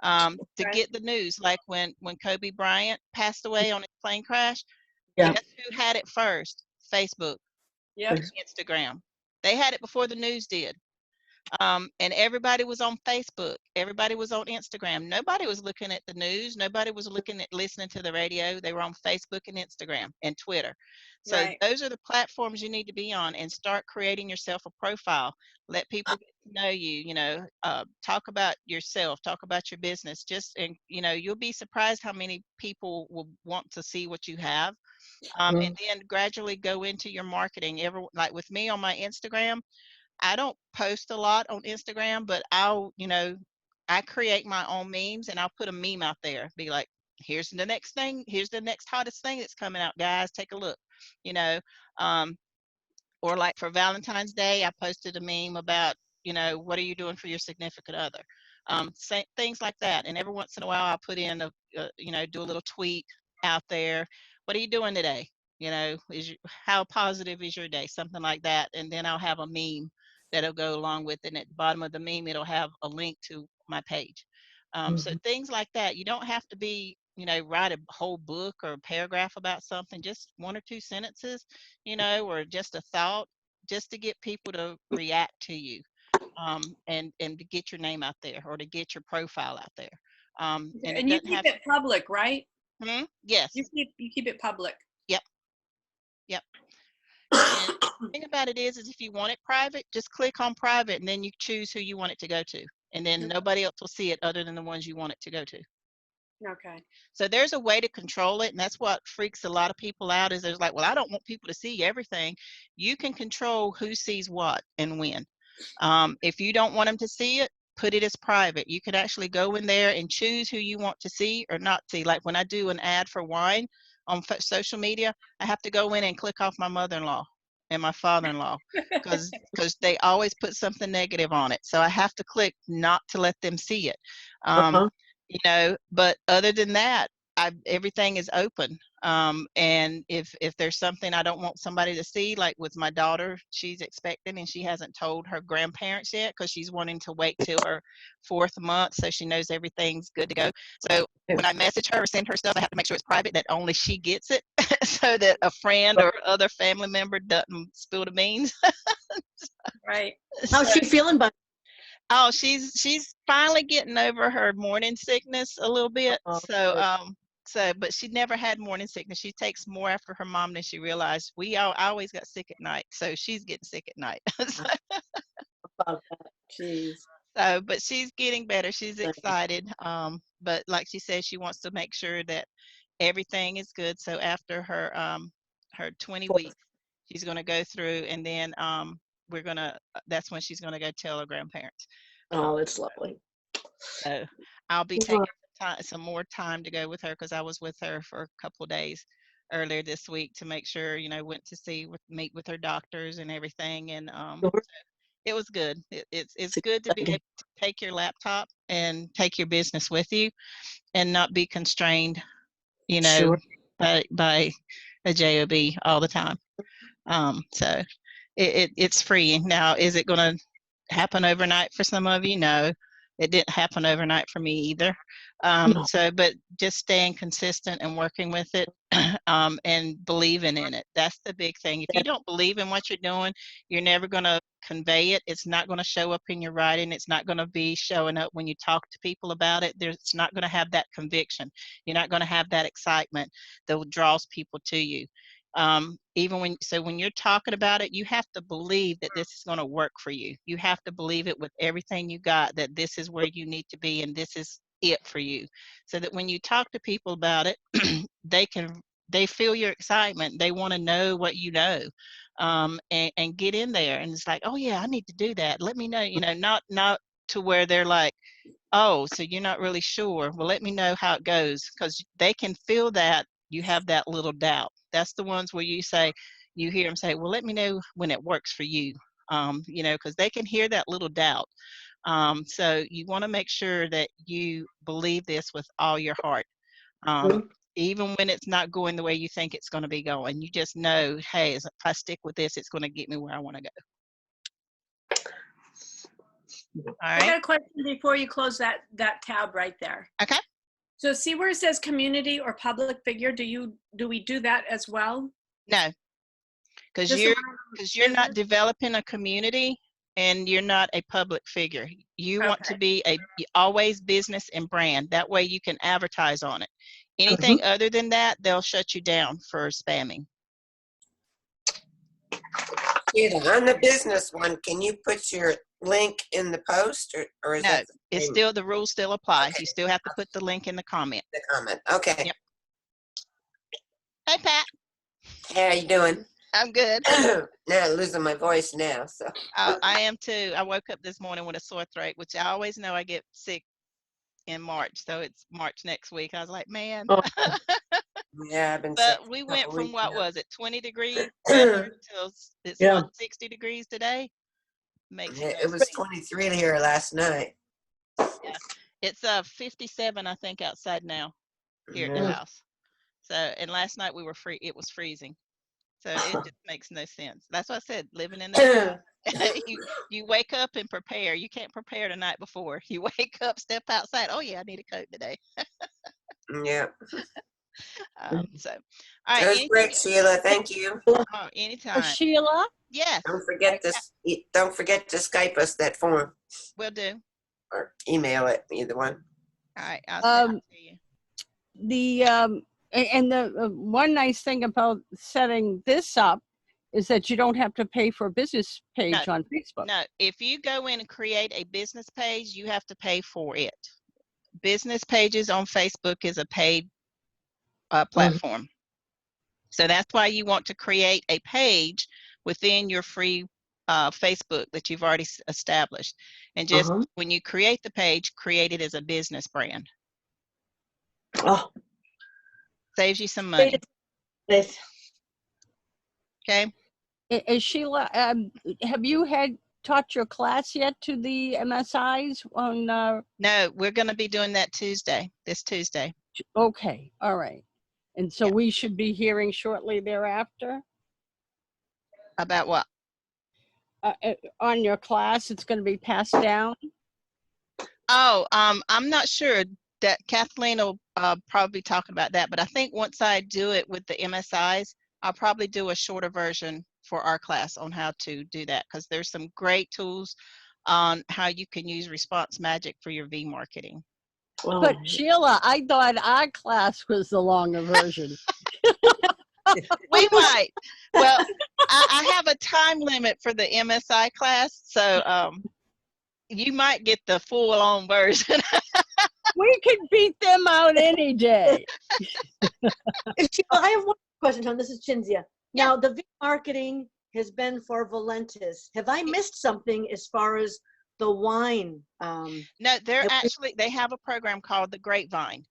To get the news, like when Kobe Bryant passed away on his plane crash, guess who had it first? Facebook, Instagram. They had it before the news did. And everybody was on Facebook. Everybody was on Instagram. Nobody was looking at the news. Nobody was listening to the radio. They were on Facebook and Instagram and Twitter. So those are the platforms you need to be on, and start creating yourself a profile. Let people get to know you, you know, talk about yourself, talk about your business. And, you know, you'll be surprised how many people will want to see what you have. And then gradually go into your marketing. Like with me on my Instagram, I don't post a lot on Instagram, but I create my own memes, and I'll put a meme out there. Be like, here's the next thing. Here's the next hottest thing that's coming out, guys. Take a look. you know. Or like for Valentine's Day, I posted a meme about, what are you doing for your significant other? Things like that. And every once in a while, I'll put in do a little tweet out there. What are you doing today? How positive is your day? Something like that. And then I'll have a meme that'll go along with it. And at the bottom of the meme, it'll have a link to my page. So things like that. You don't have to be, write a whole book or a paragraph about something, just 1 or 2 sentences, or just a thought, just to get people to react to you, and to get your name out there, or to get your profile out there. And you keep it public, right? Yes. You keep it public. Yep. And the thing about it is if you want it private, just click on private, and then you choose who you want it to go to. And then nobody else will see it other than the ones you want it to go to. Okay. So there's a way to control it, and that's what freaks a lot of people out, is there's like, well, I don't want people to see everything. You can control who sees what and when. If you don't want them to see it, put it as private. You can actually go in there and choose who you want to see or not see. Like when I do an ad for wine on social media, I have to go in and click off my mother-in-law and my father-in-law because they always put something negative on it. So I have to click not to let them see it. But other than that, everything is open. And if there's something I don't want somebody to see, like with my daughter, she's expecting and she hasn't told her grandparents yet because she's wanting to wait till her 4th month so she knows everything's good to go. So when I message her or send her stuff, I have to make sure it's private, that only she gets it so that a friend or other family member doesn't spill the beans. Right. How's she feeling, but Oh, she's finally getting over her morning sickness a little bit. But she never had morning sickness. She takes more after her mom than she realized. I always got sick at night, so she's getting sick at night. Jeez. But she's getting better. She's excited. But like she said, she wants to make sure that everything is good. So after her 20 weeks, she's going to go through, and then that's when she's going to go tell her grandparents. Oh, it's lovely. So I'll be taking some more time to go with her, because I was with her for a couple of days earlier this week to make sure, went to meet with her doctors and everything. And so it was good. It's good to be able to take your laptop and take your business with you and not be constrained, by a job all the time. So it's freeing. Now, is it going to happen overnight for some of you? No, it didn't happen overnight for me either. But just staying consistent and working with it, and believing in it. That's the big thing. If you don't believe in what you're doing, you're never going to convey it. It's not going to show up in your writing. It's not going to be showing up when you talk to people about it. It's not going to have that conviction. You're not going to have that excitement that draws people to you. When you're talking about it, you have to believe that this is going to work for you. You have to believe it with everything you got, that this is where you need to be and this is it for you. So that when you talk to people about it, they feel your excitement. They want to know what you know, and get in there. And it's like, oh yeah, I need to do that. Let me know, not to where they're like, oh, so you're not really sure. Well, let me know how it goes, because they can feel that you have that little doubt. That's the ones where you hear them say, well, let me know when it works for you, because they can hear that little doubt. So you want to make sure that you believe this with all your heart. Even when it's not going the way you think it's going to be going, you just know, hey, if I stick with this, it's going to get me where I want to go. All right. I got a question before you close that tab right there. Okay. So see where it says community or public figure? Do we do that as well? No, because you're not developing a community and you're not a public figure. You want to be always business and brand. That way you can advertise on it. Anything other than that, they'll shut you down for spamming. On the business one, can you put your link in the post, or is no? It's still, the rules still apply. Okay. You still have to put the link in the comment. The comment. Okay. Yep. Hey, Pat. How are you doing? I'm good. Now I'm losing my voice now. So I am too. I woke up this morning with a sore throat, which I always know I get sick in March. So it's March next week. I was like, man. Yeah, I've been sick But we for a went couple from, weeks what was it, 20 degrees now. weather till it's Yeah. what, 60 degrees today? Makes no It was sense. 23 here last night. Yeah. It's 57, I think, outside now here at the Yeah. house. So, and last night we were it was freezing. So it just makes no sense. That's why I said living in the you wake up and prepare. You can't prepare the night before. You wake up, step outside. Oh yeah, I need a coat today. Yeah. So, all right. That was Anything? great, Sheila. Thank you. Oh, anytime. Sheila? Yes. Don't forget to Skype us that form Will do. or email it, either one. All right. I'll send it to you. The one nice thing about setting this up is that you don't have to pay for a business page on Facebook. No, if you go in and create a business page, you have to pay for it. Business pages on Facebook is a paid platform. So that's why you want to create a page within your free Facebook that you've already established. And just when you create the page, create it as a business brand. Oh. Saves you some money. Okay. Sheila, have you taught your class yet to the MSIs on? No, we're going to be doing that this Tuesday. Okay, all right. And so we should be hearing shortly thereafter? About what? On your class, it's going to be passed down? Oh, I'm not sure. That Kathleen will probably be talking about that, but I think once I do it with the MSIs, I'll probably do a shorter version for our class on how to do that, because there's some great tools on how you can use Response Magic for your V-marketing. Well, but Sheila, I thought our class was the longer version. We might. Well, I have a time limit for the MSI class, so you might get the full-on version. We can beat them out any day. I have one question, Tom. This is Chinzia. Now, the V-marketing has been for Valentis. Have I missed something as far as the wine? No, they have a program called the Grapevine.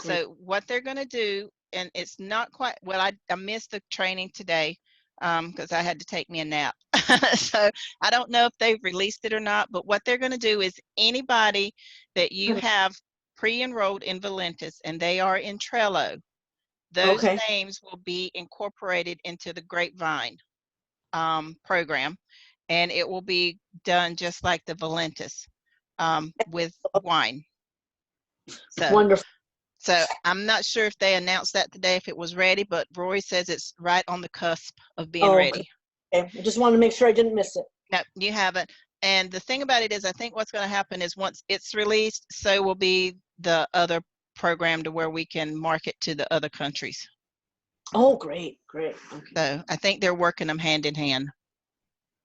So what they're going to do, and it's not quite, well, I missed the training today because I had to take me a nap. So I don't know if they've released it or not, but what they're going to do is anybody that you have pre-enrolled in Valentis and they are in Trello, those names will be incorporated into the Grapevine program, and it will be done just like the Valentis with wine. So wonderful. So I'm not sure if they announced that today, if it was ready, but Rory says it's right on the cusp of being ready. Okay. I just wanted to make sure I didn't miss it. No, you haven't. And the thing about it is, I think what's going to happen is once it's released, so will be the other program to where we can market to the other countries. Oh, great, great. Okay. So I think they're working them hand in hand.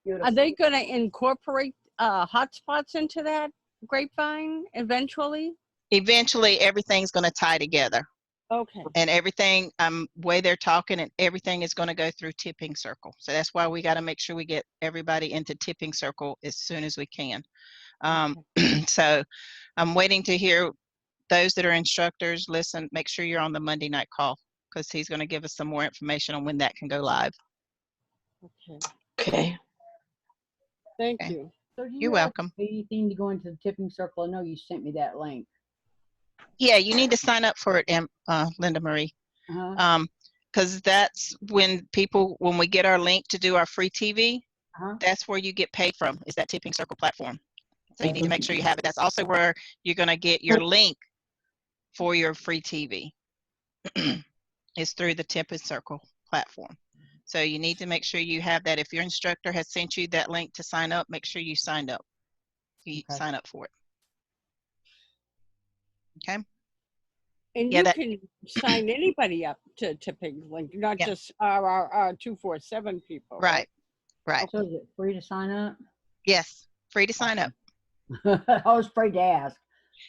Beautiful. Are they going to incorporate hotspots into that Grapevine eventually? Eventually, everything's going to tie together. Okay. And everything, way they're talking, and everything is going to go through Tipping Circle. So that's why we got to make sure we get everybody into Tipping Circle as soon as we can. So I'm waiting to hear those that are instructors. Listen, make sure you're on the Monday night call, because he's going to give us some more information on when that can go live. Okay. Okay. Thank you. So do You're welcome. Anything to go into the Tipping Circle? I know you sent me that link. Yeah, you need to sign up for it, Linda Marie. Because that's when we get our link to do our free TV, that's where you get paid from, is that Tipping Circle platform. So you need to make sure you have it. That's also where you're going to get your link for your free TV. It's through the Tipping Circle platform. So you need to make sure you have that. If your instructor has sent you that link to sign up, make sure you signed up. You sign up for it. Okay. And you can sign anybody up to Tipping Link, not just our 247 people. Right. So is it free to sign up? Yes, free to sign up. I was afraid to ask.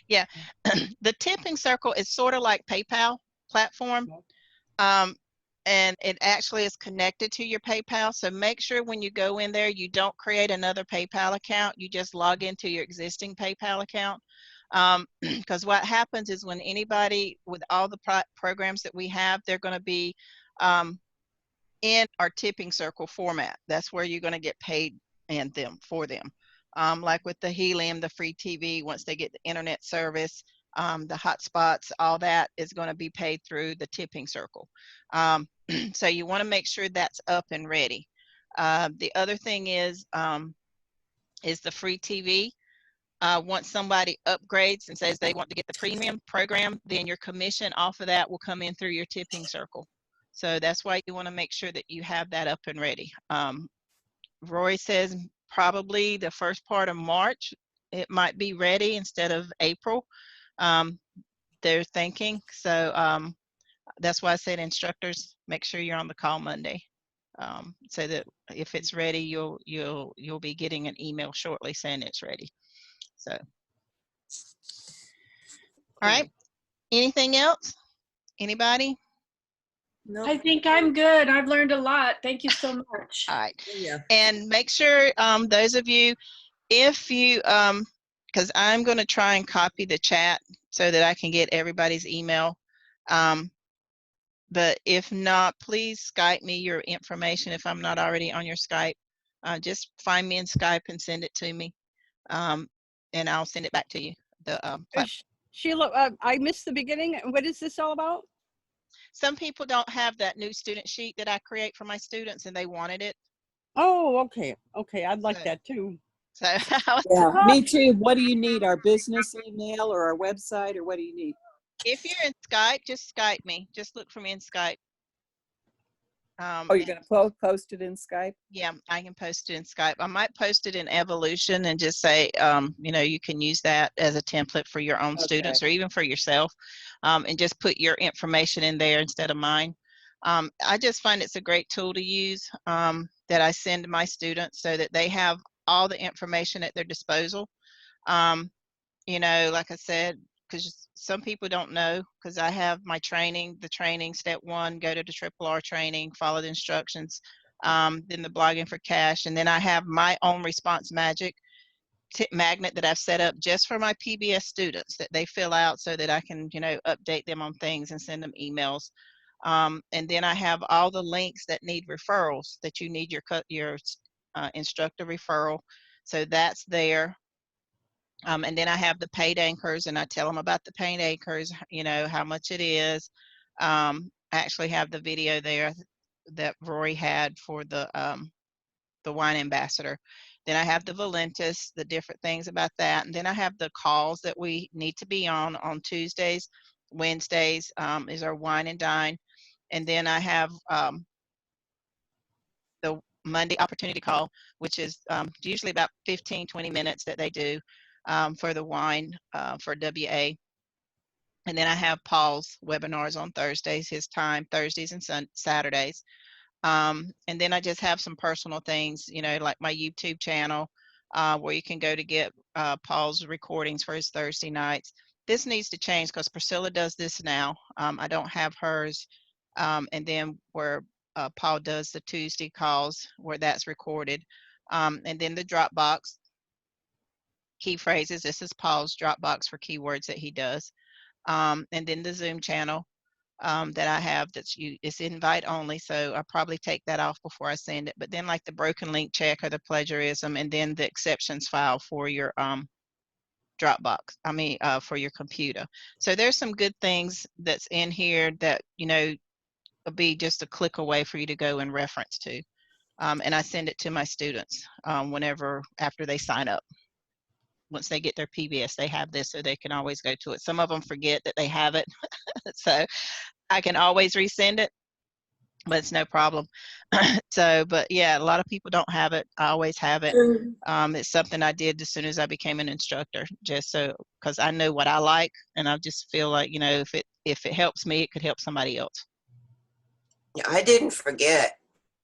Yeah. The Tipping Circle is sort of like PayPal platform. And it actually is connected to your PayPal. So make sure when you go in there, you don't create another PayPal account. You just log into your existing PayPal account. Because what happens is when anybody with all the programs that we have, they're going to be in our tipping circle format. That's where you're going to get paid and them for them. Like with the Helium, the free TV, once they get the internet service, the hotspots, all that is going to be paid through the tipping circle. So you want to make sure that's up and ready. The other thing is the free TV. Once somebody upgrades and says they want to get the premium program, then your commission off of that will come in through your tipping circle. So that's why you want to make sure that you have that up and ready. Roy says probably the first part of March, it might be ready instead of April. They're thinking. So that's why I said instructors, make sure you're on the call Monday. So that if it's ready, you'll be getting an email shortly saying it's ready. So, all right. Anything else? Anybody? No. I think I'm good. I've learned a lot. Thank you so much. All right. Yeah. And make sure those of you, if you, because I'm going to try and copy the chat so that I can get everybody's email. But if not, please Skype me your information if I'm not already on your Skype. Just find me in Skype and send it to me. And I'll send it back to you. Sheila, I missed the beginning. What is this all about? Some people don't have that new student sheet that I create for my students and they wanted it. Oh, okay. Okay. I'd like that too. So yeah, me too. What do you need? Our business email or our website, or what do you need? If you're in Skype, just Skype me. Just look for me in Skype. Oh, you're going to post it in Skype? Yeah, I can post it in Skype. I might post it in Evolution and just say, you know, you can use that as a template for your own students or even for yourself, and just put your information in there instead of mine. I just find it's a great tool to use that I send to my students so that they have all the information at their disposal. You know, like I said, because some people don't know, because I have my training, step 1, go to the RRR training, follow the instructions, then the blogging for cash. And then I have my own Response Magic tip magnet that I've set up just for my PBS students that they fill out so that I can, you know, update them on things and send them emails. And then I have all the links that need referrals that you need your instructor referral. So that's there. And then I have the paid anchors and I tell them about the paid anchors, you know, how much it is. I actually have the video there that Rory had for the wine ambassador. Then I have the Valentis, the different things about that. And then I have the calls that we need to be on Tuesdays, Wednesdays is our wine and dine. And then I have the Monday opportunity call, which is usually about 15-20 minutes that they do for the wine for WA. And then I have Paul's webinars on Thursdays, his time, Thursdays and Saturdays. And then I just have some personal things, you know, like my YouTube channel where you can go to get Paul's recordings for his Thursday nights. This needs to change because Priscilla does this now. I don't have hers. And then where Paul does the Tuesday calls where that's recorded. And then the Dropbox key phrases. This is Paul's Dropbox for keywords that he does. And then the Zoom channel that I have it's invite only. So I'll probably take that off before I send it. But then like the broken link check or the plagiarism, and then the exceptions file for your Dropbox, for your computer. So there's some good things that's in here that, you know, will be just a click away for you to go and reference to. And I send it to my students after they sign up. Once they get their PBS, they have this so they can always go to it. Some of them forget that they have it. So I can always resend it, but it's no problem. But yeah, a lot of people don't have it. I always have it. It's something I did as soon as I became an instructor, just so, because I know what I like, and I just feel like, you know, if it helps me, it could help somebody else. Yeah, I didn't forget.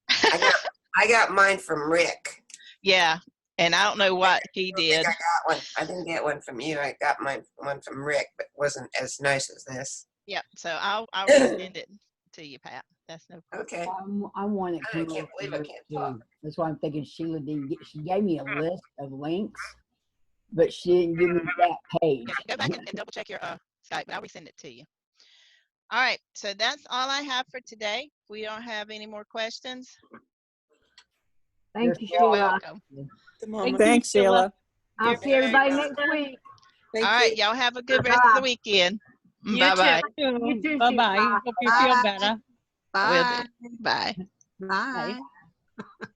I got mine from Rick. Yeah, and I don't know what he did. I got one. I didn't get one from you. I got one from Rick, but it wasn't as nice as this. Yeah, so I'll resend it to you, Pat. That's no problem. Okay. I want it. I can't believe I can't talk. That's why I'm thinking Sheila didn't get. She gave me a list of links, but she didn't give me that page. Yeah, go back and double check your Skype. I'll resend it to you. All right, so that's all I have for today. We don't have any more questions. Thank you, You're Sheila. Welcome. Thanks, Sheila. I'll You're see everybody very next week. All right, y'all have a good rest of the weekend. You Bye-bye. You too, Bye bye. Sheila. Hope you feel better. Will Bye. do. Bye. Bye. Bye.